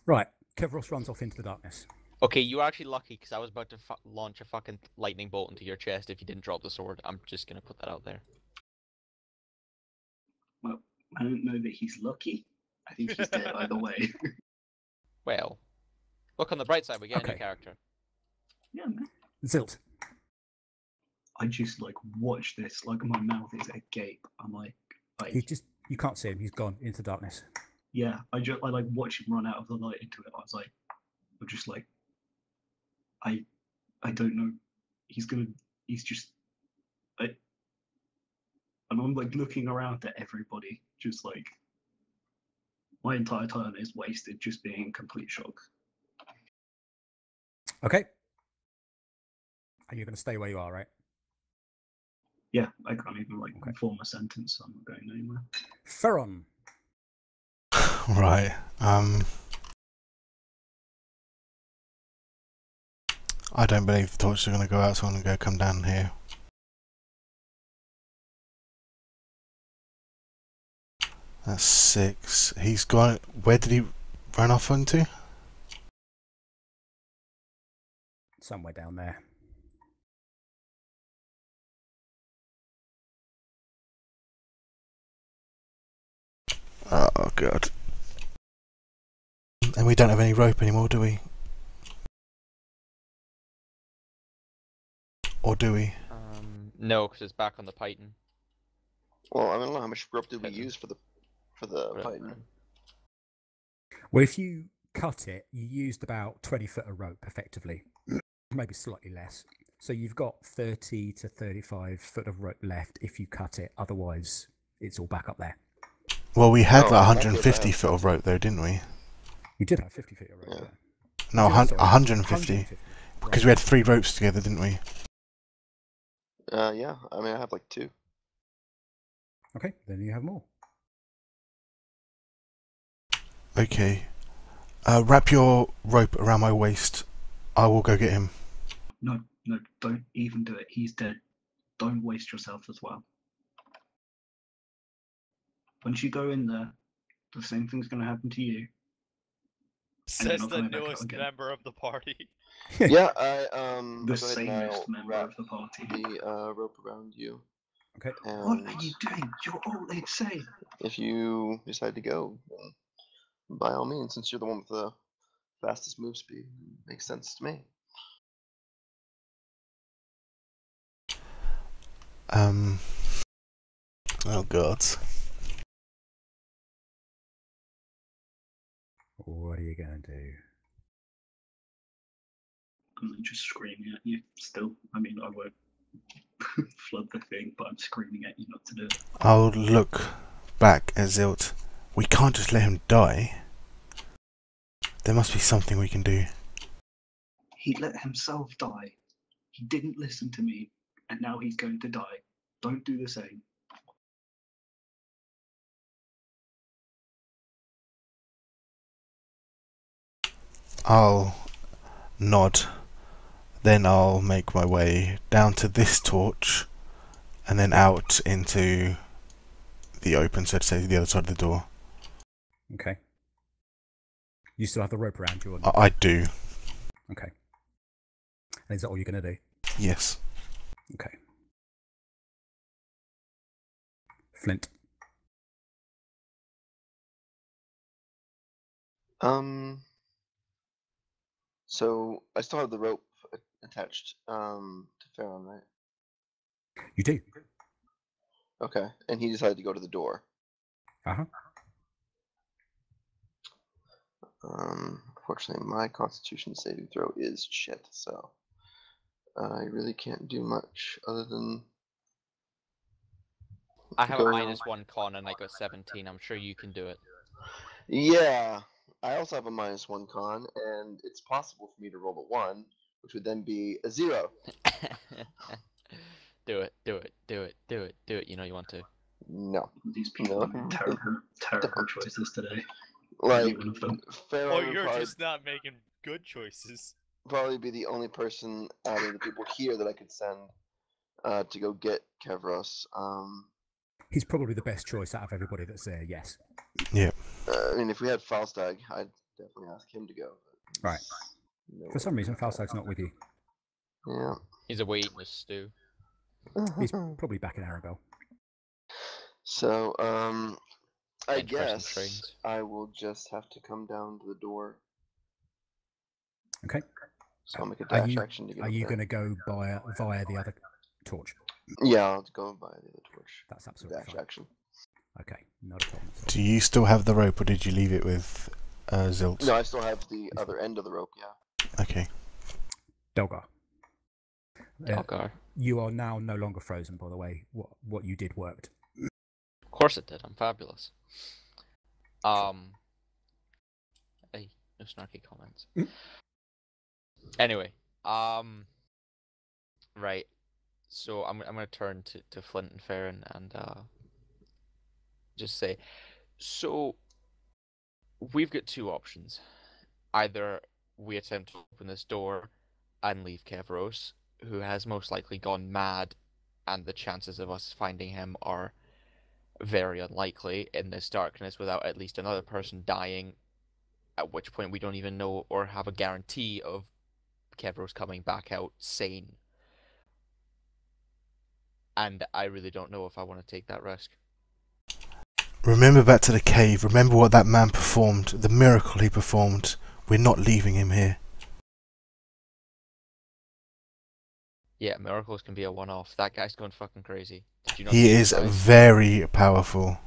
Right. Kevros runs off into the darkness. Okay, you were actually lucky because I was about to launch a fucking lightning bolt into your chest if you didn't drop the sword. I'm just gonna put that out there. Well, I don't know that he's lucky. I think he's dead either way. Well, look on the bright side, we get a new Okay. character. Yeah, man. Zilt. I just like watch this, like my mouth is agape. I'm like You can't see him. He's gone into darkness. yeah. I like watch him run out of the light into it. I'm just like, I don't know. He's just, and I'm like looking around at everybody, just like my entire turn is wasted just being in complete shock. Okay. And you're going to stay where you are, right? Yeah, I can't even like form a sentence, so I'm not going anywhere. Ferron. Right. I don't believe the torches are going to go out, so I'm going to go come down here. That's 6. He's gone. Where did he run off into? Somewhere down there. Oh god. And we don't have any rope anymore, do we? Or do we? No, because it's back on the Python. Well, I don't know how much rope did we Python. use for the Right. Python. Well, if you cut it, you used about 20 foot of rope effectively. Maybe slightly less. So you've got 30 to 35 foot of rope left if you cut it. Otherwise, it's all back up there. Well, we had Oh, like okay, 150 but- foot of rope though, didn't we? You did have 50 feet of rope Yeah. there. No, Yeah, sorry, 150. 150. Because we had 3 ropes together, didn't we? Yeah. I mean, I have like 2. Okay, then you have more. Okay. Wrap your rope around my waist. I will go get him. No, don't even do it. He's dead. Don't waste yourself as well. Once you go in there, the same thing's going to happen to you. Says not the coming back out newest again. member of the party. Yeah, I The I'll go ahead and sanest I'll member wrap of the party. the rope around you. Okay. What And are you doing? You're all insane. if you decide to go, then by all means, since you're the one with the fastest move speed, makes sense to me. Oh god. What are you going to do? I'm just screaming at you still. I mean, I won't flood the thing, but I'm screaming at you not to do it. I'll look back at Zilt. We can't just let him die. There must be something we can do. He let himself die. He didn't listen to me, and now he's going to die. Don't do the same. I'll nod. Then I'll make my way down to this torch and then out into the open, so to say, the other side of the door. Okay. You still have the rope around you, or not? I do. Okay. And is that all you're going to do? Yes. Okay. Flint. So I still have the rope attached to Farron, right? You do. Okay, and he decided to go to the door. Uh-huh. Unfortunately, my Constitution saving throw is shit, so I really can't do much other than. I have a go- -1 con and I got 17. I'm sure you can do it. Yeah, I also have a -1 con, and it's possible for me to roll a 1, which would then be a 0. Do it, do it, do it, do it, do it. You know you want to. No, These people No. make terrible choices today. like One of them. Farron Oh, would you're probably, just not making good choices. probably be the only person out of the people here that I could send to go get Kevros. He's probably the best choice out of everybody that's there, yes. Yeah. I mean, if we had Falstag, I'd definitely ask him to go. but Right. no For some way. reason, Falstag's not with you. Yeah. He's away eating a stew. He's probably back in Arabelle. So, I Bench pressing guess trains. I will just have to come down to the door. Okay. So I'll make a Are dash you, action to get are up you there. going to go via the other torch? Yeah, I'll go by the other torch. That's absolutely Dash fine. action. Okay, not a problem at all. Do you still have the rope, or did you leave it with Zilt? No, I still have the other end of the rope, yeah. Okay. Delgar. Delgar. You are now no longer frozen, by the way. What you did worked. Of course it did. I'm fabulous. Hey, no snarky comments. Anyway, right. So I'm gonna turn to Flint and Farron and just say, so we've got 2 options. Either we attempt to open this door and leave Kevros, who has most likely gone mad, and the chances of us finding him are very unlikely in this darkness without at least another person dying, at which point we don't even know or have a guarantee of Kevros coming back out sane. And I really don't know if I want to take that risk. Remember back to the cave. Remember what that man performed. The miracle he performed. We're not leaving him here. Yeah, miracles can be a one-off. That guy's going fucking crazy. Did you not He see is his eyes? very powerful.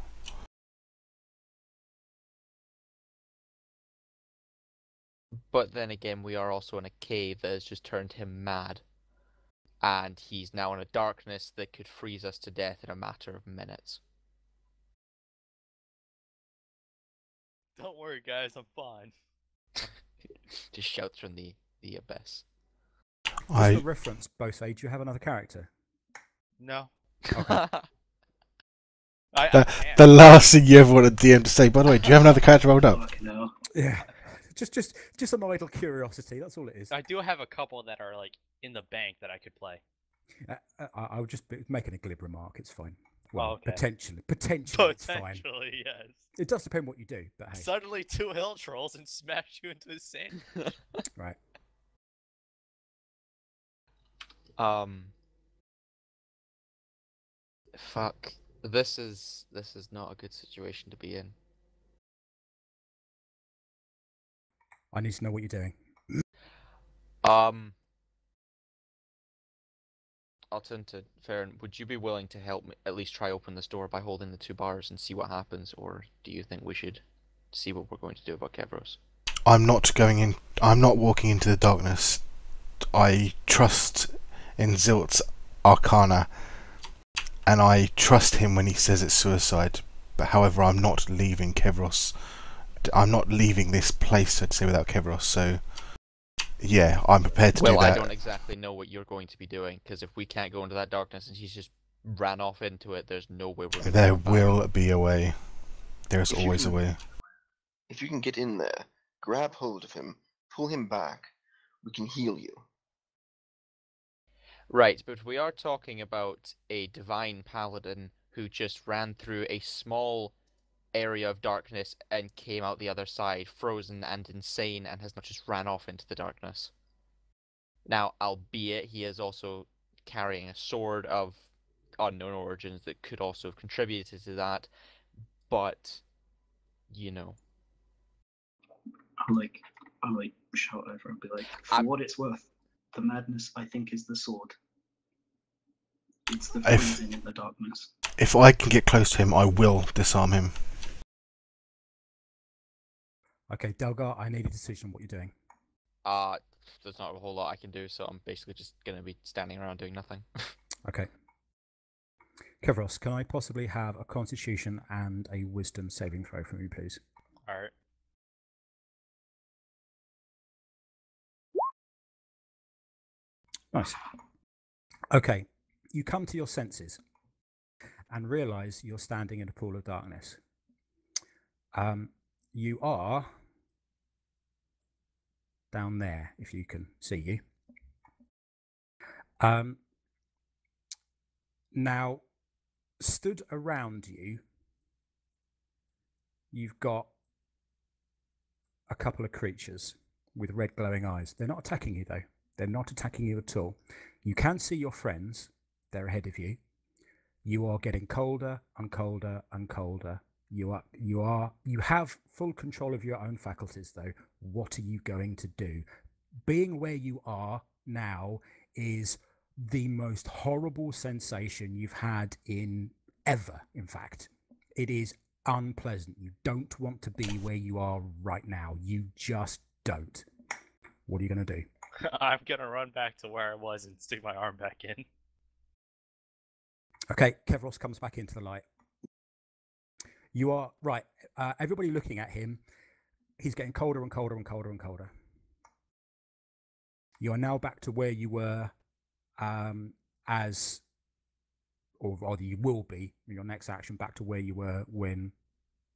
But then again, we are also in a cave that has just turned him mad. And he's now in a darkness that could freeze us to death in a matter of minutes. Don't worry, guys, I'm fine. Just shouts from the abyss. Just for reference, Bose, do you have another character? No. Okay. I The, can't. the last thing you ever want a DM to say. By the way, do you have another character rolled up? Fucking hell. Yeah. Just an idle curiosity. That's all it is. I do have a couple that are like in the bank that I could play. I would just be making a glib remark. It's fine. Well, okay. potentially, it's fine. Potentially, yes. It does depend what you do, but hey, Suddenly 2 hill trolls and smash you into the sand. right. Fuck. This is not a good situation to be in. I need to know what you're doing. I'll turn to Farron. Would you be willing to help me at least try open this door by holding the 2 bars and see what happens, or do you think we should see what we're going to do about Kevros? I'm not going in. I'm not walking into the darkness. I trust in Zilt's arcana, and I trust him when he says it's suicide. But however, I'm not leaving Kevros. I'm not leaving this place, so to say, without Kevros. So, yeah, I'm prepared to do that. Well, I don't exactly know what you're going to be doing, because if we can't go into that darkness and he's just ran off into it, there's no way we're going to There go back. will be a way. There's If you always a can- way. If you can get in there, grab hold of him, pull him back, we can heal you. Right, but we are talking about a divine paladin who just ran through a small area of darkness and came out the other side, frozen and insane, and has not just ran off into the darkness. Now, albeit he is also carrying a sword of unknown origins that could also have contributed to that, but, you know. I'll shout over and be like, for what it's worth, the madness I think is the sword. It's the freezing in the darkness. If I can get close to him, I will disarm him. Okay, Delgar, I need a decision on what you're doing. There's not a whole lot I can do, so I'm basically just gonna be standing around doing nothing. Okay. Kevros, can I possibly have a Constitution and a Wisdom saving throw from you, please? Alright. Nice. Okay, you come to your senses and realize you're standing in a pool of darkness. You are down there, if you can see you. Now, stood around you, you've got a couple of creatures with red glowing eyes. They're not attacking you, though. They're not attacking you at all. You can see your friends. They're ahead of you. You are getting colder and colder and colder. You have full control of your own faculties, though. What are you going to do? Being where you are now is the most horrible sensation you've had in ever. In fact, it is unpleasant. You don't want to be where you are right now. You just don't. What are you going to do? I'm gonna run back to where I was and stick my arm back in. Okay, Kevros comes back into the light. You are right. Everybody looking at him, he's getting colder and colder and colder and colder. You are now back to where you were, or rather, you will be in your next action back to where you were when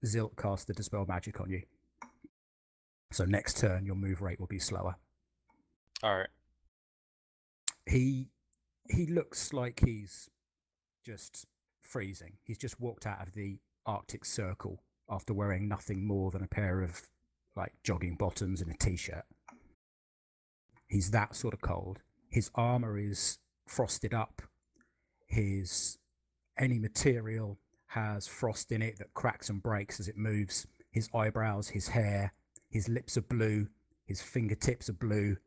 Zilt cast the Dispel Magic on you. So next turn, your move rate will be slower. Alright. He looks like he's just freezing. He's just walked out of the Arctic Circle after wearing nothing more than a pair of like jogging bottoms and a t-shirt. He's that sort of cold. His armor is frosted up. Any material has frost in it that cracks and breaks as it moves. His eyebrows, his hair, his lips are blue. His fingertips are blue.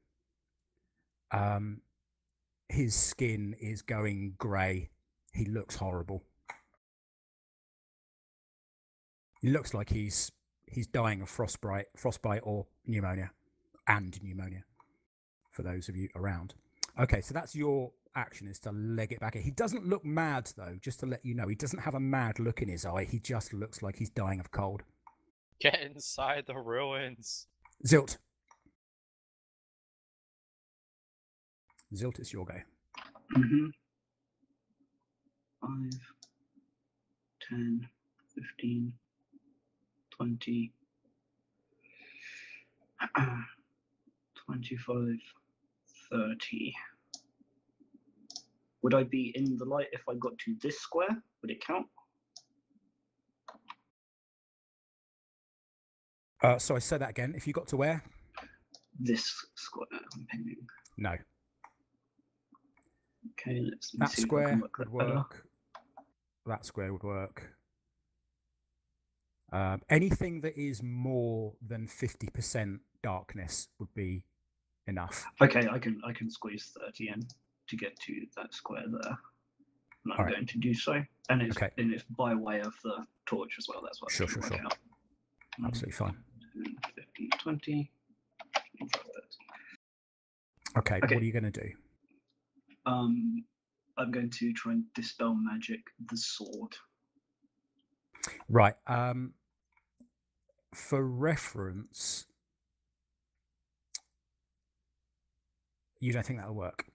His skin is going grey. He looks horrible. He looks like he's dying of frostbite or pneumonia, for those of you around. Okay, so that's your action, is to leg it back in. He doesn't look mad, though, just to let you know. He doesn't have a mad look in his eye. He just looks like he's dying of cold. Get inside the ruins. Zilt. Zilt, it's your go. Mm-hmm. 5, 10, 15, 20, 25, 30. Would I be in the light if I got to this square? Would it count? So I say that again. If you got to where? This square I'm pinging. No. Okay, let's That see square if I can work would that better. work. That square would work. Anything that is more than 50% darkness would be enough. Okay, I can squeeze 30 in to get to that square there. And I'm going to do so. And it's Okay. and it's by way of the torch as well. That's what Sure, I'm trying to sure, work out. Absolutely fine. 10, 15, 20. 25, 30. Okay, Okay. what are you going to do? I'm going to try and dispel magic the sword. Right. For reference, you don't think that'll work?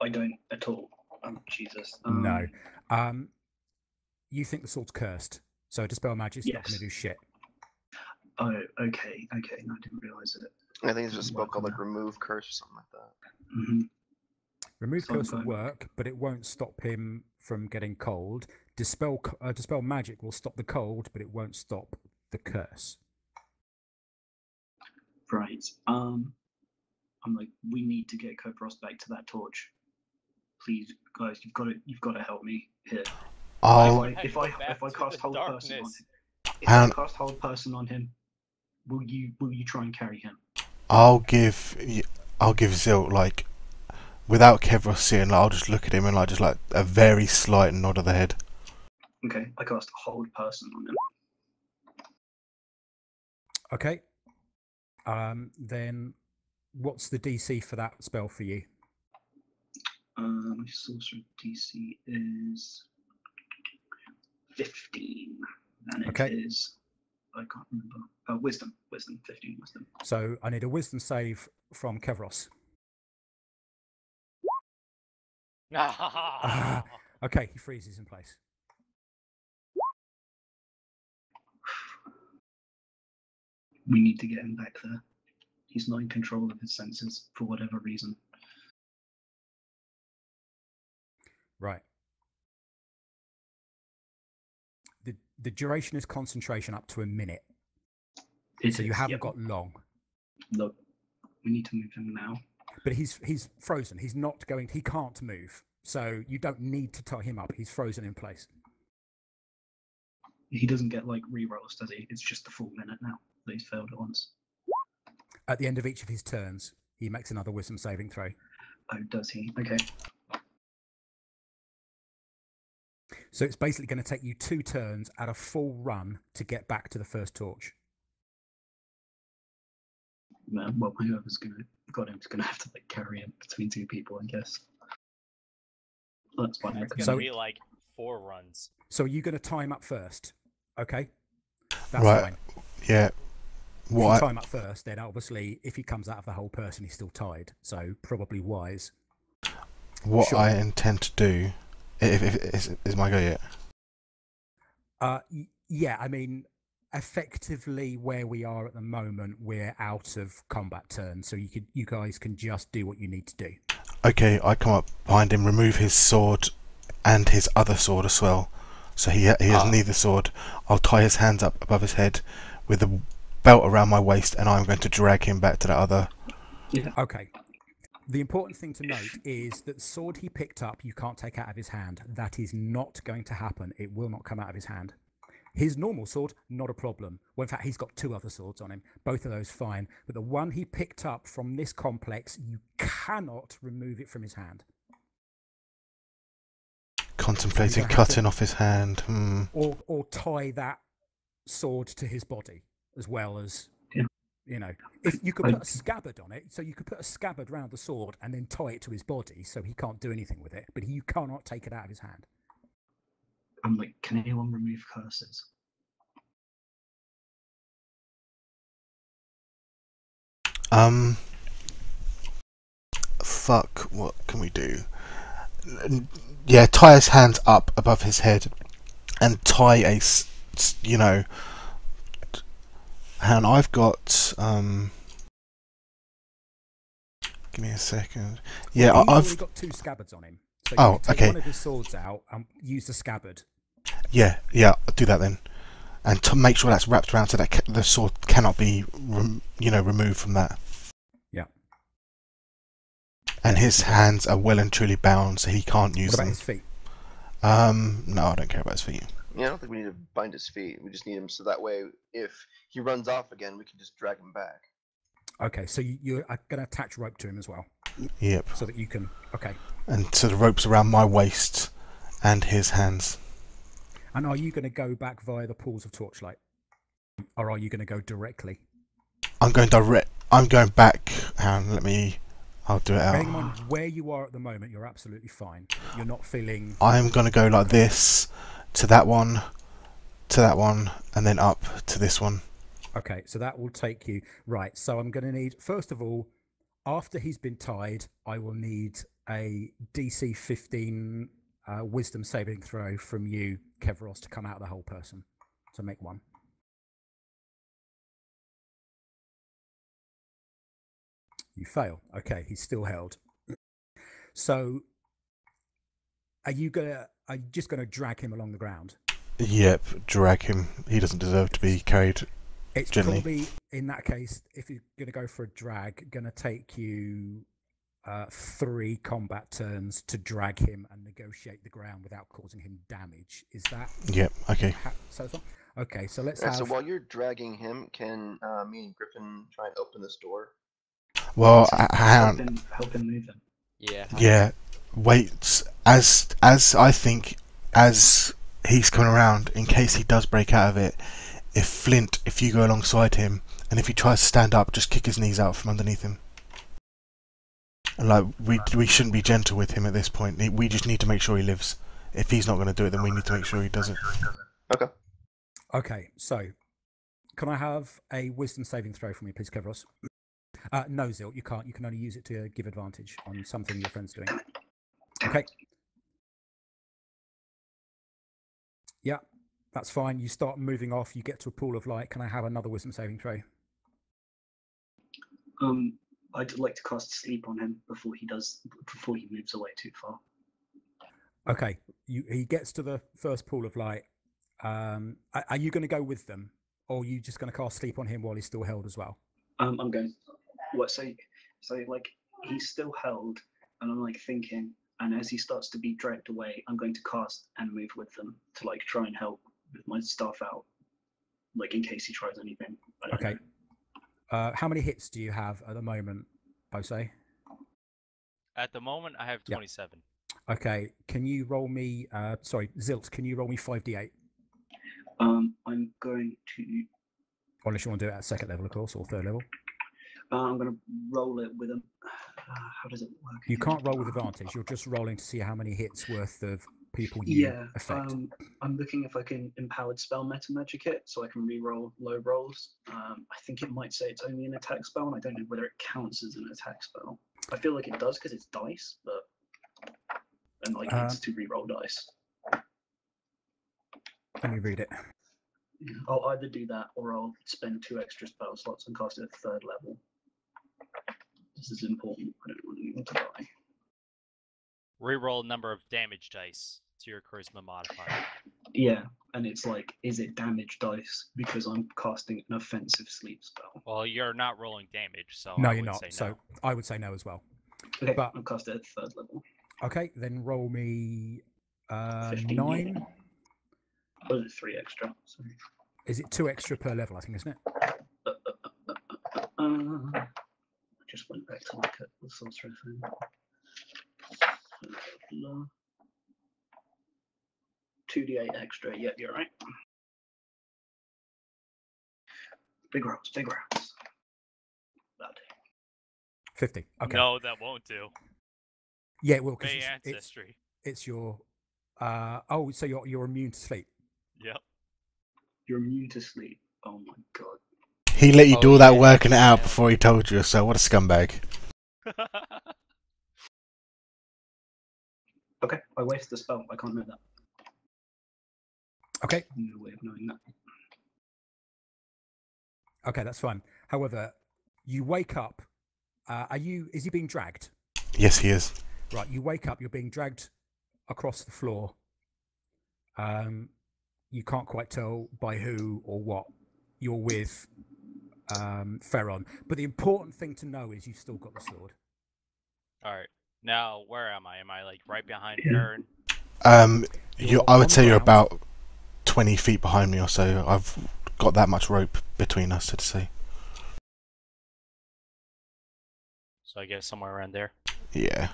I don't at all. Jesus. No. You think the sword's cursed, so dispel magic's not going to do shit. Oh, okay. No, I didn't realise it. I think it's just a spell called like remove curse or something like that. Mm-hmm. Remove So curse will I'm going- work, but it won't stop him from getting cold. Dispel magic will stop the cold, but it won't stop the curse. Right. I'm like, we need to get Copros back to that torch. Please, guys, you've got to help me here. If I cast hold person on him, if I cast hold person on him, will you try and carry him? I'll give Zilt, like, without Kevros seeing, like, I'll just look at him and just a very slight nod of the head. Okay, I cast hold person on him. Okay. Then what's the DC for that spell for you? My sorcerer DC is 15, and it is, I can't remember. Wisdom, 15 wisdom. So I need a wisdom save from Kevros. Okay, he freezes in place. We need to get him back there. He's not in control of his senses for whatever reason. Right. The duration is concentration up to a minute. So you haven't got long. Look, we need to move him now. But he's frozen. He can't move. So you don't need to tie him up. He's frozen in place. He doesn't get like rerolls, does he? It's just the full minute now that he's failed at once. At the end of each of his turns, he makes another wisdom saving throw. Oh, does he? Okay. So it's basically going to take you 2 turns at a full run to get back to the first torch. Well, whoever's got him is going to have to like carry him between 2 people, I guess. That's fine. It's going to be like 4 runs. So are you going to tie him up first? Okay. That's right. fine. Yeah. If you tie him up first, then obviously if he comes out of the whole person, he's still tied. So probably wise. What I intend to do, is my go yet? Yeah, I mean, effectively where we are at the moment, we're out of combat turn, so you guys can just do what you need to do. Okay, I come up behind him, remove his sword and his other sword as well. So he has neither sword. I'll tie his hands up above his head with a belt around my waist, and I'm going to drag him back to that other. Yeah. Okay. The important thing to note is that the sword he picked up, you can't take out of his hand. That is not going to happen. It will not come out of his hand. His normal sword, not a problem. Well, in fact, he's got 2 other swords on him. Both of those fine. But the one he picked up from this complex, you cannot remove it from his hand. Contemplating cutting off his hand. Or tie that sword to his body, as well as, you know. If you could put a scabbard on it, so you could put a scabbard round the sword and then tie it to his body so he can't do anything with it. But you cannot take it out of his hand. I'm like, can anyone remove curses? Fuck, what can we do? Yeah, tie his hands up above his head and tie you know. And I've got give me a second. Yeah, Well, he's I've already got 2 scabbards on him. So Oh, you take okay. one of his swords out and use the scabbard. yeah, I'll do that then, and to make sure that's wrapped around so that the sword cannot be removed from that. Yeah. And his hands are well and truly bound, so he can't use What about them. his feet? No, I don't care about his feet. Yeah, I don't think we need to bind his feet. We just need him so that way, if he runs off again, we can just drag him back. Okay, so you're going to attach rope to him as well, Yep. so that you can. Okay. And so the rope's around my waist and his hands. And are you going to go back via the pools of torchlight, or are you going to go directly? I'm going back. I'll do it out. Bearing in mind where you are at the moment, you're absolutely fine. You're not feeling. I'm going to go like this to that one, and then up to this one. Okay, so that will take you right. So I'm going to need, first of all, after he's been tied, I will need a DC 15 Wisdom saving throw from you, Kevros, to come out of the whole person. So make one. You fail. Okay, he's still held. So, are you just gonna drag him along the ground? Yep, drag him. He doesn't deserve to be carried. It's gently. probably, in that case, if you're gonna go for a drag, gonna take you 3 combat turns to drag him and negotiate the ground without causing him damage. Is that? Yep. Okay. Okay, so let's Right, have. so while you're dragging him, can me and Griffin try and open this door? Well, help him move him. Yeah. yeah. Wait. As I think, as he's coming around, in case he does break out of it, if you go alongside him, and if he tries to stand up, just kick his knees out from underneath him. And like we shouldn't be gentle with him at this point. We just need to make sure he lives. If he's not going to do it, then we need to make sure he does it. Okay. Okay, so can I have a wisdom saving throw from you, please, Kevros? No, Zilt, you can't. You can only use it to give advantage on something your friend's doing. Okay. Yeah, that's fine. You start moving off. You get to a pool of light. Can I have another wisdom saving throw? I'd like to cast sleep on him before he moves away too far. Okay, he gets to the first pool of light. Are you going to go with them, or are you just going to cast sleep on him while he's still held as well? I'm going. What? So like he's still held, and I'm like thinking, and as he starts to be dragged away, I'm going to cast and move with them to like try and help with my staff out, like in case he tries anything. Okay. How many hits do you have at the moment, Bose? At the moment, I have 27. Okay. Can you roll me? Sorry, Zilt. Can you roll me 5d8? I'm going to. Unless you want to do it at 2nd level, of course, or 3rd level. I'm going to roll it with him. How does it work? You can't roll with advantage. You're just rolling to see how many hits worth of people you affect. I'm looking if I can empowered spell meta magic it, so I can re-roll low rolls. I think it might say it's only an attack spell, and I don't know whether it counts as an attack spell. I feel like it does because it's dice, and like it's to re-roll dice. Let me read it. I'll either do that or I'll spend 2 extra spell slots and cast it at 3rd level. This is important. I don't want anyone to die. Reroll number of damage dice to your charisma modifier. Yeah, and it's like, is it damage dice because I'm casting an offensive sleep spell? Well, you're not rolling damage, so No, I you're would not. say no. So I would say no as well. Okay, But- I'll cast it at 3rd level. Okay, then roll me 15. 9. Or is it 3 extra? Sorry. Is it 2 extra per level? I think, isn't it? I just went back to look at the sorcerer thing. 2d8 extra. Yep, you're right. Big rolls, big rolls. That'll do. 50. Okay. No, that won't do. Yeah, it will, because Bay it's ancestry. your. Oh, so you're immune to sleep. Yep. You're immune to sleep. Oh my god. He let you Oh, do all that yeah, working it out yeah. before he told you. So what a scumbag. Okay, I waste the spell. I can't know that. Okay. No way of knowing that. Okay, that's fine. However, you wake up. Is he being dragged? Yes, he is. Right, you wake up. You're being dragged across the floor. You can't quite tell by who or what. You're with Ferron. But the important thing to know is you've still got the sword. All right. Now, where am I? Am I like right behind Yeah. Farron? I would on say the you're ground. about 20 feet behind me or so. I've got that much rope between us, so to say. So I guess somewhere around there. Yeah.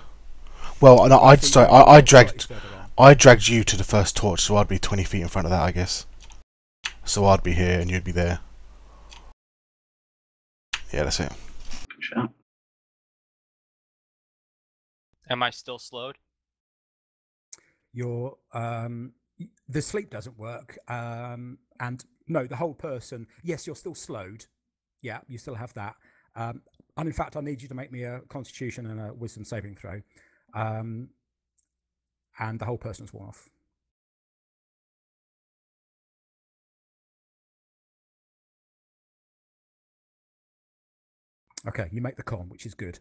Well, no, I dragged you to the first torch, so I'd be 20 feet in front of that, I guess. So I'd be here and you'd be there. Yeah, that's it. Sure. Am I still slowed? Your the sleep doesn't work, and no, the whole person. Yes, you're still slowed. Yeah, you still have that. And in fact, I need you to make me a Constitution and a Wisdom saving throw, and the whole person's worn off. Okay, you make the con, which is good.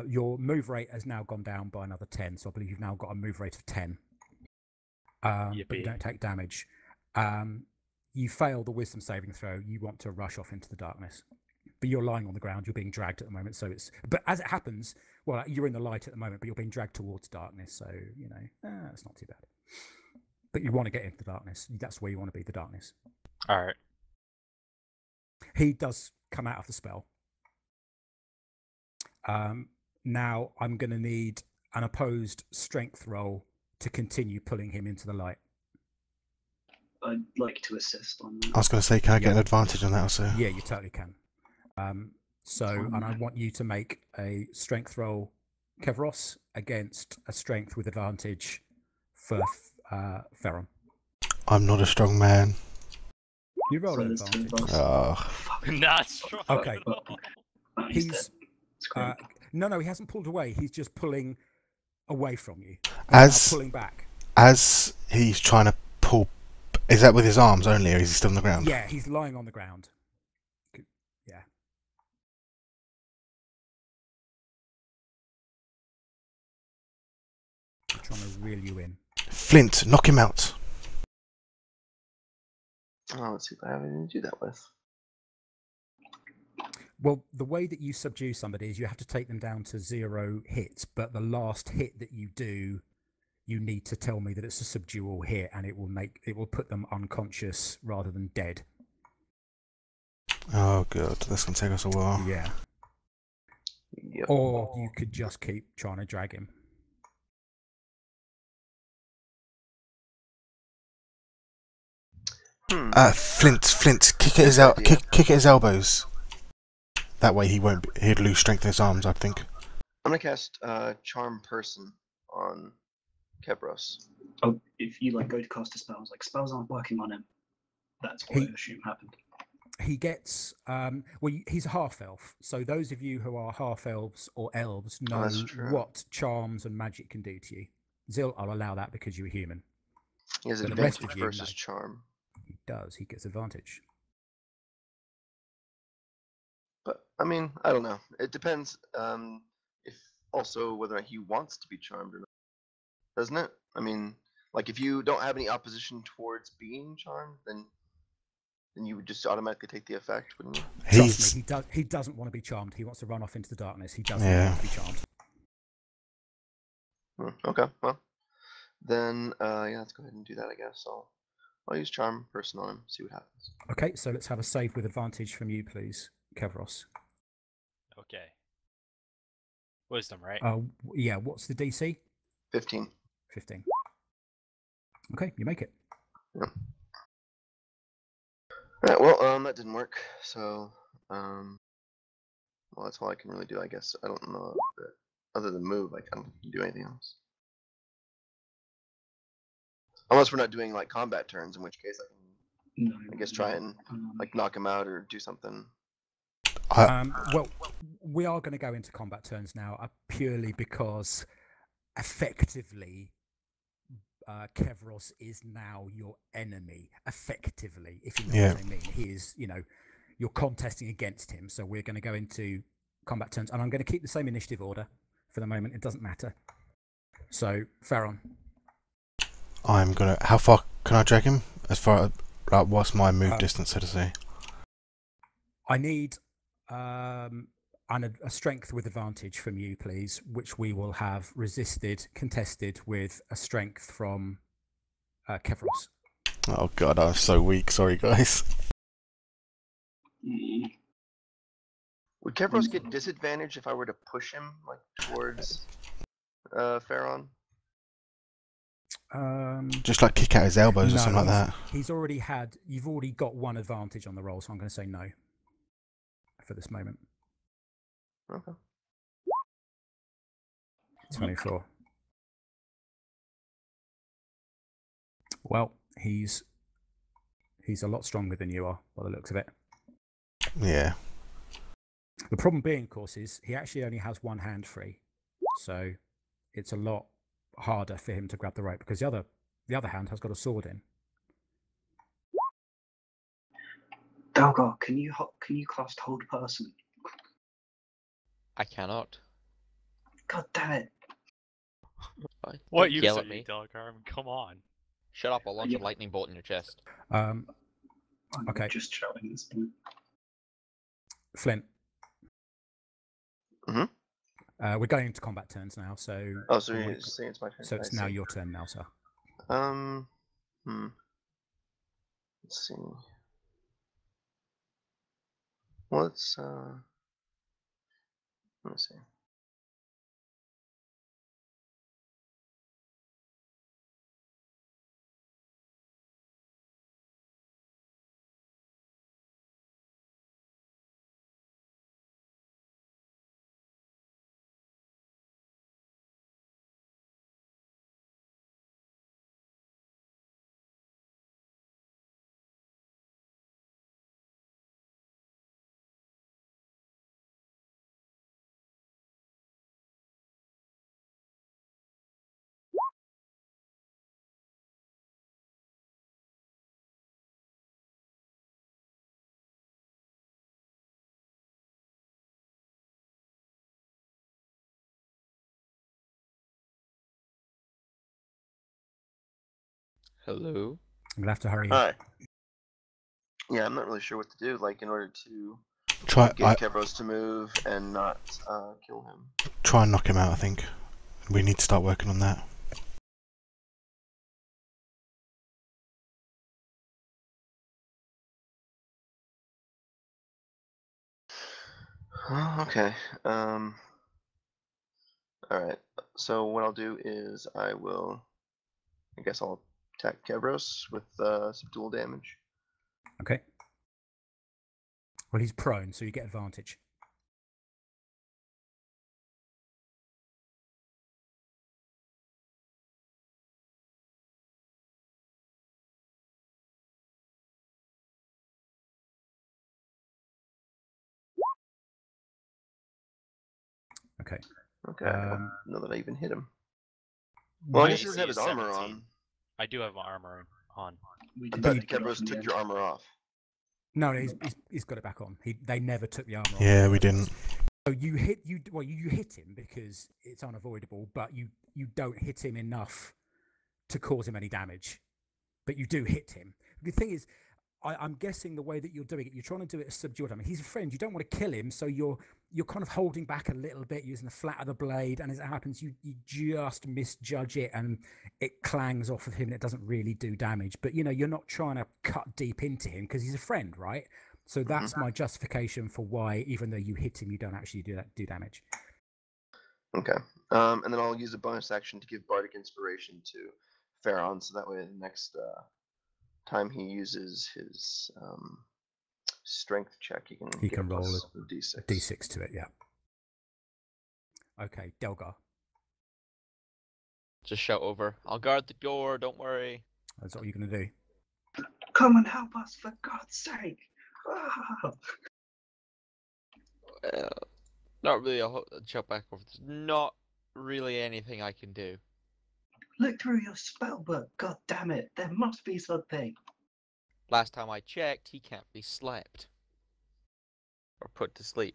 Your move rate has now gone down by another 10, so I believe you've now got a move rate of 10. But you Yippee. don't take damage. You fail the Wisdom saving throw. You want to rush off into the darkness. But you're lying on the ground. You're being dragged at the moment. So it's. But as it happens, well, you're in the light at the moment, but you're being dragged towards darkness. So, you know, it's not too bad. But you want to get into the darkness. That's where you want to be, the darkness. All right. He does come out of the spell. Now I'm going to need an opposed strength roll to continue pulling him into the light. I'd like to assist on that. I was going to say, can I get an advantage on that also? Yeah, you totally can. And I want you to make a strength roll, Kevros, against a strength with advantage for Ferron. I'm not a strong man. You roll So an there's two advantage. of us. Not strong. Okay. At all. Oh, He's dead. It's great. no, he hasn't pulled away. He's just pulling away from you. He's As now pulling back. as he's trying to pull, is that with his arms only, or is he still on the ground? Yeah, he's lying on the ground. Yeah. I'm trying to reel you in. Flint, knock him out. Oh, let's see if I have anything to do that with. Well, the way that you subdue somebody is you have to take them down to 0 hits, but the last hit that you do, you need to tell me that it's a subdual hit, and it will put them unconscious rather than dead. Oh god, that's gonna take us a while. Yeah. Yep. Or you could just keep trying to drag him. Flint, kick at his kick at his elbows. That way he'd lose strength in his arms, I think. I'm gonna cast Charm Person on Kebros. Oh, if you like go to cast a spell, it's like spells aren't working on him. That's what I assume happened. He gets he's a half elf, so those of you who are half elves or elves know that's true. what charms and magic can do to you. Zil, I'll allow that because you're human. He has But the rest advantage of you, versus no. Charm. He does. He gets advantage. But I mean, I don't know. It depends if also whether he wants to be charmed or not. Doesn't it? I mean, like if you don't have any opposition towards being charmed, then you would just automatically take the effect, wouldn't you? Trust me, he doesn't want to be charmed. He wants to run off into the darkness. He doesn't want to be charmed. Okay, well, then yeah, let's go ahead and do that. I guess I'll use Charm Person on him. See what happens. Okay, so let's have a save with advantage from you, please, Kevros. Okay. Wisdom, right? Yeah. What's the DC? 15. 15. Okay, you make it. Yeah. Alright, well, that didn't work, so, well, that's all I can really do, I guess. I don't know, other than move, like, I don't think you can do anything else. Unless we're not doing, like, combat turns, in which case I can, I guess, try and, like, knock him out or do something. Well, we are going to go into combat turns now, purely because, effectively, Kevros is now your enemy, effectively, if you know what I mean. He is, you're contesting against him. So we're going to go into combat turns, and I'm going to keep the same initiative order for the moment. It doesn't matter. So, Farron. I'm gonna. How far can I drag him? As far as what's my move distance, so to say? I need a strength with advantage from you, please, which we will have contested with a strength from Kevros. Oh god, I'm so weak. Sorry, guys. Would Kevros get disadvantage if I were to push him towards Farron? Just kick out his elbows or something like that. You've already got one advantage on the roll, so I'm going to say no for this moment. Okay. 24. Well, he's a lot stronger than you are by the looks of it. Yeah. The problem being, of course, is he actually only has one hand free, so it's a lot harder for him to grab the rope because the other hand has got a sword in. Dalgar, can you cast hold person? I cannot. God damn it! What Don't you yell say, at me? Dalgar? Come on. Shut up! I'll launch a lightning bolt in your chest. I'm Okay. just shouting this point. Flint. Mhm. We're going into combat turns now, so. Oh, so you're saying it's my turn. So it's now your turn now, sir. Let's see. Well, let's let me see. Hello. I'm gonna have to hurry. Alright. Yeah, I'm not really sure what to do. In order to Try. get Kevros to move and not kill him. Try and knock him out. I think we need to start working on that. Okay. Alright. So what I'll do is I guess I'll attack Kevros with subdual damage. Okay. Well, he's prone, so you get advantage. Okay. Okay. I don't know that I even hit him. My Well, I guess he doesn't AC have his is armor 17. on. I do have my armor on. We I did thought take it off Kevros in the took end. your armor off. No, he's got it back on. They never took the armor off. Yeah, we didn't. So you hit him because it's unavoidable, but you don't hit him enough to cause him any damage. But you do hit him. The thing is, I'm guessing the way that you're doing it, you're trying to do it as subdued. I mean, he's a friend. You don't want to kill him, so you're kind of holding back a little bit using the flat of the blade, and as it happens, you just misjudge it, and it clangs off of him, and it doesn't really do damage. But you're not trying to cut deep into him because he's a friend, right? So that's my justification for why, even though you hit him, you don't actually do damage. Okay. And then I'll use a bonus action to give Bardic Inspiration to Farron, so that way the next time he uses his strength check, he can roll a d6. D6 to it, yeah. Okay, Delgar. Just shout over. I'll guard the door. Don't worry. That's what you're going to do. Come and help us, for God's sake! Ah! Not really. I'll shout back over. There's not really anything I can do. Look through your spell book. God damn it! There must be something. Last time I checked, he can't be slept. Or put to sleep.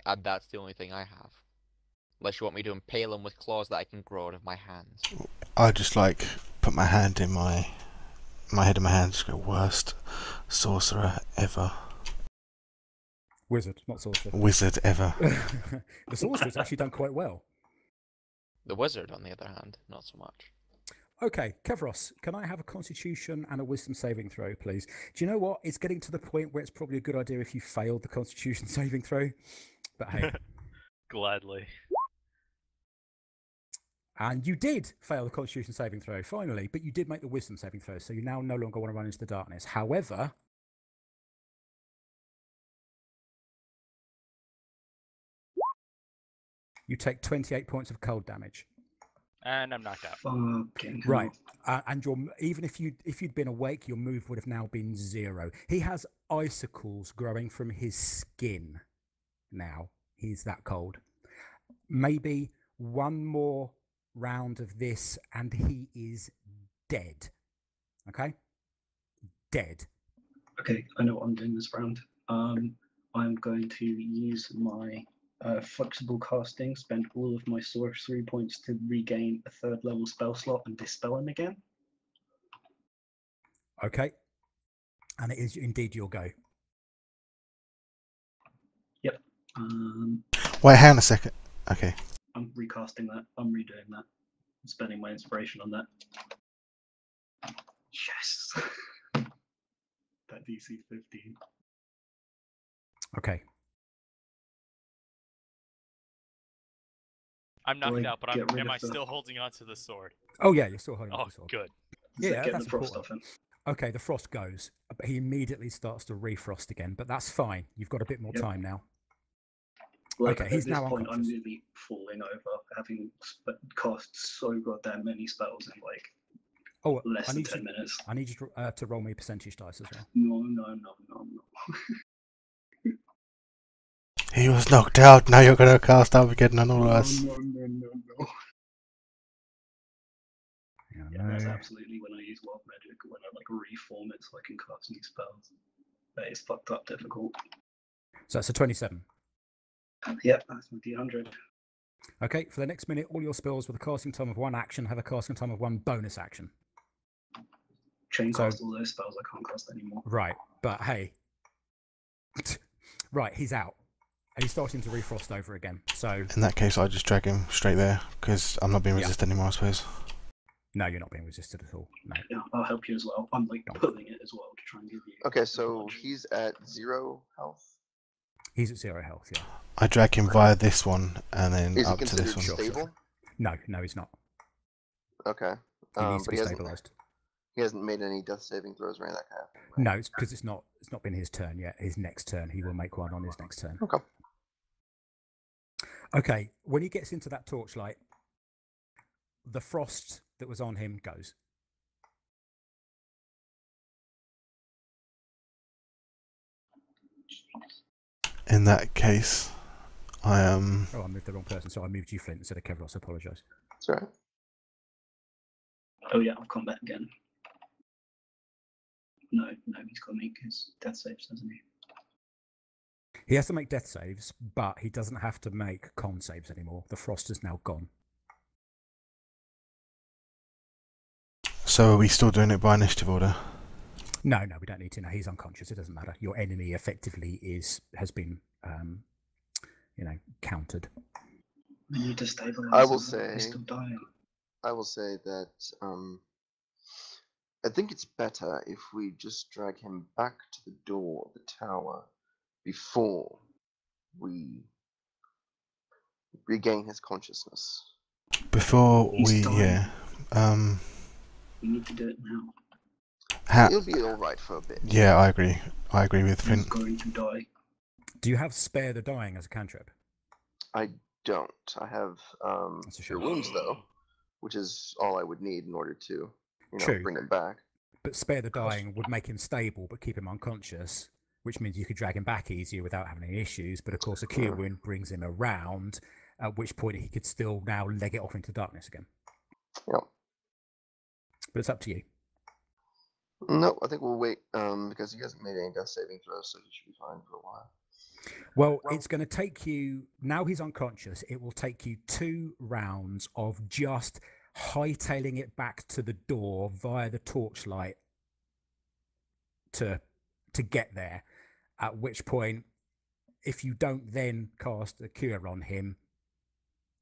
And that's the only thing I have. Unless you want me to impale him with claws that I can grow out of my hands. I just like put my hand in my head in my hand, just go, worst sorcerer ever. Wizard, not sorcerer. Wizard ever. The sorcerer's actually done quite well. The wizard, on the other hand, not so much. Okay, Kevros, can I have a Constitution and a Wisdom saving throw, please? Do you know what? It's getting to the point where it's probably a good idea if you failed the Constitution saving throw. But hey. Gladly. And you did fail the Constitution saving throw, finally, but you did make the Wisdom saving throw, so you now no longer want to run into the darkness. However, you take 28 points of cold damage. And I'm knocked out. Fucking hell. Right, and even if you'd been awake, your move would have now been 0. He has icicles growing from his skin now. He's that cold. Maybe one more round of this, and he is dead. Okay, dead. Okay, I know what I'm doing this round. I'm going to use my flexible casting, spend all of my sorcery points to regain a 3rd level spell slot and dispel him again. Okay, and it is indeed your go. Yep. Wait, hang on a second. Okay. I'm recasting that. I'm redoing that. I'm spending my inspiration on that. Yes. That DC 15. Okay. I'm knocked out, but get rid am of I the- still holding onto the sword? Oh yeah, you're still holding on Oh, to the sword. good. Yeah, Get that's the frost important. off him. Okay, the frost goes, but he immediately starts to refrost again. But that's fine. You've got a bit more Yep. time now. Like, Okay, at he's this now point, I'm unconscious. really falling over, having cast so goddamn many spells in like Oh, less I than need 10 you. minutes. I need you to roll me percentage dice as well. No. He was knocked out, now you're going to cast Armageddon on all of us. No. Yeah, Yeah, that's no. absolutely when I use wild magic, when I like reform it so I can cast new spells. That is fucked up difficult. So that's a 27. Yep, that's my D100. Okay, for the next minute, all your spells with a casting time of 1 action have a casting time of 1 bonus action. Chain So- cast all those spells I can't cast anymore. Right, but hey. Right, he's out. And he's starting to refrost over again. So, In that case, I just drag him straight there, because I'm not being Yeah. resisted anymore, I suppose. no, you're not being resisted at all. No. Yeah, I'll help you as well. I'm like Go on. pulling it as well to try and give you. Okay, so advantage. he's at 0 health. He's at 0 health, yeah. I drag him via this one, and then Is he up to this considered one. stable? No, he's not. Okay. He needs to but be he hasn't, stabilized. he hasn't made any death saving throws or anything like that. Right? No, it's because it's not been his turn yet. His next turn, he will make one on his next turn. Okay. Okay, when he gets into that torchlight, the frost that was on him goes. In that case, I am... Oh, I moved the wrong person, so I moved you, Flint, instead of Kevros. I apologise. That's all right. Oh yeah, I'll combat again. No, he's got to make his death saves, doesn't he? He has to make death saves, but he doesn't have to make con saves anymore. The frost is now gone. So are we still doing it by initiative order? No, we don't need to. No, he's unconscious. It doesn't matter. Your enemy effectively has been, countered. We need to stabilize. I will him, say- he's still dying. I will say that I think it's better if we just drag him back to the door of the tower before we regain his consciousness. Before He's we... dying. Yeah. We need to do it now. He'll be all right for a bit. Yeah, I agree. I agree with He's Flint. going to die. Do you have spare the dying as a cantrip? I don't. I have That's a cure shame. wounds though, which is all I would need in order to, True. bring him back. But spare the dying would make him stable, but keep him unconscious, which means you could drag him back easier without having any issues. But of course, a cure wound brings him around, at which point he could still now leg it off into darkness again. Yep. But it's up to you. No, I think we'll wait because he hasn't made any death saving throws, so he should be fine for a while. Well, it's going to take you, now he's unconscious, it will take you 2 rounds of just hightailing it back to the door via the torchlight to get there. At which point, if you don't then cast a cure on him,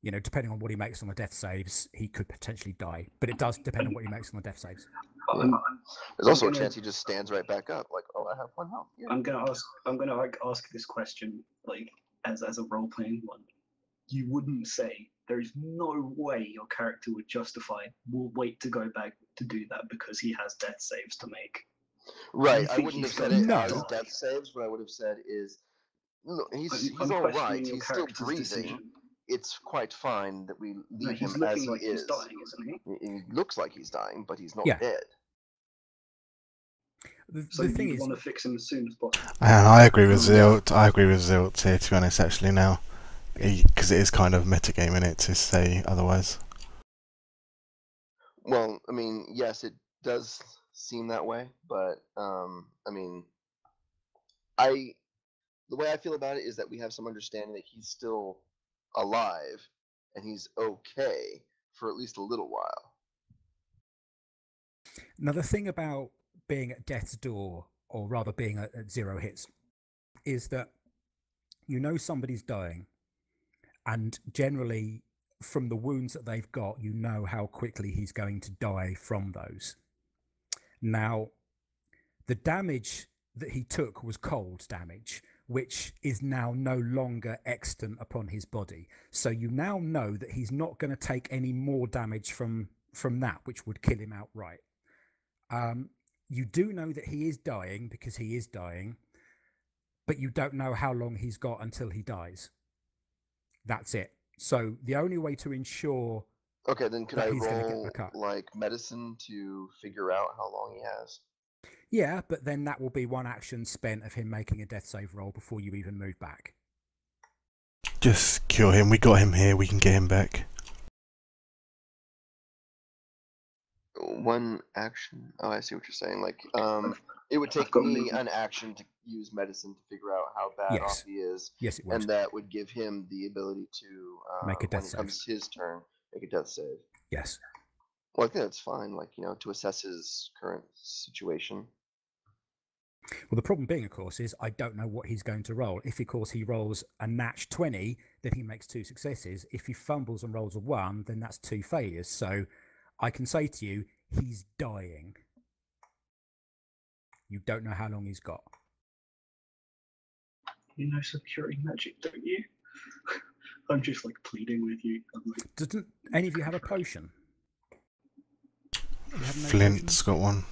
you know, depending on what he makes on the death saves, he could potentially die. But it does depend on what he makes on the death saves. There's also a chance he just stands right back up, like, oh, I have 1 health. Yeah. I'm gonna like ask this question like as a role playing one. You wouldn't say there's no way your character would justify. We'll wait to go back to do that because he has death saves to make. Right. I I think wouldn't have he's said gonna it No. as death saves. What I would have said is, no, he's I'm all right. questioning your He's still character's breathing. decision. It's quite fine that we No, leave he's him as looking he like is. he's dying, isn't he? He looks like he's dying, but he's not Yeah. dead. So The thing you is, want to fix him as soon as possible. I agree with Zilt. I agree with Zilt here, to be honest, actually, now. Because it is kind of metagame in it to say otherwise. Well, I mean, yes, it does seem that way, but I mean, the way I feel about it is that we have some understanding that he's still alive and he's okay for at least a little while. now the thing about being at death's door, or rather being at 0 hits, is that you know somebody's dying, and generally from the wounds that they've got, you know how quickly he's going to die from those. Now, the damage that he took was cold damage, which is now no longer extant upon his body. So you now know that he's not going to take any more damage from that, which would kill him outright. You do know that he is dying, because he is dying, but you don't know how long he's got until he dies. That's it. So the only way to ensure Okay, then could that I he's gonna get roll back up. like medicine to figure out how long he has? Yeah, but then that will be 1 action spent of him making a death save roll before you even move back. Just cure him. We got him here. We can get him back. 1 action. Oh, I see what you're saying. Like, it would take got me movement. an action to use medicine to figure out how bad Yes. off he is, Yes, it would. and that would give him the ability to Make a when death it save. comes his turn, make a death save. Yes. Well, I think that's fine. Like, you know, to assess his current situation. Well, the problem being, of course, is I don't know what he's going to roll. If, of course, he rolls a natch 20, then he makes 2 successes. If he fumbles and rolls a 1, then that's 2 failures. So I can say to you, he's dying. You don't know how long he's got. You know some curing magic, don't you? I'm just like pleading with you. I'm like, Doesn't any of you have a potion? You have no Flint's got one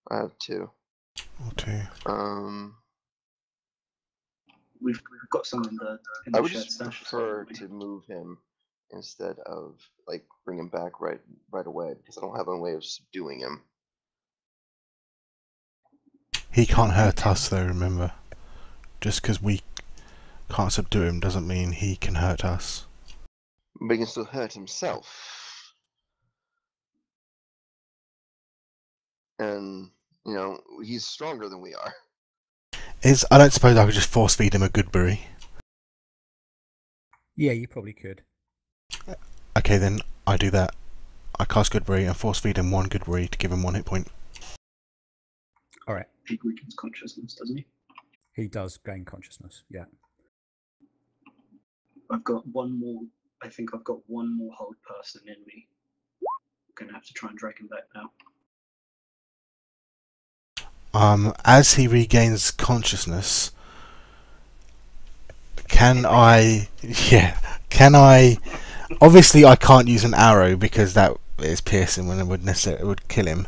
I have 2. or 2. we've got some in the I would shared just stash. prefer to move him instead of like bring him back right away, because I don't have a way of subduing him. He can't hurt us, though, remember. Just because we can't subdue him doesn't mean he can hurt us. But he can still hurt himself. And, you know, he's stronger than we are. I don't suppose I could just force feed him a Goodberry. Yeah, you probably could. Okay, then I do that. I cast Goodberry and force feed him 1 Goodberry to give him 1 hit point. All right. He weakens consciousness, doesn't he? He does gain consciousness. Yeah. I've got 1 more. I think I've got 1 more hold person in me. I'm gonna have to try and drag him back now. As he regains consciousness, can I? Obviously, I can't use an arrow because that is piercing when it would kill him.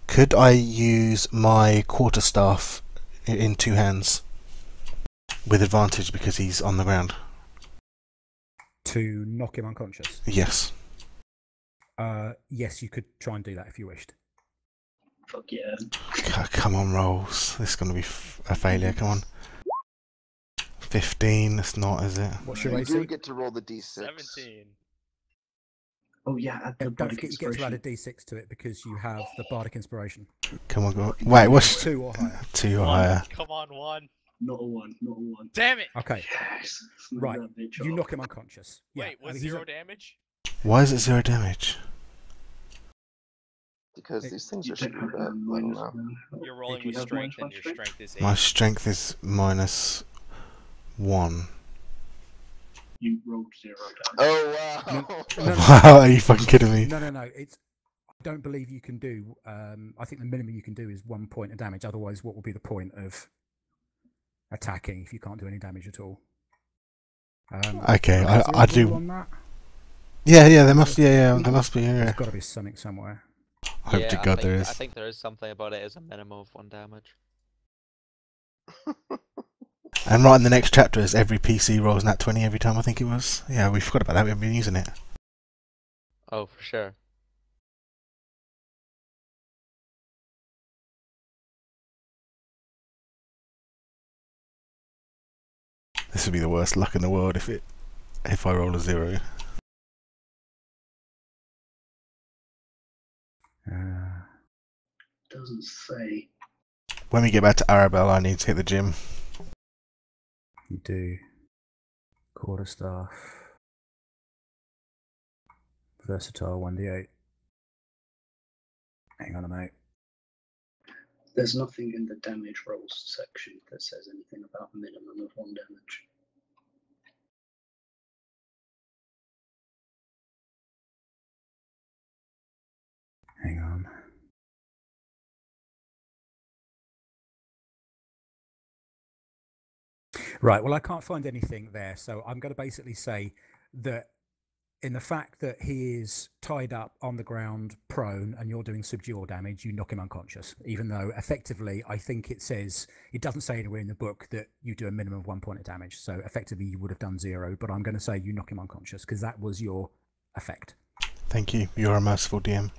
Could I use my quarterstaff in 2 hands with advantage because he's on the ground? To knock him unconscious? Yes. Yes, you could try and do that if you wished. Fuck yeah. Come on, rolls. This is going to be a failure. Come on. 15. That's not, is it? What's your You AC? do get to roll the d6. 17. Oh yeah, add the Don't bardic forget you get to add a inspiration. d6 to it because you have the bardic inspiration. Come on, go. Wait, what's 2 or higher. 2 or One. higher? Come on, one. Not a one, not a one. Damn it! Okay, Yes. Smack right. that bitch You off. knock him unconscious. Yeah, Wait, I was mean, he's 0 a- damage? Why is it 0 damage? Because these things You are don't have screwed up. I don't minus know. one. You're rolling Do you with have strength, minus and one your strength is 8. My strength is minus 1. You rolled 0 damage. Oh No, wow! no, Wow, are you fucking kidding me? No. It's. I don't believe you can do. I think the minimum you can do is 1 point of damage. Otherwise, what will be the point of attacking if you can't do any damage at all? Okay, is there a I do. rule on that? Yeah, there must. Yeah, there must be. Yeah. There's got to be something somewhere. I hope to God there I is. think there is something about it as a minimum of 1 damage. And right in the next chapter is every PC rolls nat 20 every time. I think it was. Yeah, we forgot about that. We haven't been using it. Oh, for sure. This would be the worst luck in the world if I roll a 0. Doesn't say. When we get back to Arabelle, I need to hit the gym. You do. Quarterstaff. Versatile 1d8. Hang on a minute. There's nothing in the damage rolls section that says anything about a minimum of 1 damage. Hang on. Right, well, I can't find anything there, so I'm going to basically say that in the fact that he is tied up on the ground prone and you're doing subdual damage, you knock him unconscious, even though effectively I think it says, it doesn't say anywhere in the book that you do a minimum of 1 point of damage, so effectively you would have done 0, but I'm going to say you knock him unconscious because that was your effect. Thank you. You're a merciful DM.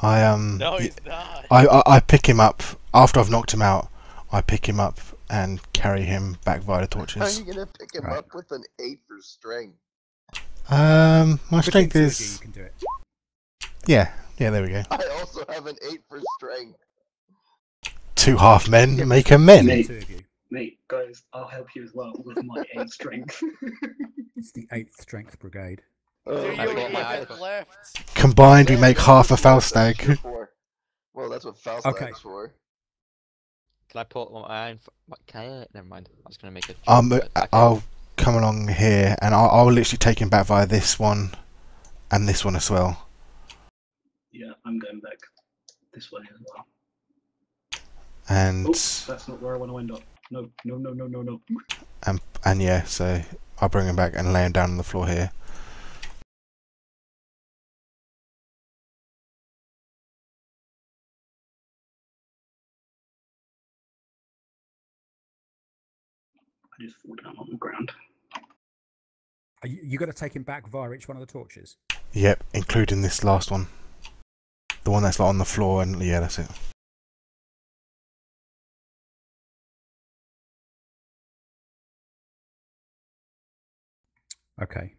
I No, he's not. I pick him up after I've knocked him out. I pick him up and carry him back via the How are torches. you gonna pick him Right. up with an 8 for strength? My Between strength 2 of you, is you can do it. yeah. There we go. I also have an 8 for strength. 2 half men Yeah, make a men. Mate. 2 of you. Mate, guys, I'll help you as well with my 8 strength. It's the 8th Strength Brigade. Oh, Dude, I you pulled only my have iPhone. left. Combined, we yeah, make yeah, half a that's what Falstag. for. Well, that's what Falstag's Okay. for. Can I pull my iron? Never mind. I was gonna make a joke. but I I'll come along here and I'll literally take him back via this one and this one as well. Yeah, I'm going back this way as well. And Oh, that's not where I want to end up. No. and yeah, so I'll bring him back and lay him down on the floor here. I just fall down on the ground. Are you got to take him back via each one of the torches? Yep, including this last one. The one that's like on the floor and yeah, that's it. Okay.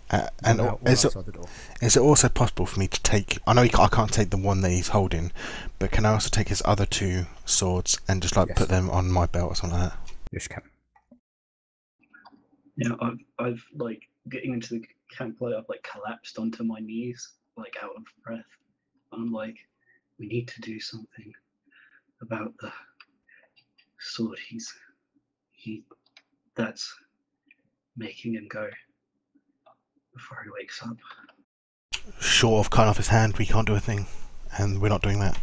And All is outside the door. it also possible for me to take? I know I can't take the one that he's holding, but can I also take his other 2 swords and just like Yes. put them on my belt or something like that? Yes, you can. Yeah, I've like getting into the campfire. I've like collapsed onto my knees, like out of breath. I'm like, we need to do something about the sword. That's making him go before he wakes up. Short of cutting off his hand, we can't do a thing, and we're not doing that.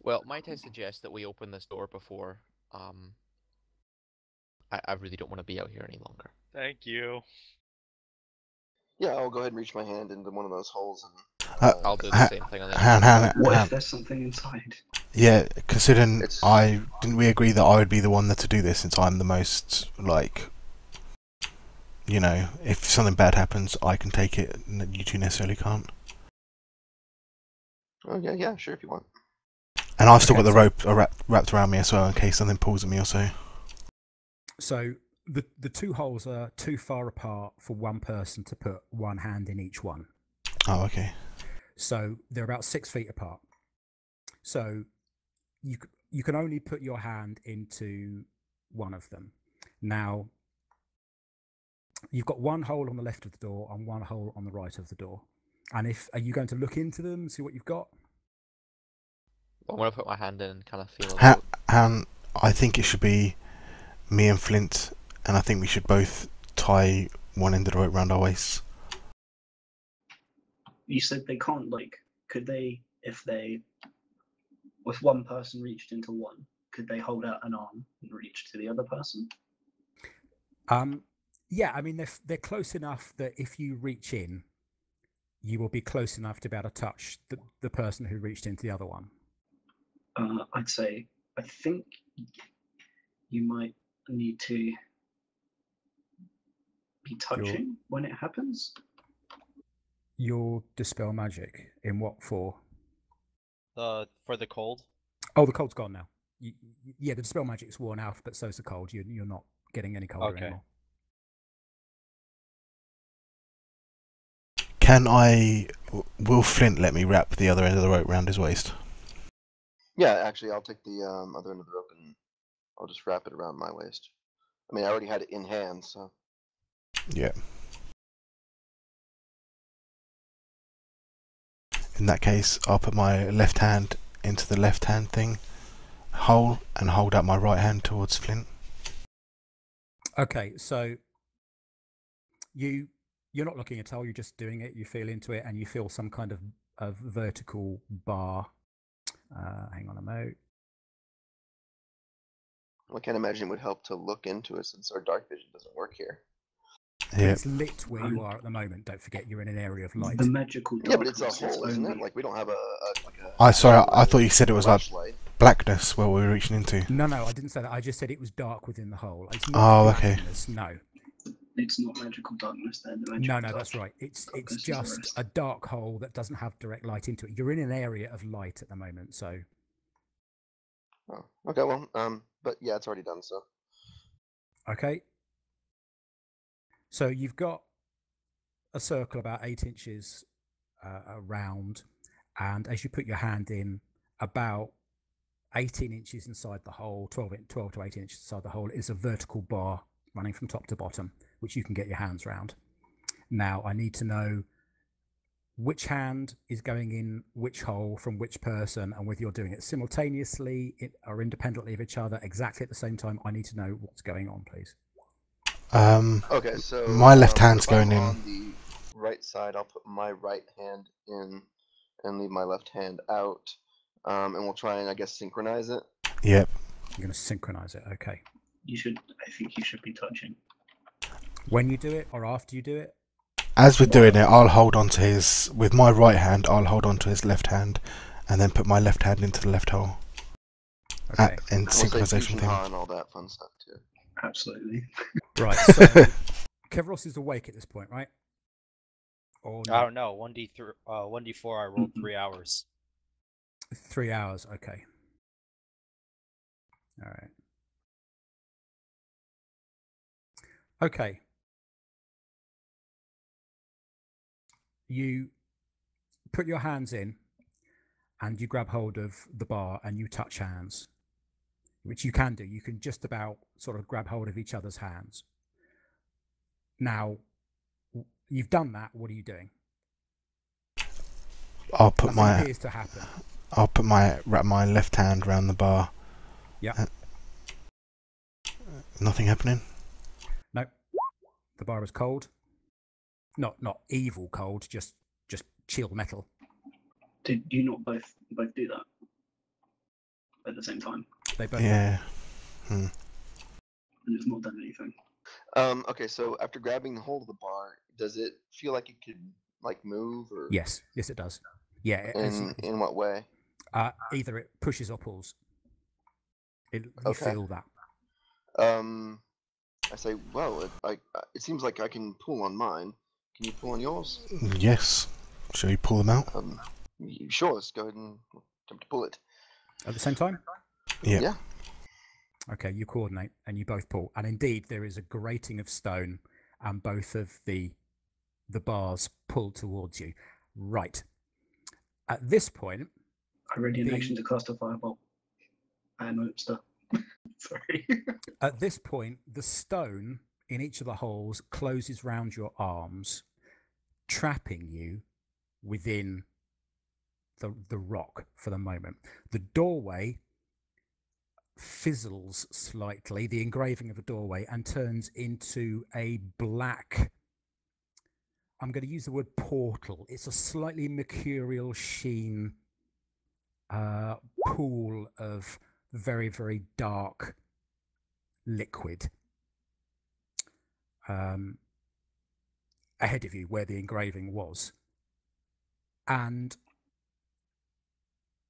Well, might I suggest that we open this door before? I really don't want to be out here any longer. Thank you. Yeah, I'll go ahead and reach my hand into one of those holes and. I'll do the same thing on the Hand, What hand. if there's something inside? Yeah, considering It's- didn't we agree that I would be the one that to do this since I'm the most like, you know, if something bad happens, I can take it, and you 2 necessarily can't. Oh yeah, sure if you want. And I've still Okay, got the rope wrapped around me as well in case something pulls at me or so. So the two holes are too far apart for one person to put one hand in each one. Oh, okay. So they're about 6 feet apart. So you can only put your hand into one of them. Now, you've got one hole on the left of the door and one hole on the right of the door. And are you going to look into them and see what you've got? I'm gonna put my hand in and kind of feel. I think it should be me and Flint, and I think we should both tie one end of the rope around our waists. You said they can't, like, could they, if one person reached into one, could they hold out an arm and reach to the other person? Yeah, I mean, they're close enough that if you reach in, you will be close enough to be able to touch the person who reached into the other one. I'd say, I think you might need to be touching when it happens. You'll dispel magic in what for? For the cold. Oh, the cold's gone now. Yeah, the dispel magic's worn out, but so's the cold. You're not getting any colder anymore. Will Flint let me wrap the other end of the rope around his waist? Yeah, actually, I'll take the other end of the rope and I'll just wrap it around my waist. I mean, I already had it in hand, so. Yeah. In that case, I'll put my left hand into the left hand hole and hold out my right hand towards Flint. Okay, so you're not looking at all, you're just doing it, you feel into it, and you feel some kind of vertical bar. Hang on a moment. I can't imagine it would help to look into it since our dark vision doesn't work here. Yeah. It's lit where you are at the moment. Don't forget, you're in an area of light. The magical darkness. Yeah, but it's a hole, isn't it? Like, we don't have I thought you said it was like blackness where we were reaching into. No, I didn't say that. I just said it was dark within the hole. It's not blackness, okay. No. It's not magical darkness then. No, that's right. It's just a dark hole that doesn't have direct light into it. You're in an area of light at the moment, so. Oh, okay. Well, but yeah, it's already done. So. Okay. So you've got a circle about 8 inches around, and as you put your hand in, about 18 inches inside the hole, 12 to 18 inches inside the hole, is a vertical bar running from top to bottom, which you can get your hands round. Now, I need to know which hand is going in which hole from which person, and whether you're doing it simultaneously or independently of each other, exactly at the same time. I need to know what's going on, please. Okay, so my left hand's going in. On the right side, I'll put my right hand in and leave my left hand out, and we'll try and, I guess, synchronize it. Yep. You're going to synchronize it, okay. I think you should be touching. When you do it, or after you do it? As we're doing it, I'll hold on to with my right hand, I'll hold on to his left hand, and then put my left hand into the left hole. Okay. And synchronization thing. And all that fun stuff, too. Absolutely. Right, so Kevros is awake at this point, right? Or I don't know. 1d4, I rolled 3 hours. 3 hours, okay. All right. Okay. You put your hands in and you grab hold of the bar and you touch hands, which you can do. You can just about sort of grab hold of each other's hands. Now, you've done that. What are you doing? I'll put Nothing appears to happen. I'll wrap my left hand around the bar. Yeah. Nothing happening? No. The bar is cold. Not evil cold, just chill metal. Did you not both do that at the same time? They both. Yeah. And it's not done anything. Okay, so after grabbing the hold of the bar, does it feel like it could move or? Yes, it does. Yeah. In what way? Either it pushes or pulls. You feel that. I say, well, it seems like I can pull on mine. Can you pull on yours? Yes. Shall we pull them out? Sure, let's go ahead and attempt to pull it. At the same time? Yeah. Yeah. Okay, you coordinate and you both pull, and indeed there is a grating of stone, and both of the bars pull towards you. Right. At this point, I ready an action to cast a firebolt. And stuff. Sorry. At this point, the stone in each of the holes closes round your arms, trapping you within the rock for the moment. The doorway fizzles slightly, the engraving of a doorway, and turns into a black, I'm going to use the word portal. It's a slightly mercurial sheen pool of very, very dark liquid ahead of you where the engraving was. And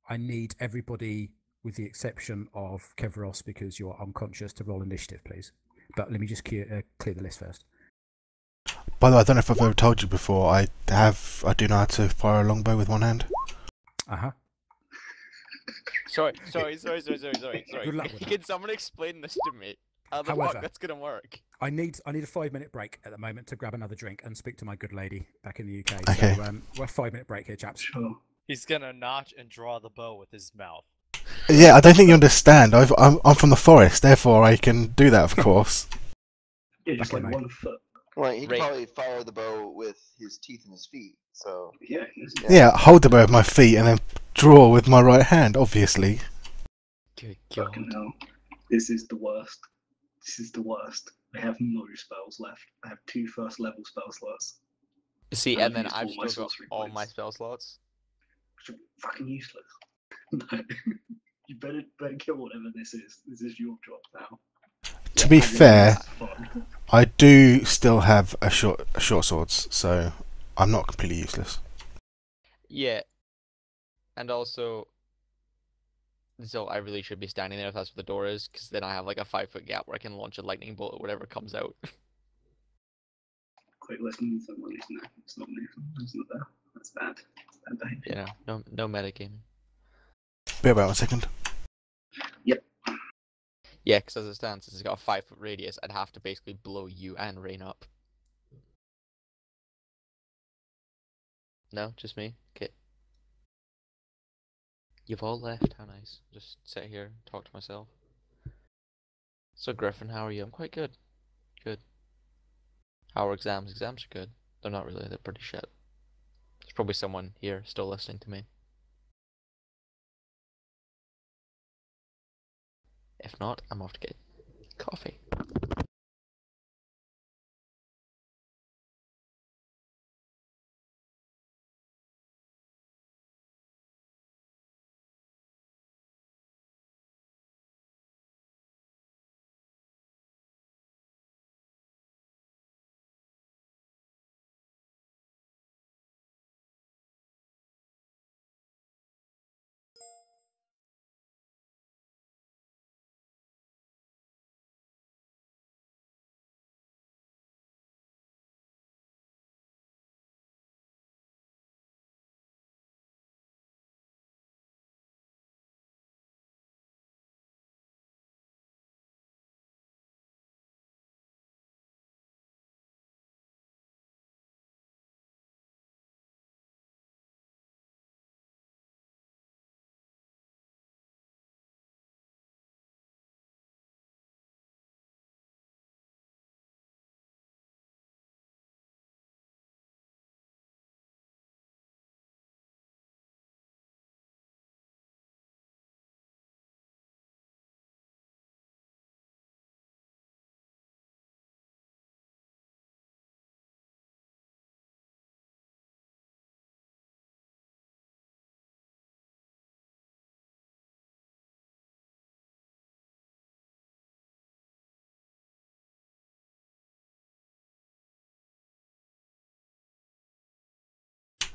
I need everybody, with the exception of Kevros, because you're unconscious, to roll initiative, please. But let me just clear the list first. By the way, I don't know if I've ever told you before, I do know how to fire a longbow with one hand. Uh-huh. Sorry. Good luck with that. Can someone explain this to me? How the However, fuck that's gonna work? I need a 5-minute break at the moment to grab another drink and speak to my good lady back in the UK. Okay. So we're a 5-minute break here, chaps. Sure. He's gonna notch and draw the bow with his mouth. Yeah, I don't think you understand. I'm from the forest, therefore I can do that, of course. Yeah, just Okay, like mate. 1 foot. Well, he could Right. probably fire the bow with his teeth in his feet. So Yeah. Yeah, hold the bow with my feet and then draw with my right hand, obviously. Good Fucking God. hell. This is the worst. This is the worst. I have no spells left. I have 2 first level spell slots. See, I've and then used I've all my still got sorcery all my points. spell slots. Which are fucking useless. No. You better kill whatever this is. This is your job now. To be I think fair, this is fun. I do still have a short swords, so I'm not completely useless. Yeah. And also, so I really should be standing there if that's what the door is, because then I have like a 5-foot gap where I can launch a lightning bolt or whatever comes out. Quick listen to someone. No, it's not me. It's not there. That's bad. It's bad behavior. No metagaming. Be about a second. Yeah, because as it stands, since it's got a 5-foot radius, I'd have to basically blow you and Rain up. No, just me? Okay. You've all left, how nice. Just sit here and talk to myself. So Griffin, how are you? I'm quite good. Good. How are exams? Exams are good. They're not really, they're pretty shit. There's probably someone here still listening to me. If not, I'm off to get coffee.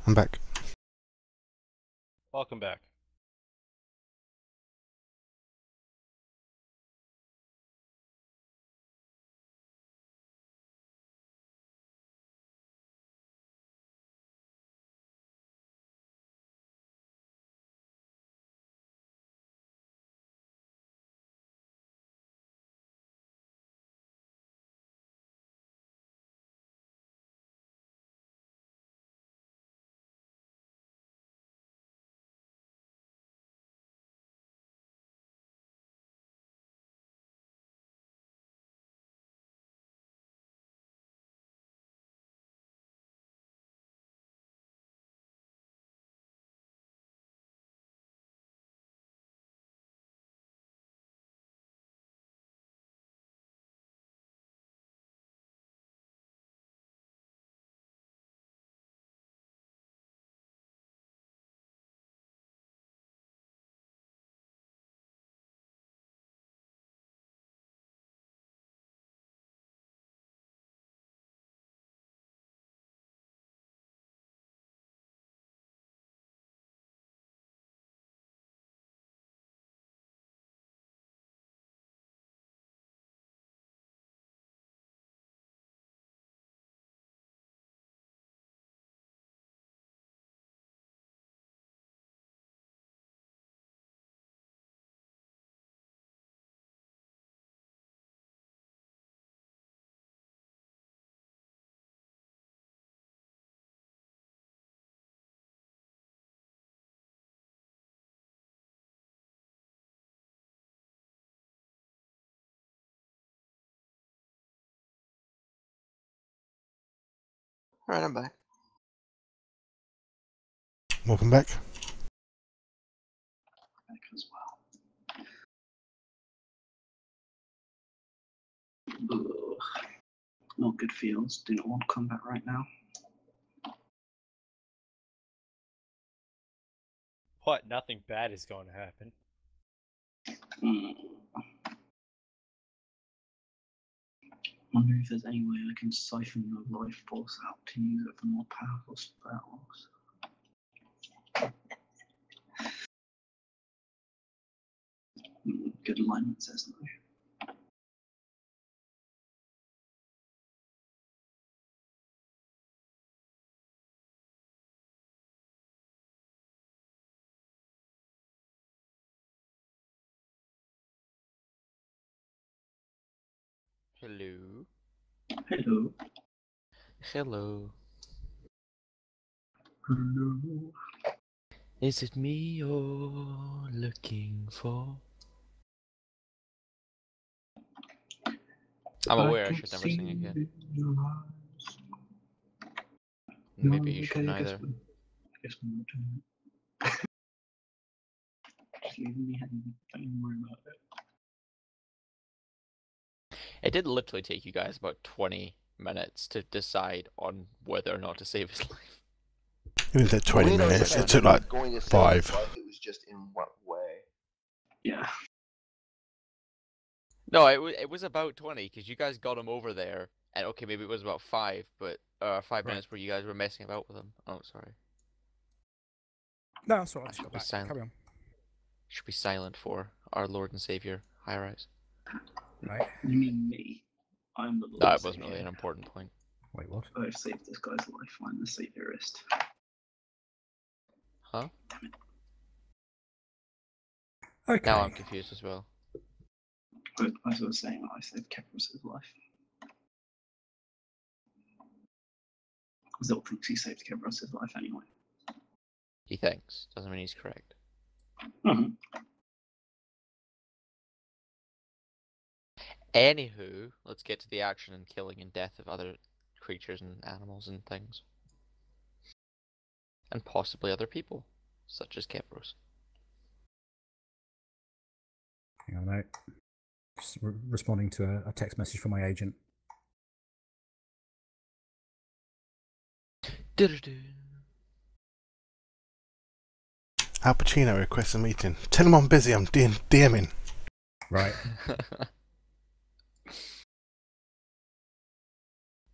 I'm back. Welcome back. Alright, I'm back. Welcome back. Back as well. Ugh. Not good feels. Do not want combat right now. What? Nothing bad is going to happen. Wonder if there's any way I can siphon your life force out to use it for more powerful spells. Good alignment says no. Hello. Hello. Hello. Hello. Is it me you're looking for? I'm aware I should never sing again. Maybe you shouldn't either. I guess we're not doing it. Just leaving me hanging. Don't even worry about it. It did literally take you guys about 20 minutes to decide on whether or not to save his life. It didn't take 20 We know minutes. that It took he was like going to save 5. his life, it was just in what way? Yeah. No, it was about 20 because you guys got him over there, and okay, maybe it was about 5, but 5 minutes where you guys were messing about with him. Oh, sorry. No, that's all right. I just Should got be back. silent. Carry on. Should be silent for our Lord and Savior, High Rise. Right. You mean me? I'm the Lord. No, it wasn't really an important point. Wait, what? I've saved this guy's life. I'm the saviorist. Huh? Damn it. Okay. Now I'm confused as well. But as I was saying, I saved Kepros' life. Zil thinks he saved Kepros' life anyway. He thinks. Doesn't mean he's correct. Mm-hmm. Anywho, let's get to the action and killing and death of other creatures and animals and things. And possibly other people, such as Kepros. Hang on a minute. Just responding to a text message from my agent. Al Pacino requests a meeting. Tell him I'm busy. I'm DMing. Right.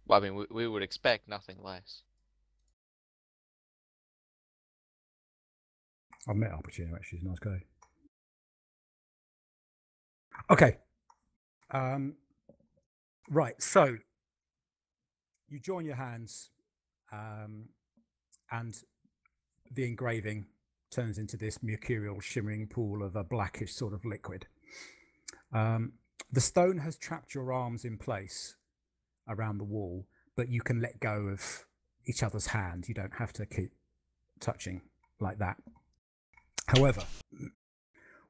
Well, I mean, we would expect nothing less. I've met Al Pacino, actually. He's a nice guy. Okay. Right. So you join your hands, and the engraving turns into this mercurial shimmering pool of a blackish sort of liquid. The stone has trapped your arms in place around the wall, but you can let go of each other's hand. You don't have to keep touching like that. However,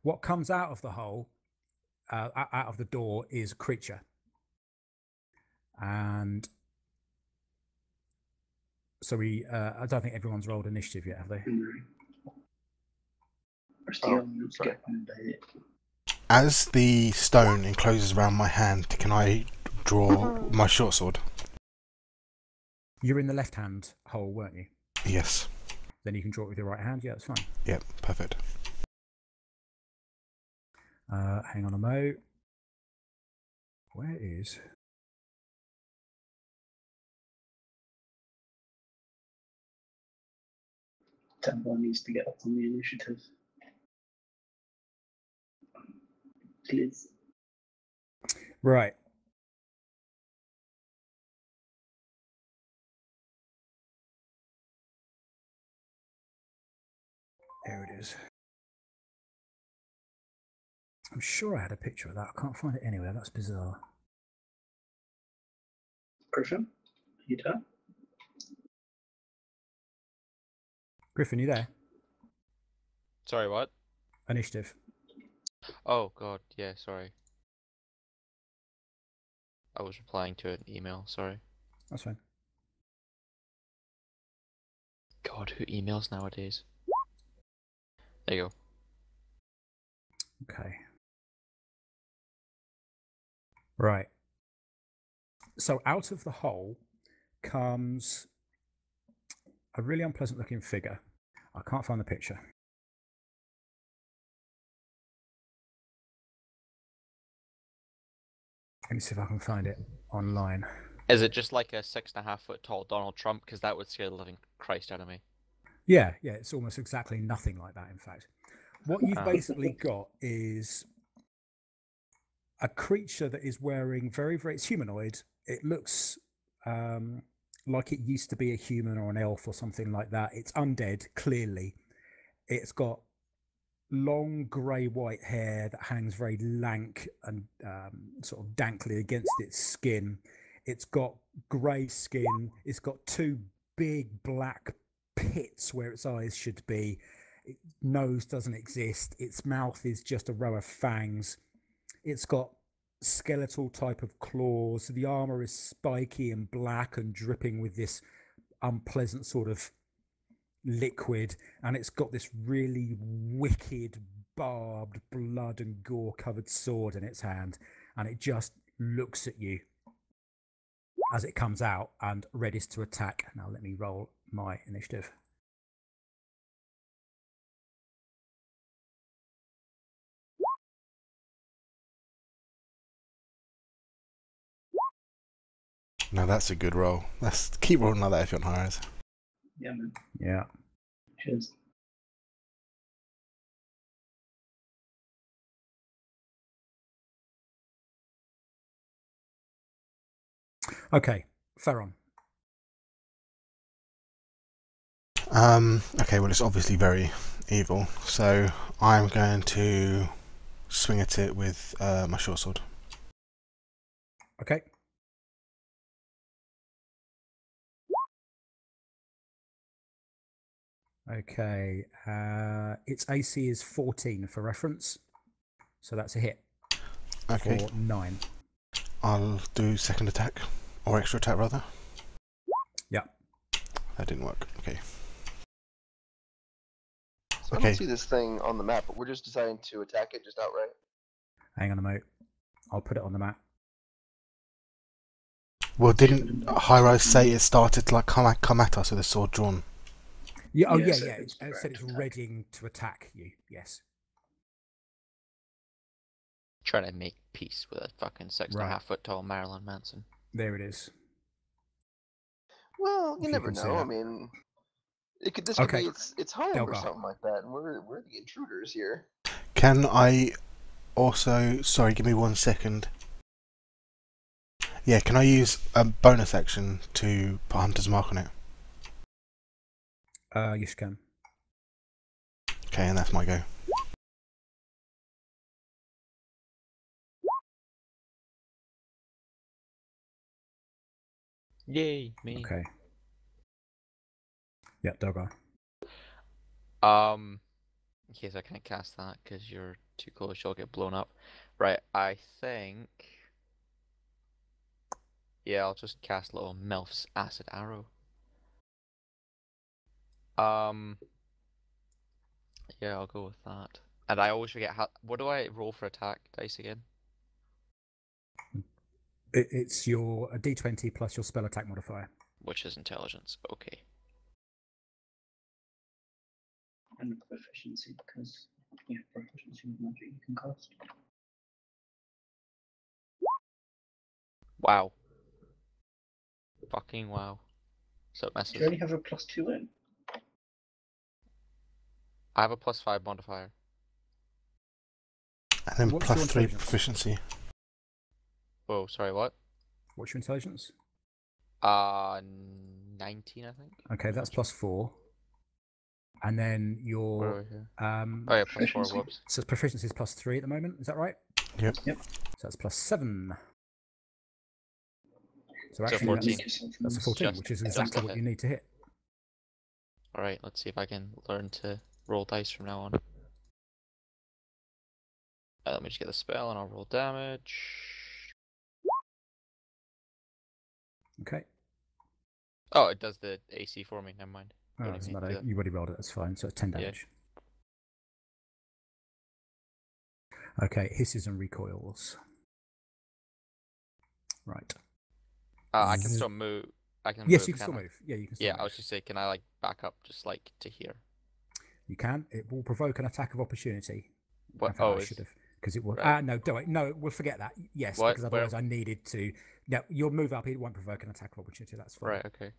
what comes out of the hole, out of the door, is a creature. And so I don't think everyone's rolled initiative yet, have they? Sorry. As the stone encloses around my hand, can I draw my short sword? You're in the left-hand hole, weren't you? Yes. Then you can draw it with your right hand. Yeah, that's fine. Yep, perfect. Hang on a mo. Where is... Temple needs to get up on the initiative. Please. Right. There it is. I'm sure I had a picture of that. I can't find it anywhere. That's bizarre. Griffin, you there? Griffin, you there? Sorry, what? Initiative. Oh, God, yeah, sorry. I was replying to an email, sorry. That's fine. God, who emails nowadays? There you go. Okay. Right. So out of the hole comes a really unpleasant looking figure. I can't find the picture. Let me see if I can find it online. Is it just like a 6.5 foot tall Donald Trump? Because that would scare the living Christ out of me. Yeah, it's almost exactly nothing like that, in fact. What you've Ah. basically got is a creature that is wearing it's humanoid. It looks like it used to be a human or an elf or something like that. It's undead, clearly. It's got long grey-white hair that hangs very lank and sort of dankly against its skin. It's got grey skin. It's got two big black pits where its eyes should be. Its nose doesn't exist. Its mouth is just a row of fangs. It's got skeletal type of claws. The armor is spiky and black and dripping with this unpleasant sort of liquid, and it's got this really wicked barbed blood and gore covered sword in its hand, and it just looks at you as it comes out and readies to attack. Now let me roll my initiative. No, that's a good roll. Let's keep rolling like that if you want hires. Yeah, man. Yeah. Cheers. Okay, Theron. Okay, well, it's obviously very evil, so I'm going to swing at it with my short sword. Okay. Okay. Its AC is 14 for reference, so that's a hit. Okay. For 9. I'll do second attack, or extra attack rather. Yeah. That didn't work. Okay. So I Okay. don't see this thing on the map, but we're just deciding to attack it just outright. Hang on a moment. I'll put it on the map. Well, didn't High Rise say it started to like come at us with a sword drawn? Yeah. Oh, Yeah, yeah, so yeah. it's It said it's attack. readying to attack you. Yes. Trying to make peace with a fucking 6.5 foot tall Marilyn Manson. There it is. Well, If you you never can see know. that. I mean, this could Okay. be its home or Delgar. something like that, and we're the intruders here. Can I also... Sorry, give me 1 second. Yeah, can I use a bonus action to put Hunter's Mark on it? Yes, you can. Okay, and that's my go. Yay, me. Okay. Yeah, Delgar. In case I can't cast that because you're too close, you'll get blown up. Right, I think. Yeah, I'll just cast little Melf's Acid Arrow. Yeah, I'll go with that. And I always forget how. What do I roll for attack dice again? It's your a D20 plus your spell attack modifier. Which is intelligence. Okay. And proficiency, because you have proficiency with magic you can cast. Wow. Fucking wow. So it messes. Do you only have a +2 in? I have a +5 modifier. And then What's your +3 intelligence? proficiency. Whoa, sorry, what? What's your intelligence? 19, I think. Okay, that's +4. And then Where are your we here? um Oh yeah, +4. Proficiency. Whoops. so proficiency is +3 at the moment, is that right? Yep. Yep. So that's +7. So So actually 14. that's a 14, Just- which is just exactly a what hit. you need to hit. Alright, let's see if I can learn to roll dice from now on. Let me just get the spell and I'll roll damage. Okay. Oh, it does the AC for me, never mind. Oh, Don't it doesn't even matter. need to- You already rolled it. That's fine. So it's 10 Yeah. damage. Okay, hisses and recoils. Right. I can Zzz. still move. I can Yes, move. you can can still I? move. Yeah, you can still Yeah, move. I was just saying, can I like back up just like to here? You can. It will provoke an attack of opportunity. What? In fact, Oh, I it's should have, because it was. right. No, don't. No, we'll forget that. Yes, What? because otherwise I needed to. No, you'll move up. It won't provoke an attack of opportunity. That's fine. Right. Okay.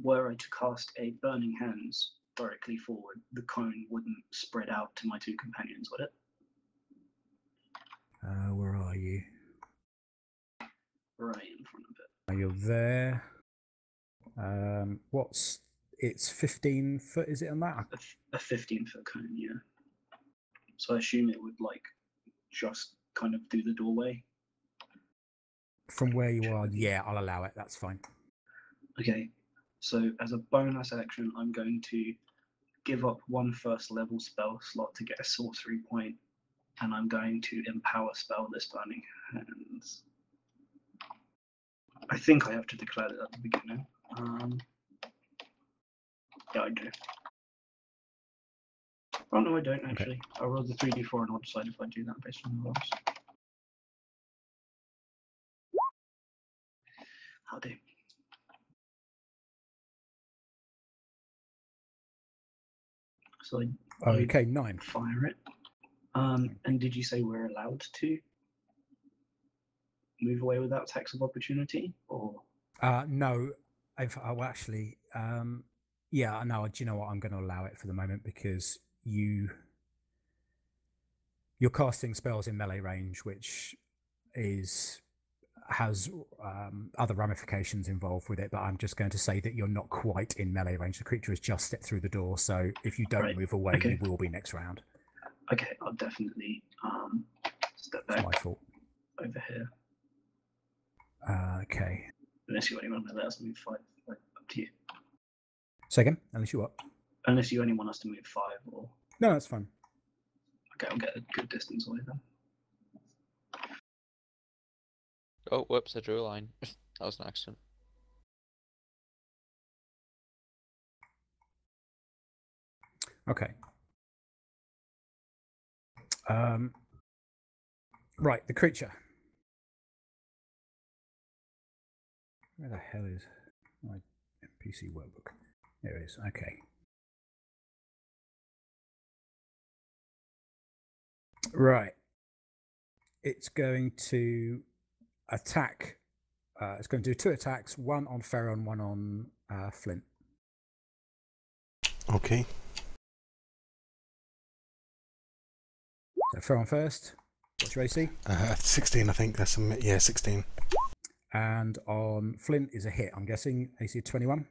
Were I to cast a Burning Hands directly forward, the cone wouldn't spread out to my two companions, would it? Where are you? Right in front of it. You're there. What's it's 15 foot? Is it on that? A 15-foot cone, yeah. So I assume it would like just kind of do the doorway. From where you are, yeah, I'll allow it. That's fine. Okay, so as a bonus action, I'm going to give up one first level spell slot to get a sorcery point, and I'm going to empower spell this Burning Hands. I think I have to declare that at the beginning. Yeah, I do. Oh no, I don't actually. I'll roll the 3d4 and I'll decide if I do that based on the rolls. How do? So I Okay, 9. fire it. And did you say we're allowed to move away without attacks of opportunity, or? No, well, actually, yeah, no. Do you know what? I'm going to allow it for the moment because you're casting spells in melee range, which has other ramifications involved with it. But I'm just going to say that you're not quite in melee range. The creature has just stepped through the door, so if you don't move away, you will be next round. Okay, I'll definitely step back. It's my fault. Over here. Okay. Unless you only want to let us move 5, like, up to you. Second, unless you what? Unless you only want us to move 5, or. No, that's fine. Okay, I'll get a good distance away then. Oh, whoops! I drew a line. That was an accident. Okay. Right, the creature. Where the hell is my NPC workbook? There it is. Okay. Right. It's going to attack. It's going to do 2 attacks, one on Ferron, one on Flint. Okay. So Ferron first. What's your AC? 16, I think. That's 16. And on Flint is a hit. I'm guessing AC 21.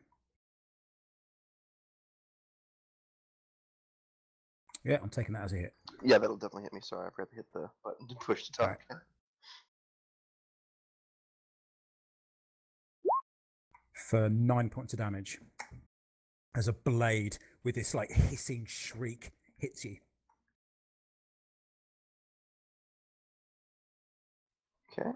Yeah, I'm taking that as a hit. Yeah, that'll definitely hit me. Sorry, I forgot to hit the button to push to talk. Right. For 9 points of damage, as a blade with this like hissing shriek hits you. Okay.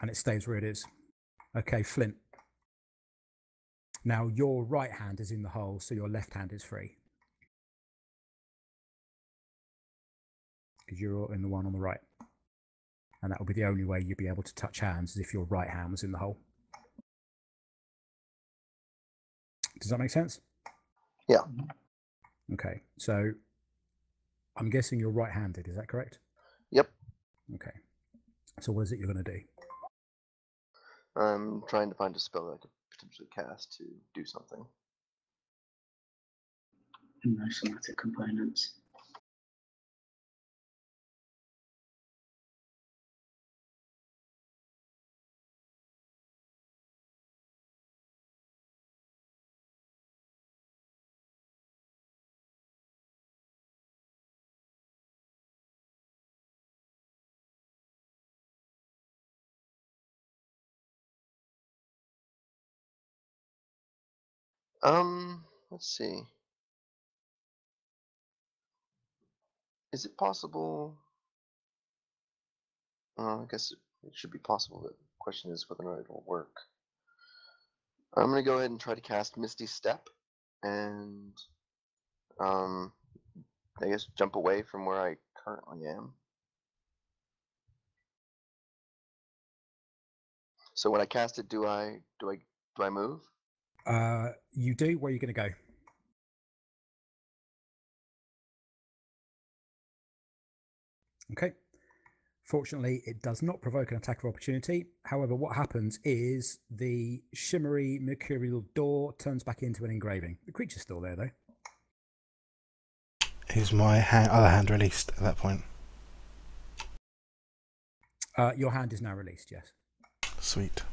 And it stays where it is. Okay, Flint. Now your right hand is in the hole, so your left hand is free. Because you're in the one on the right. And that will be the only way you'd be able to touch hands, is if your right hand was in the hole. Does that make sense? Yeah. Okay, so I'm guessing you're right-handed, is that correct? Yep. Okay. So what is it you're going to do? I'm trying to find a spell that I could potentially cast to do something. No somatic components. Let's see. Is it possible? I guess it should be possible. The question is whether or not it'll work. I'm gonna go ahead and try to cast Misty Step, and I guess jump away from where I currently am. So when I cast it, do I move? You do. Where are you going to go? Okay. Fortunately, it does not provoke an attack of opportunity. However, what happens is the shimmery mercurial door turns back into an engraving. The creature's still there, though. Is my other hand released at that point? Your hand is now released, yes. Sweet.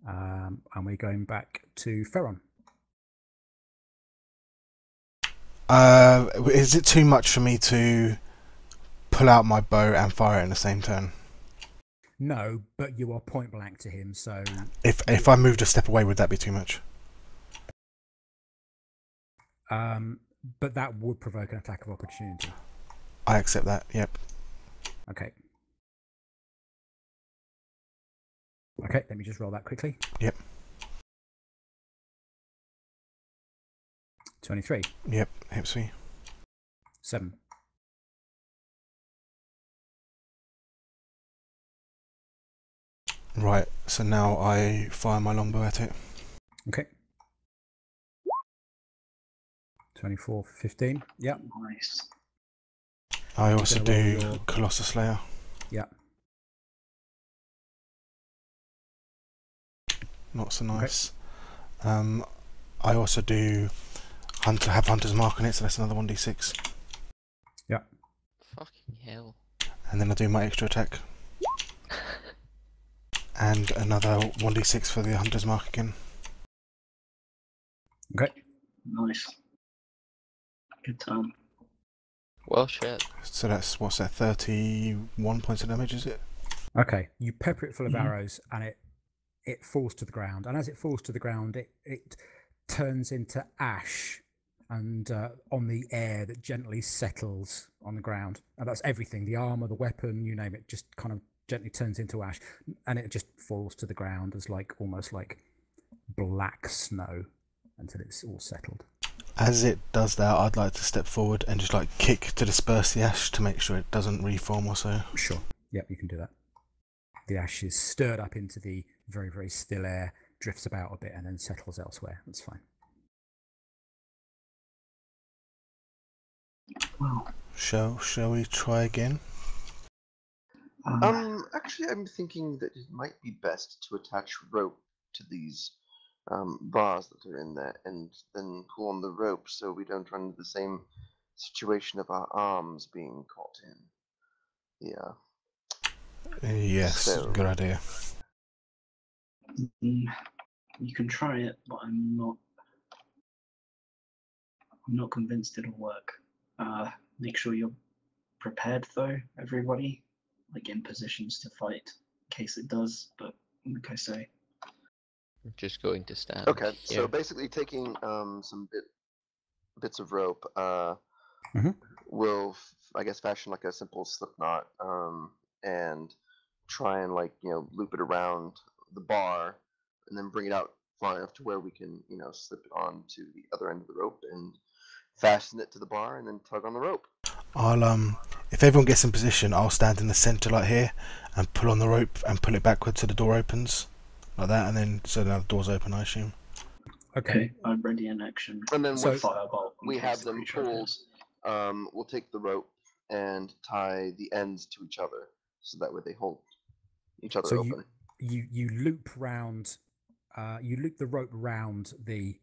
And we're going back to Ferron. Is it too much for me to pull out my bow and fire it in the same turn? No, but you are point blank to him, so... If I moved a step away, would that be too much? But that would provoke an attack of opportunity. I accept that, yep. Okay. Okay, let me just roll that quickly. Yep. 23. Yep, hits me. 7. Right, so now I fire my longbow at it. Okay. 24 for 15. Yep. Nice. I also gonna roll do your- Colossus Slayer. Yep. Not so nice. I also do have Hunter's Mark on it, so that's another 1d6. Yep. Fucking hell. And then I do my extra attack. And another 1d6 for the Hunter's Mark again. Okay. Nice. Good turn. Well, shit. So that's, what's that, 31 points of damage, is it? Okay. You pepper it full of Mhm. arrows, and it falls to the ground. And as it falls to the ground, it turns into ash and on the air that gently settles on the ground. And that's everything. The armor, the weapon, you name it, just kind of gently turns into ash. And it just falls to the ground as almost like black snow until it's all settled. As it does that, I'd like to step forward and just kick to disperse the ash to make sure it doesn't reform or so. Sure. Yep, you can do that. The ash is stirred up into the very, very still air, drifts about a bit, and then settles elsewhere. That's fine. Well, Shall we try again? Actually, I'm thinking that it might be best to attach rope to these bars that are in there, and then pull on the rope so we don't run into the same situation of our arms being caught in. Yeah. Yes, So- good idea. you can try it, but I'm not convinced it'll work. Make sure you're prepared though, everybody, in positions to fight in case it does. But like I say, I'm just going to stand. Okay, so here. basically taking some bits of rope, Mhm. we'll I guess fashion a simple slip knot, and try and loop it around the bar, and then bring it out far enough to where we can slip it onto the other end of the rope and fasten it to the bar, and then tug on the rope. I'll if everyone gets in position, I'll stand in the centre here and pull on the rope and pull it backward so the door opens like that, and then so now the door's open, I assume. Okay. I'm ready in action. And then So- once Firebolt. in we case have the them creature pulled, appears. we'll take the rope and tie the ends to each other, so that way they hold each other So open. you loop round, you loop the rope round the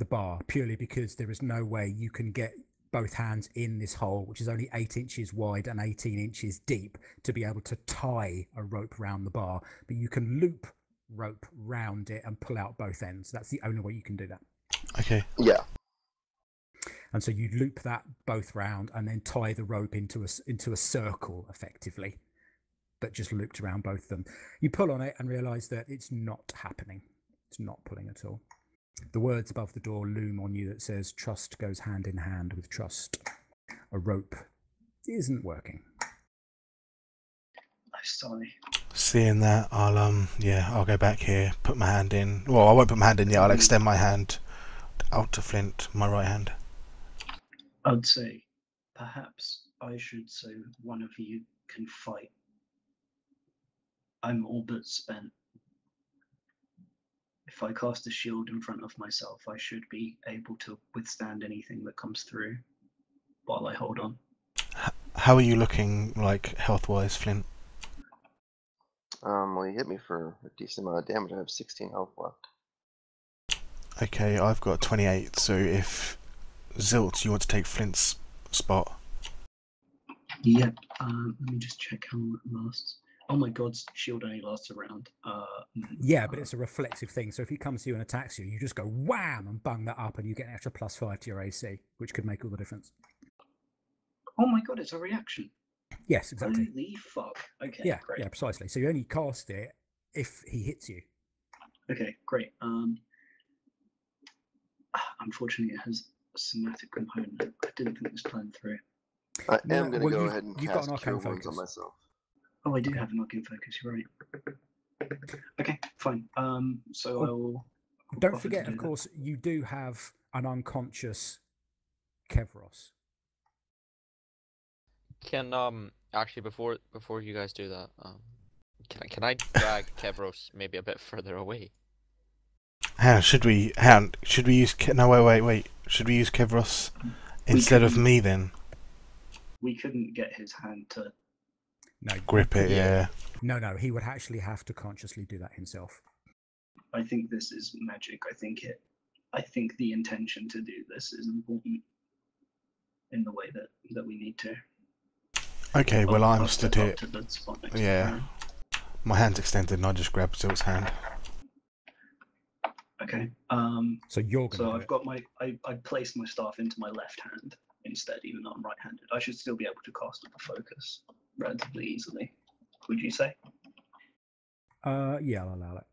bar purely because there is no way you can get both hands in this hole, which is only 8 inches wide and 18 inches deep, to be able to tie a rope round the bar. But you can loop rope round it and pull out both ends. That's the only way you can do that. Okay. Yeah. And so you loop that both round and then tie the rope into a circle effectively. that just looped around both of them. You pull on it and realise that it's not happening. It's not pulling at all. The words above the door loom on you that says, "Trust goes hand in hand with trust." A rope isn't working. I sigh. Seeing that, I'll go back here, put my hand in. Well, I won't put my hand in yet. I'll extend my hand out to Flint, my right hand. I'd say perhaps I should so one of you can fight. I'm all but spent. If I cast a shield in front of myself, I should be able to withstand anything that comes through while I hold on. How are you looking, like, health-wise, Flint? Well, you hit me for a decent amount of damage. I have 16 health left. Okay, I've got 28, so if Zilt, you want to take Flint's spot? Yep. Let me just check how it lasts. Oh my god, shield only lasts a round. Yeah, but it's a reflexive thing. So if he comes to you and attacks you, you just go wham and bung that up, and you get an extra +5 to your AC, which could make all the difference. Oh my god, it's a reaction. Yes, exactly. Holy fuck. Okay, Yeah, great. yeah, precisely. So you only cast it if he hits you. Okay, great. Unfortunately, it has a somatic component. I didn't think this planned through. I No, am going to well, go you've- ahead and you've got cast an Cure arcane Wounds on focus. myself. Oh, I do Okay. have an arcane focus, you're right. Okay, fine. So Oh, I will. Don't offer to forget, do of that. course, you do have an unconscious Kevros. Can actually before you guys do that, can I drag Kevros maybe a bit further away? Should we use... No, wait. Should we use Kevros instead of couldn't- me, then? We couldn't get his hand to. No, Grip it, yeah. No, he would actually have to consciously do that himself. I think this is magic. I think the intention to do this is important in the way that we need to. Okay, well, I'm I'll stood step here. up to the spot next to Yeah. Karen. My hand's extended and I just grabbed Zilt's hand. Okay. So you're going to So do I've it. got I placed my staff into my left hand instead, even though I'm right-handed. I should still be able to cast up a focus relatively easily. Would you say? Yeah, I'll allow it.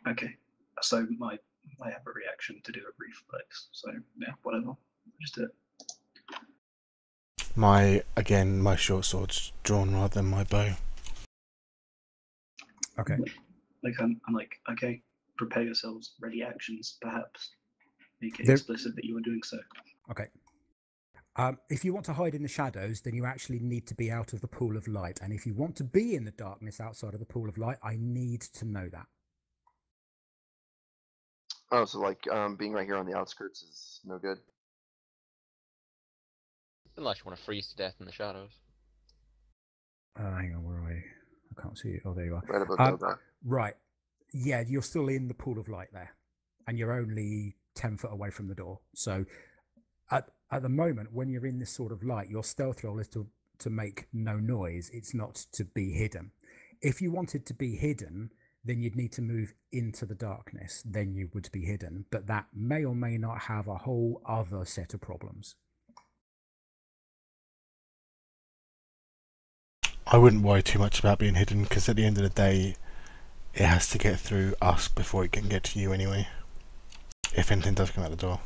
Okay. So I have a reaction to do a reflex. So yeah, whatever. Just do it. My short sword's drawn rather than my bow. Okay. Like I'm like, okay, prepare yourselves, ready actions, perhaps. Make it There- explicit that you are doing so. Okay. If you want to hide in the shadows, then you actually need to be out of the pool of light. And if you want to be in the darkness outside of the pool of light, I need to know that. Oh, so like being right here on the outskirts is no good. Unless you want to freeze to death in the shadows. Hang on, where are you? I can't see you. Oh, there you are. Right above Doga. Right. Yeah, you're still in the pool of light there. And you're only 10 foot away from the door. So at the moment, when you're in this sort of light, your stealth roll is to make no noise. It's not to be hidden. If you wanted to be hidden, then you'd need to move into the darkness. Then you would be hidden. But that may or may not have a whole other set of problems. I wouldn't worry too much about being hidden, because at the end of the day, it has to get through us before it can get to you anyway. If anything does come out the door.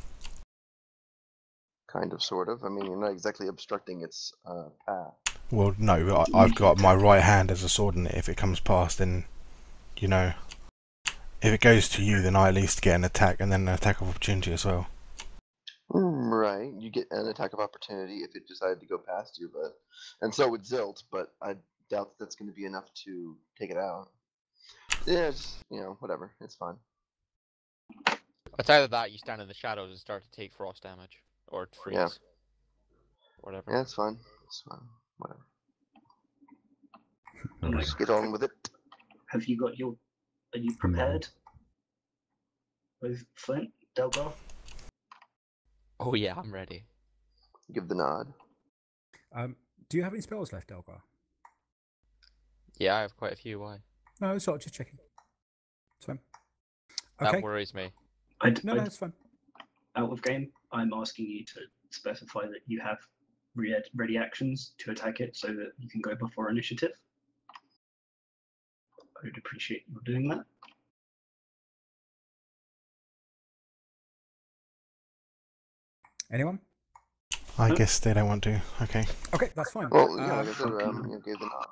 Kind of, sort of. I mean, you're not exactly obstructing its path. Well, no, I've got my right hand as a sword in it. If it comes past, then, you know, if it goes to you, then I at least get an attack, and then an attack of opportunity as well. Right, you get an attack of opportunity if it decided to go past you, but and so would Zilt, but I doubt that's going to be enough to take it out. Yeah, just, whatever, it's fine. It's either that, you stand in the shadows and start to take frost damage, or freeze. Yeah. Whatever. Yeah, it's fine. It's fine. Whatever. Whatever. Just get on with it. Have you got your? Are you prepared? With Flint, Delgar? Oh yeah, I'm ready. Give the nod. Do you have any spells left, Elgar? Yeah, I have quite a few. Why? No, it's all right, just checking. It's fine. Okay. That worries me. No, it's fine. Out of game, I'm asking you to specify that you have ready actions to attack it so that you can go before initiative. I would appreciate you doing that. Anyone? I No. guess they don't want to. Okay. Okay, that's fine. Well, yeah, like I said, Okay. gave the nod.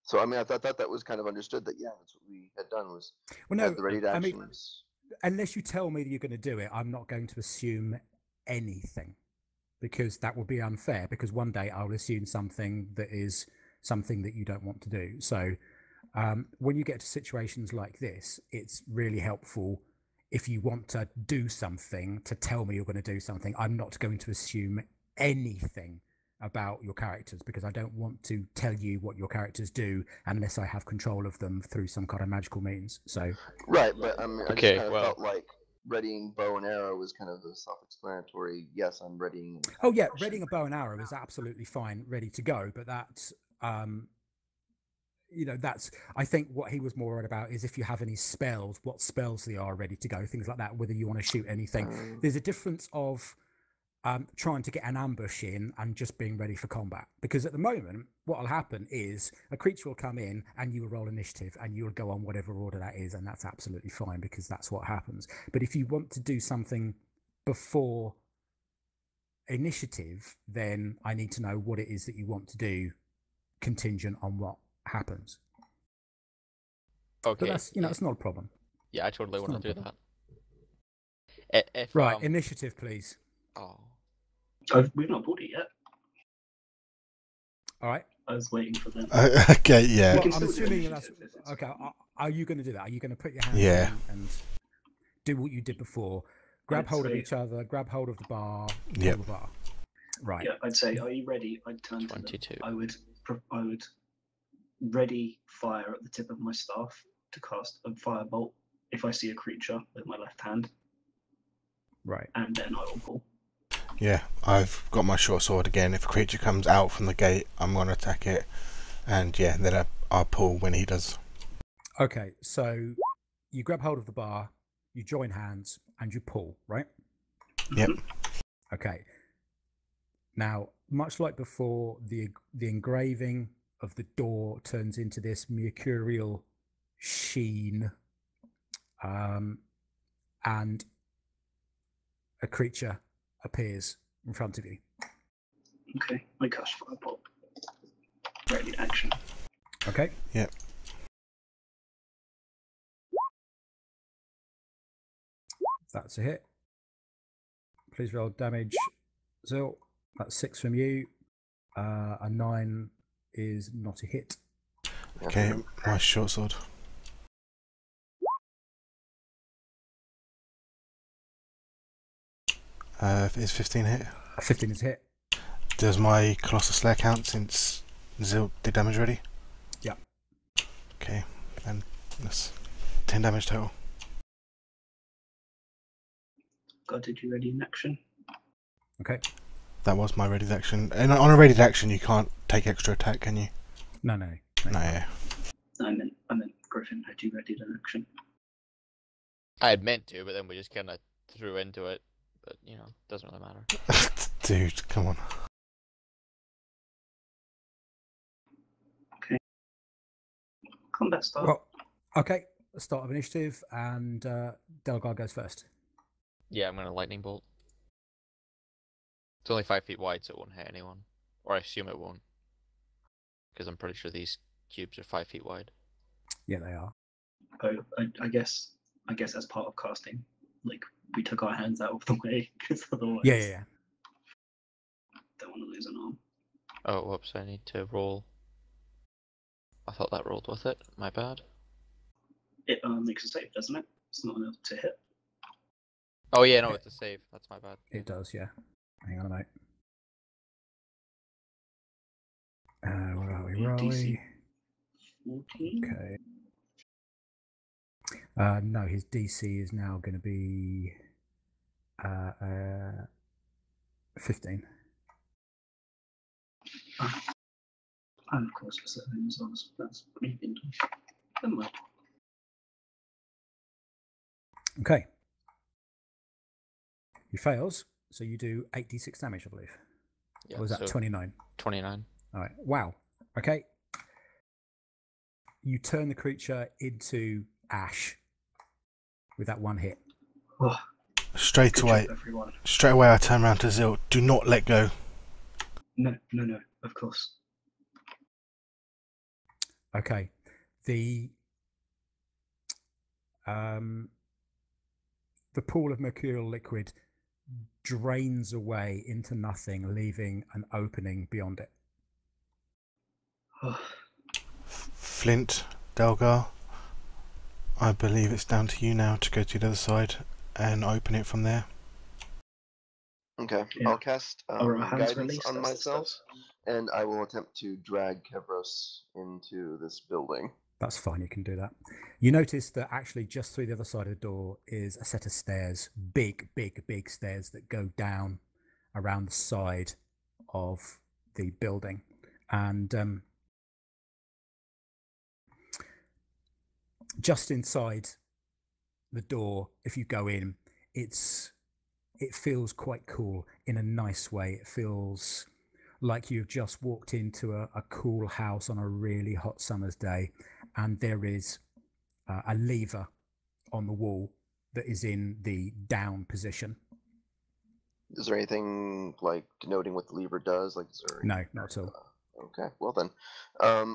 So I mean, I thought that was kind of understood that that's what we had done was well, had no, the ready to I mean, actions. unless you tell me that you're going to do it, I'm not going to assume anything because that would be unfair. Because one day I'll assume something that is something that you don't want to do. So when you get to situations like this, it's really helpful if you want to do something to tell me you're going to do something. I'm not going to assume anything about your characters because I don't want to tell you what your characters do unless I have control of them through some kind of magical means. So Right, but I mean, I Okay, just kind of well- felt like readying bow and arrow was kind of the self-explanatory. Yes, I'm readying. oh yeah, readying a bow and arrow is absolutely fine, ready to go. But that's that's I think what he was more worried about is if you have any spells, what spells they are ready to go, things like that, whether you want to shoot anything. There's a difference of trying to get an ambush in and just being ready for combat. Because at the moment, what will happen is a creature will come in and you will roll initiative and you will go on whatever order that is, and that's absolutely fine because that's what happens. But if you want to do something before initiative, then I need to know what it is that you want to do contingent on what happens. Okay. But that's, it's not a problem. Yeah, I totally It's want to not a do that. If, Right, initiative, please. Oh. We've not pulled it yet. All right. I was waiting for them. Okay, yeah. Well, can I'm still do assuming initiative that's if it's okay. fine. Are you going to do that? Are you going to put your hands Yeah. in and do what you did before? Grab I'd hold of say- each other. Grab hold of the bar. Yep. Hold the bar. Right. Yeah, I'd say, are you ready? I'd turn to them. 22. I would ready fire at the tip of my staff to cast a firebolt if I see a creature with my left hand, Right. and then I will pull. Yeah, I've got my short sword again. If a creature comes out from the gate, I'm going to attack it. And yeah, then I'll pull when he does. Okay. So you grab hold of the bar, you join hands, and you pull. Right. Yep. Okay. Now, much like before, the engraving of the door turns into this mercurial sheen, and a creature appears in front of you. Okay, I cast firebolt. Ready action. Okay. Yep. That's a hit. Please roll damage. Zil, that's 6 from you. A 9 is not a hit. Okay, my short sword. Is 15 hit? 15 is a hit. Does my Colossal Slayer count since Zil did damage already? Yep. Okay, and that's 10 damage total. God, did you ready in action? Okay. That was my ready action. And on a ready action, you can't take extra attack, can you? No. No, yeah. I meant Griffin. Had you ready in action? I had meant to, but then we just kind of threw into it. But, doesn't really matter. Dude, come on. Combat start. Well, okay. Start of initiative, and Delgar goes first. Yeah, I'm going to lightning bolt. It's only 5 feet wide, so it won't hit anyone. Or I assume it won't. Because I'm pretty sure these cubes are 5 feet wide. Yeah, they are. Oh, I guess as part of casting, like we took our hands out of the way because otherwise, Yeah. don't want to lose an arm. Oh, whoops, I need to roll. I thought that rolled with it. My bad. It makes a save, doesn't it? It's not enough to hit. Oh, yeah, no, it's a save. That's my bad. It does, yeah. Hang on a minute. Where are we? DC 14. Okay. No, his DC is now going to be 15. And of course, the same as ours. That's pretty good. Never mind. Okay. He fails, so you do 8d6 damage, I believe. Yeah, Or was that so 29? 29. All right. Wow. Okay. You turn the creature into ash with that one hit. Oh, Straight good away, job, everyone. straight away, I turn around to Zilt. Do not let go. No, of course. Okay. The pool of mercurial liquid drains away into nothing, leaving an opening beyond it. Oh, Flint, Delgar, I believe it's down to you now to go to the other side and open it from there. Okay, Yeah. I'll cast Are our hands guidance released? on That's the myself, stuff. and I will attempt to drag Kevros into this building. That's fine, you can do that. You notice that actually just through the other side of the door is a set of stairs, big stairs that go down around the side of the building. And just inside the door, if you go in, it feels quite cool in a nice way. It feels like you've just walked into a cool house on a really hot summer's day, and there is a lever on the wall that is in the down position. Is there anything like denoting what the lever does? Like, is there? No, not at all. Okay, well then,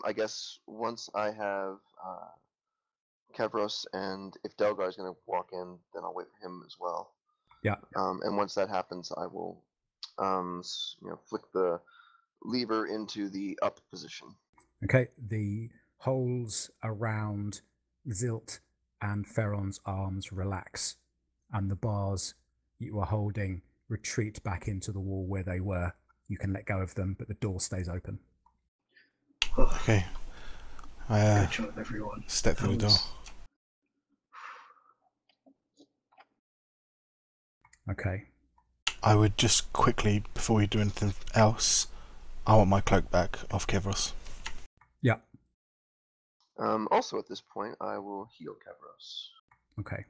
I guess once I have Kevros, and if Delgar is going to walk in, then I'll wait for him as well. Yeah. And once that happens, I will, flick the lever into the up position. Okay, the holes around Zilt and Ferron's arms relax, and the bars you are holding retreat back into the wall where they were. You can let go of them, but the door stays open. Oh, Okay. I good job, everyone. step through the door. Okay. I would just quickly, before we do anything else, I want my cloak back off Kevros. Yeah. Also at this point, I will heal Kevros. Okay.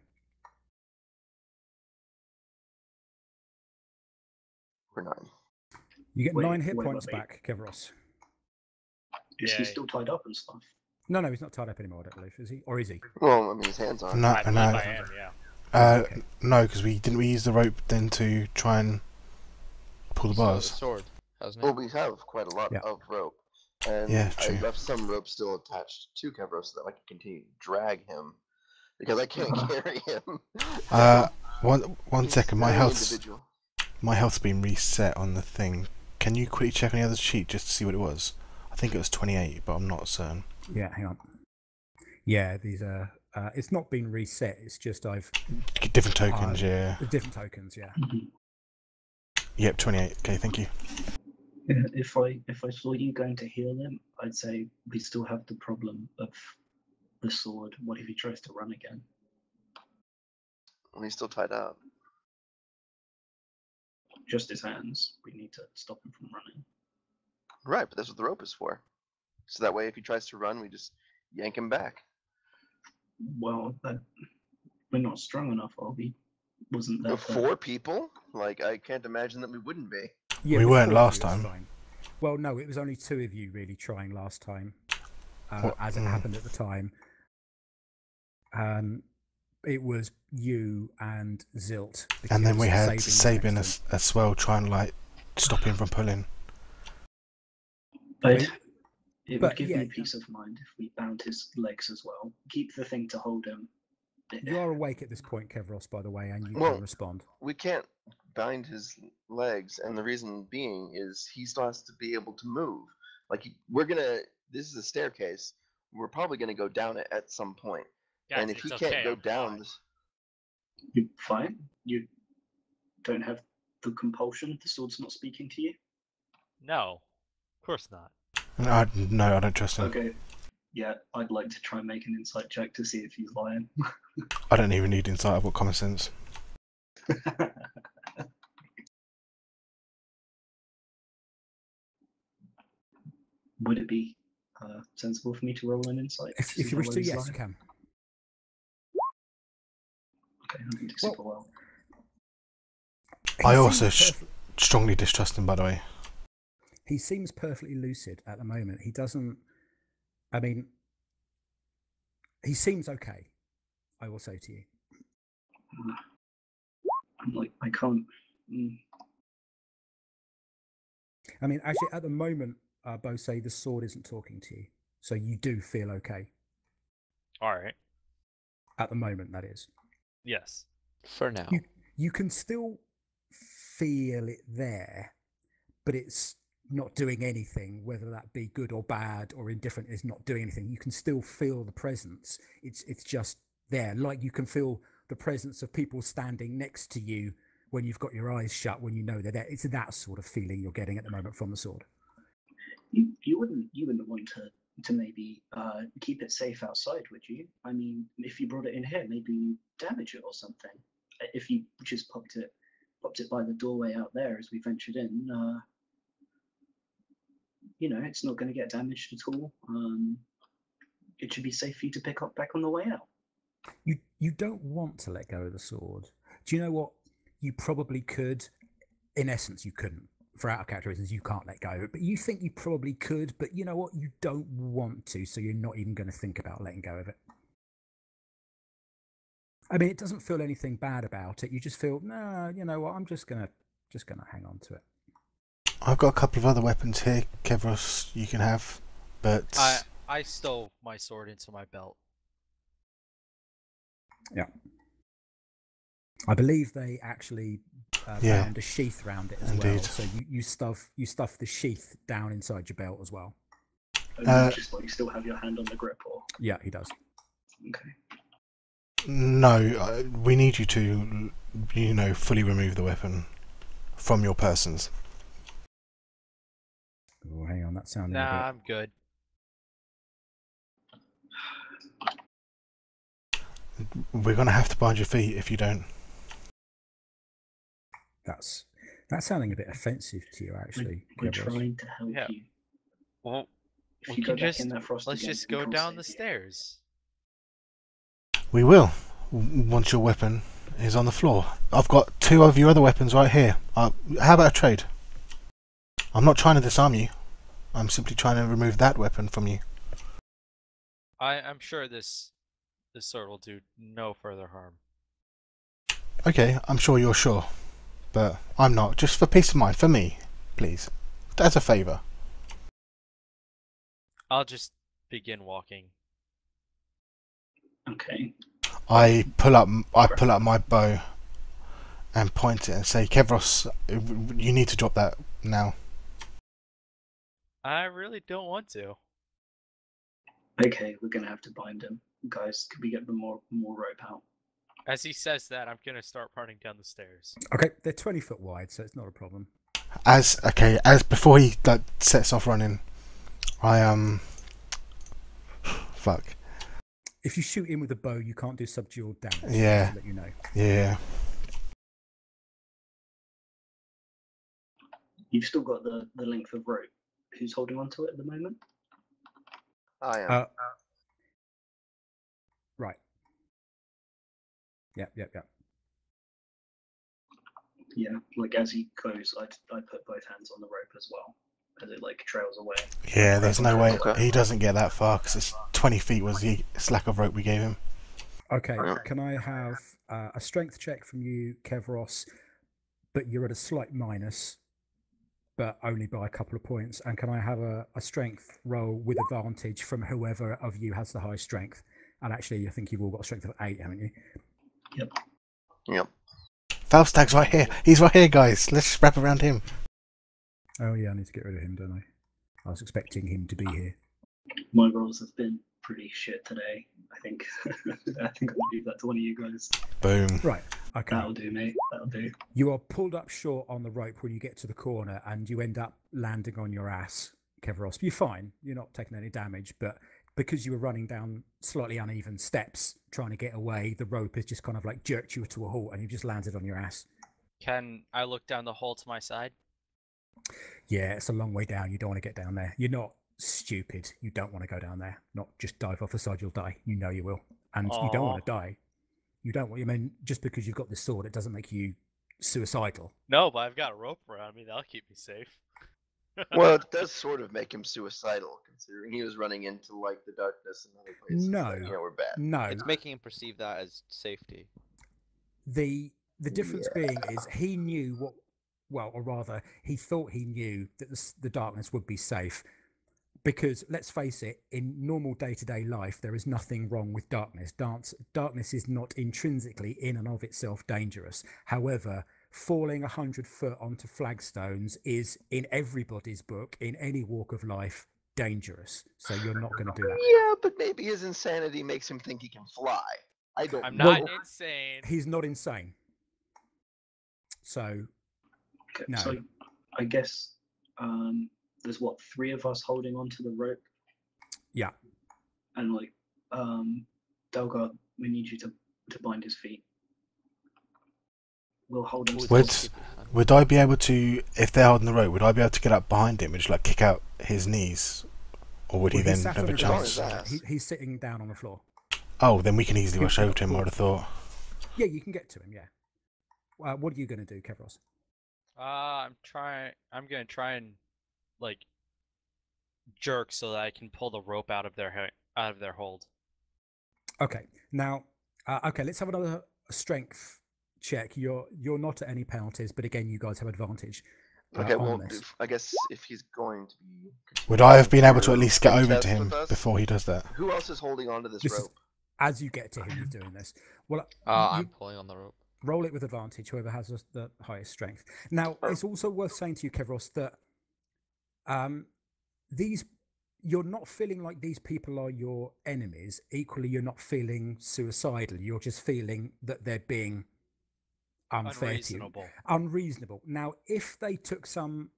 For 9. You get Wait, 9 hit wait, points wait. back, Kevros. Is he Yay. still tied up and stuff? No, he's not tied up anymore, I don't believe. Is he? Or is he? Well, I mean, his hands are. No, I believe no, I am, yeah. Okay. no, because we use the rope then to try and pull the Still has bars. a sword, hasn't Well, it? we have quite a lot Yeah. of rope. And Yeah, I true. left some rope still attached to Kevros so that I can continue to drag him. Because I can't carry him. One He's second, very individual. my health's been reset on the thing. Can you quickly check on the other sheet just to see what it was? I think it was 28, but I'm not certain. Yeah, hang on. Yeah, these are. It's not been reset. It's just I've Different tokens, yeah. different tokens. Yeah. Mhm. Yep, 28. Okay, thank you. Yeah, if I saw you going to heal him, I'd say we still have the problem of the sword. What if he tries to run again? And he's still tied up. Just his hands. We need to stop him from running. Right, but that's what the rope is for. So that way, if he tries to run, we just yank him back. Well, we're not strong enough, are we? Wasn't that 4 people? Like, I can't imagine that we wouldn't be. Yeah, We with weren't 4 of last you, it's time. fine. Well, no, it was only 2 of you really trying last time, What- as it happened at the time. It was you and Zilt. And then we because had Sabin was Sabin next as well, trying to like stop him from pulling. It But, would give yeah, me peace of mind if we bound his legs as well. Keep the thing to hold him. You are awake at this point, Kevros, by the way, and you Well- can respond. We can't bind his legs, and the reason being is he still has to be able to move. Like, this is a staircase. We're probably gonna go down it at some point. Guys, and if it's he okay, can't go I'm down fine. this, You're fine? You don't have the compulsion? The sword's not speaking to you? No, of course not. No, I don't trust him. Okay. Yeah, I'd like to try and make an insight check to see if he's lying. I don't even need insight. I've got common sense. Would it be sensible for me to roll an insight? If you wish to, yes, you can. Okay, I think Well, super well. He I seems also perf- strongly distrust him, by the way. he seems perfectly lucid at the moment. He doesn't. I mean, He seems okay, I will say to you. I'm like, I can't. I mean, actually, at the moment, Bose, the sword isn't talking to you, so you do feel okay. All right. At the moment, that is. Yes. For now. You can still feel it there, but it's not doing anything, whether that be good or bad or indifferent. Is not doing anything. You can still feel the presence. It's just there, like you can feel the presence of people standing next to you when you've got your eyes shut, when you know they're there. It's that sort of feeling you're getting at the moment from the sword. You wouldn't want to maybe keep it safe outside, would you? I mean, if you brought it in here, maybe you damage it or something. If you just popped it by the doorway out there as we ventured in, it's not going to get damaged at all. It should be safe for you to pick up back on the way out. You don't want to let go of the sword. Do you know what? You probably could. In essence, you couldn't. For out of character reasons, you can't let go of it. But you think you probably could. But you know what? You don't want to, so you're not even going to think about letting go of it. I mean, it doesn't feel anything bad about it. You just feel, no, you know what? I'm just gonna hang on to it. I've got a couple of other weapons here, Kevros, you can have, but I stole my sword into my belt. Yeah. I believe they actually bound a sheath around it as well. So you stuff the sheath down inside your belt as well. Just like you still have your hand on the grip, or? Yeah, he does. Okay. No, we need you to, fully remove the weapon from your persons. Oh, hang on, that sounded Nah, a bit... I'm good. We're going to have to bind your feet if you don't. That's sounding a bit offensive to you, actually. We're trying to help you. Well, if you go back in that frost let's again, just we go can't down the save you. stairs. We will, once your weapon is on the floor. I've got 2 of your other weapons right here. How about a trade? I'm not trying to disarm you. I'm simply trying to remove that weapon from you. I'm sure this sword will do no further harm. Okay, I'm sure you're sure. But I'm not. Just for peace of mind, for me, please. As a favour. I'll just begin walking. Okay. I pull up my bow and point it and say, Kevros, you need to drop that now. I really don't want to. Okay, we're gonna have to bind him, guys. Could we get the more rope out? As he says that, I'm gonna start running down the stairs. Okay, they're 20 foot wide, so it's not a problem. As before he sets off running, I fuck. If you shoot him with a bow, you can't do subdual damage. Yeah. Just to let you know. Yeah. You've still got the length of rope. Who's holding on to it at the moment? I am. Right. Yep. Yeah, like as he goes, I put both hands on the rope as well, as it like trails away. Yeah, there's no way Okay. he doesn't get that far because it's 20 feet was the slack of rope we gave him. Okay, can I have a strength check from you, Kevros, but you're at a slight minus, but only by a couple of points? And can I have a strength roll with advantage from whoever of you has the high strength? And actually, I think you've all got a strength of 8, haven't you? Yep. Falstag's right here. He's right here, guys. Let's just wrap around him. Oh yeah, I need to get rid of him, don't I? I was expecting him to be here. My rolls have been pretty shit today. I think I'll leave that to one of you guys. Boom. Right. Okay. That'll do, mate. That'll do. You are pulled up short on the rope when you get to the corner, and you end up landing on your ass, Kevros. You're fine. You're not taking any damage, but because you were running down slightly uneven steps trying to get away, the rope has just kind of like jerked you to a halt, and you've just landed on your ass. Can I look down the hole to my side? Yeah, it's a long way down. You don't want to get down there. You're not stupid. You don't want to go down there. Not just dive off the side, you'll die. You know you will. And you don't want to die. You don't want, I mean, just because you've got this sword, it doesn't make you suicidal. No, but I've got a rope around me. That'll keep me safe. Well, it does sort of make him suicidal, considering he was running into like the darkness and other places No. that were bad. No, It's making him perceive that as safety. the difference being is he knew what, well, or rather, he thought he knew that the darkness would be safe. Because let's face it, in normal day-to-day life, there is nothing wrong with darkness. Darkness is not intrinsically in and of itself dangerous. However, falling 100 foot onto flagstones is, in everybody's book, in any walk of life, dangerous. So you're not going to do that. Yeah, but maybe his insanity makes him think he can fly. I don't I'm know. not insane. He's not insane. So, Okay, no. so I guess there's what, 3 of us holding onto the rope, Yeah. and like Delgar, we need you to bind his feet. We'll hold him. Would I be able to, if they're holding the rope, would I be able to get up behind him and just like kick out his knees, or would he Well, then sat have on a his chance? ass. He's sitting down on the floor. Oh, then we can easily He'll rush pick over up to him. I would have thought. Yeah, you can get to him. Yeah. What are you going to do, Kevros? I'm gonna try and like jerk so that I can pull the rope out of their hold. Okay. Now, okay, let's have another strength check. You're not at any penalties, but again, you guys have advantage. Okay, on well, this. I guess if he's going to be... Would I have been able to at least get over contest to him with us, before he does that? Who else is holding onto this This is- rope? As you get to him, he's doing this. Well, I'm pulling on the rope. roll it with advantage, whoever has the highest strength. Now, it's also worth saying to you, Kevros, that you're not feeling like these people are your enemies. Equally, you're not feeling suicidal. You're just feeling that they're being unfair to you. Unreasonable. Now, if they took some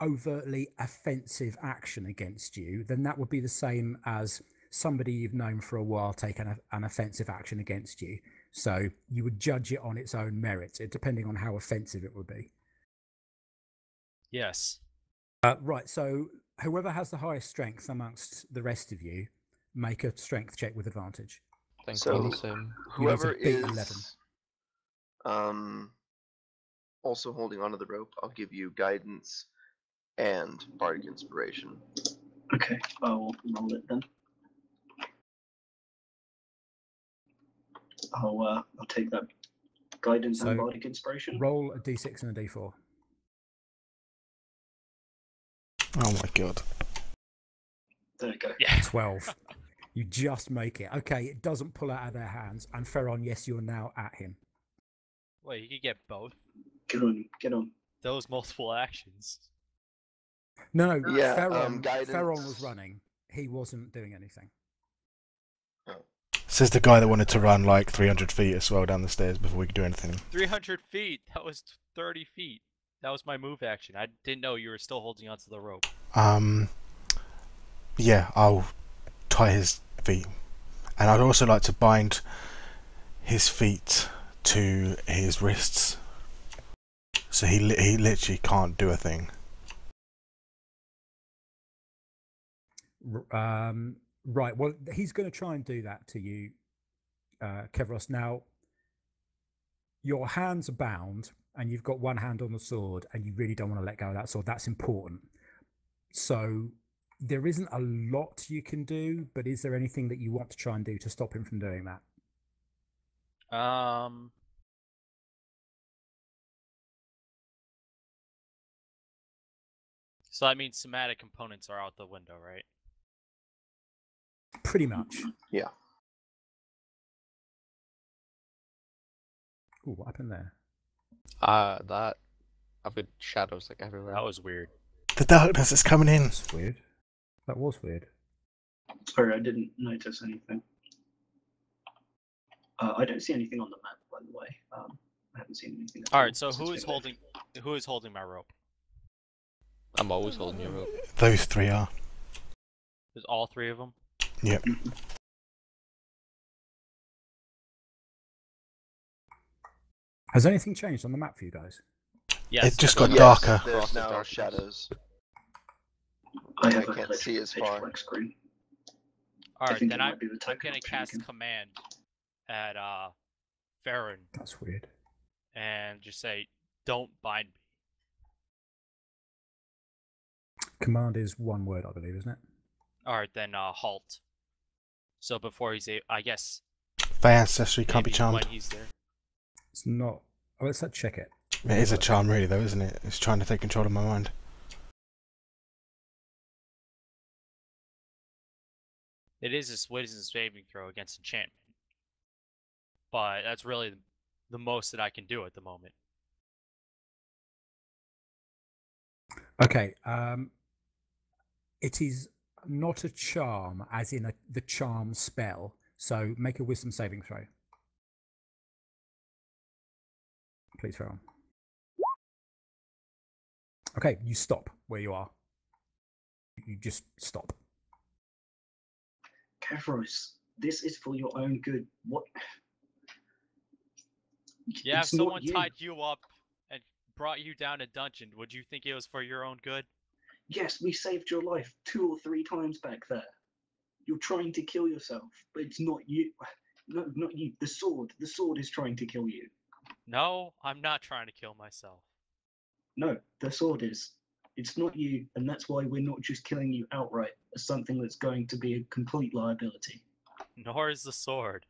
overtly offensive action against you, then that would be the same as somebody you've known for a while taking an offensive action against you. So you would judge it on its own merits, depending on how offensive it would be. Yes. Right, so whoever has the highest strength amongst the rest of you, make a strength check with advantage. Thank So, you. Same. Whoever You need to is beat 11. Also holding onto the rope, I'll give you guidance and bardic inspiration. Okay, I'll roll it then. I'll take that guidance and So, bardic inspiration. Roll a d6 and a d4. Oh my god. There we go. Yeah. 12. You just make it. Okay, it doesn't pull out of their hands. And Ferron, yes, you're now at him. Wait, you could get both Get on, get on. those multiple actions. No, Yeah, Ferron guidance. was running. He wasn't doing anything. Says the guy that wanted to run like 300 feet as well down the stairs before we could do anything. 300 feet. That was 30 feet. That was my move action. I didn't know you were still holding onto the rope. Yeah, I'll tie his feet. And I'd also like to bind his feet to his wrists. So he literally can't do a thing. Right, well, he's going to try and do that to you, Kevros. Now, your hands are bound, and you've got one hand on the sword, and you really don't want to let go of that sword. That's important. So there isn't a lot you can do, but is there anything that you want to try and do to stop him from doing that? So that means somatic components are out the window, right? Pretty much. Yeah. Ooh, what happened there? That I've got shadows like everywhere. That was weird. The darkness is coming in. That's weird. That was weird. Sorry, I didn't notice anything. I don't see anything on the map, by the way. I haven't seen anything. at All all right, so since who is we left. holding my rope? I'm always holding your rope. Those three are. There's all three of them. Yep. Has anything changed on the map for you guys? Yes. It just everyone- got darker. There's Across the now darkness. shadows. I have I a can't pitch, see as pitch far. black screen. All I right, think then it I'm might be the type gonna of cast pagan. command at Farron That's weird. and just say, "Don't bind me." Command is one word, I believe, isn't it? All right, then halt. So before he's I guess By ancestry, can't be maybe charmed. when he's there. It's not. Oh, let's check it. It is a charm, really, though, isn't it? It's trying to take control of my mind. It is a wisdom saving throw against enchantment, but that's really the most that I can do at the moment. Okay. It is not a charm, as in the charm spell. So make a wisdom saving throw. Please, Farron. Okay, you stop where you are. You just stop. Kavros, this is for your own good. What? Yeah, if It's not someone you. tied you up and brought you down a dungeon, would you think it was for your own good? Yes, we saved your life 2 or 3 times back there. You're trying to kill yourself, but it's not you. No, not you. The sword. The sword is trying to kill you. No, I'm not trying to kill myself. No, the sword is. It's not you, and that's why we're not just killing you outright as something that's going to be a complete liability. Nor is the sword.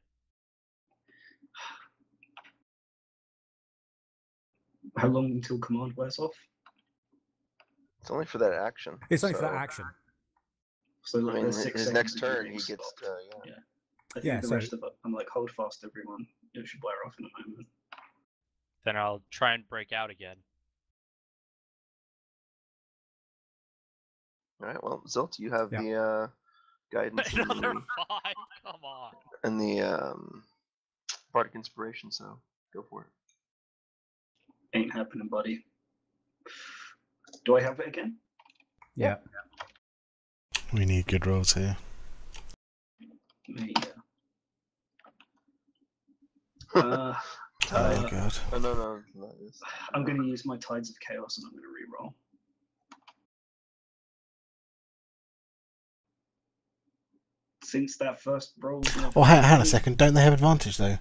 How long until command wears off? It's only for that action. It's only for that so- action. So I like mean, there's 6 his seconds next until turn, he next gets slot. to. Yeah. I think Yeah, the so- rest of it, I'm like, hold fast, everyone. It should wear off in a moment. Then I'll try and break out again. All right. Well, Zilt, you have Yeah. the guidance and Another the, 5? Come on. and the bardic inspiration. So go for it. Ain't happening, buddy. Do I have it again? Yeah. We need good rolls here. Yeah. Oh god. Oh, no. It's, I'm going to use my Tides of Chaos and I'm going to reroll. Since that first roll. Oh, hang on a second. Don't they have advantage though?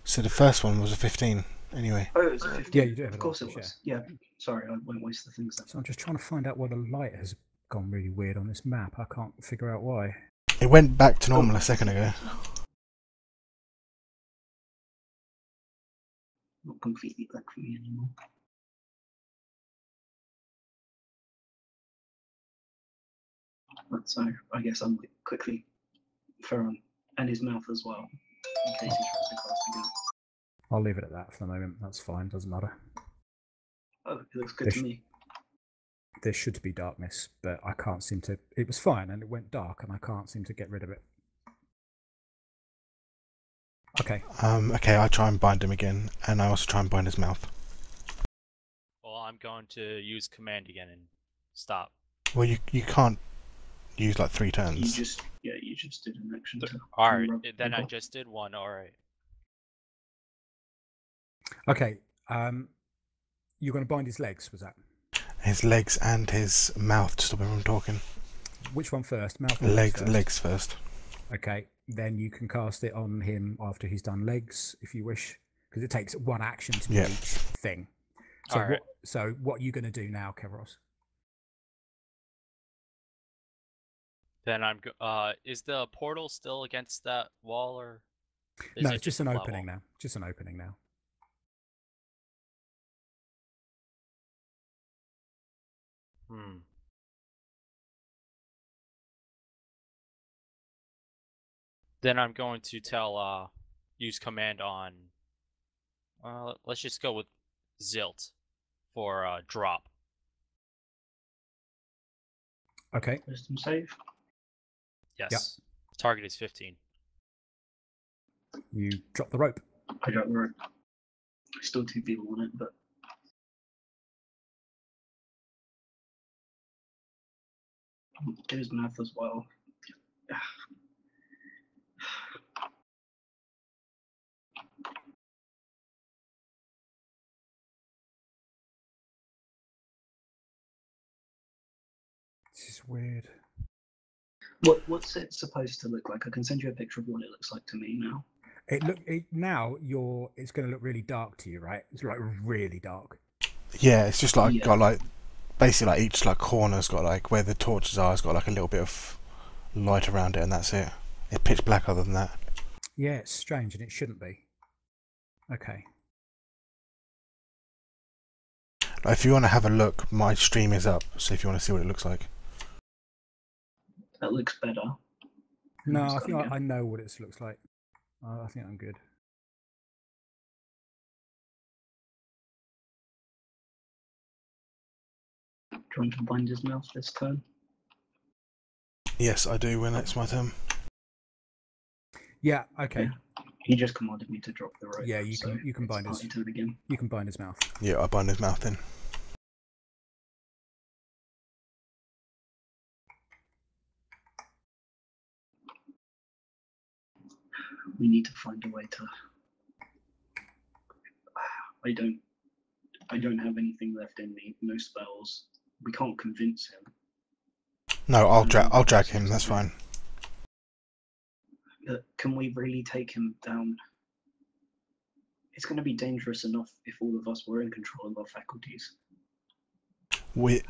So the first one was a 15. Anyway. Oh, it was a 15. Yeah, you do have Of course it advantage, was. Yeah. Sorry, I won't waste the things then. So I'm just trying to find out why the light has gone really weird on this map. I can't figure out why. It went back to normal a second ago. Not completely black for me anymore. So I guess I'm like quickly Ferron and his mouth as well, in case he tries to cast again. I'll leave it at that for the moment. That's fine. Doesn't matter. Oh, it looks good This- to me. There should be darkness, but I can't seem to. It was fine, and it went dark, and I can't seem to get rid of it. Okay. Okay, I try and bind him again, and I also try and bind his mouth. Well, I'm going to use command again and stop. Well, you can't use like 3 turns. You just did an action. To Alright, rub then I people. just did one, alright. Okay. You're going to bind his legs. Was that? His legs and his mouth to stop him from talking. Which one first? Mouth. Or first? Legs first. Okay. Then you can cast it on him after he's done legs, if you wish, because it takes 1 action to do Yeah. each thing. So Alright. what are you going to do now, Kevros? Then is the portal still against that wall, or is No, it it's just an a flat opening wall? now. Just an opening now. Then I'm going to tell use command on let's just go with Zilt for drop. Okay. Wisdom save. Yes. Target is 15. You drop the rope. I don't know. Still 2 people on it, but do his math as well. This is weird. What's it supposed to look like? I can send you a picture of what it looks like to me now. Now it's going to look really dark to you, right? It's like really dark. Yeah, it's just like Yeah. got like basically like each like corner's got like where the torches are, has got like a little bit of light around it, and that's it. It's pitch black other than that. Yeah, it's strange, and it shouldn't be. Okay. If you want to have a look, my stream is up, so if you want to see what it looks like. That looks better. No, Who's I think got it? I know what it looks like. I think I'm good. Do you want to bind his mouth this turn? Yes, I do when it's my turn. Yeah. Okay. Yeah. He just commanded me to drop the rope. Yeah, you so can it's bind his. party turn again. You can bind his mouth. Yeah, I bind his mouth in. We need to find a way to. I don't have anything left in me. No spells. We can't convince him. No, I'll drag him. That's fine. Can we really take him down? It's going to be dangerous enough if all of us were in control of our faculties.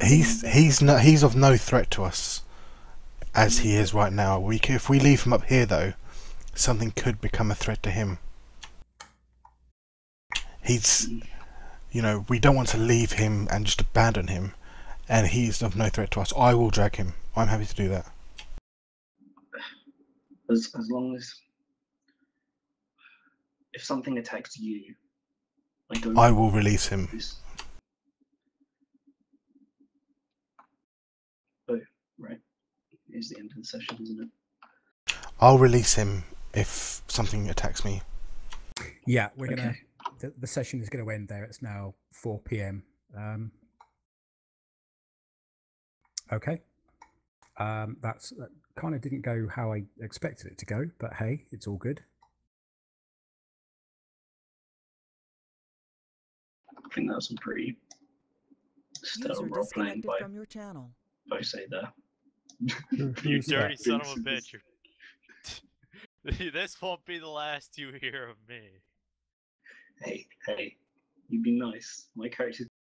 He's of no threat to us as he is right now. If we leave him up here though, something could become a threat to him. We don't want to leave him and just abandon him, and he's of no threat to us. I will drag him. I'm happy to do that. As long as if something attacks you, I will release him. Oh, right. It's the end of the session, isn't it? I'll release him if something attacks me. Yeah, we're gonna. The session is going to end there. It's now 4 p.m. Okay. That kind of didn't go how I expected it to go, but hey, it's all good. I think that was some pretty stellar User role playing disconnected by from your channel. Bose there. You Who's dirty that? son of a bitch. This won't be the last you hear of me. Hey, you'd be nice. My character's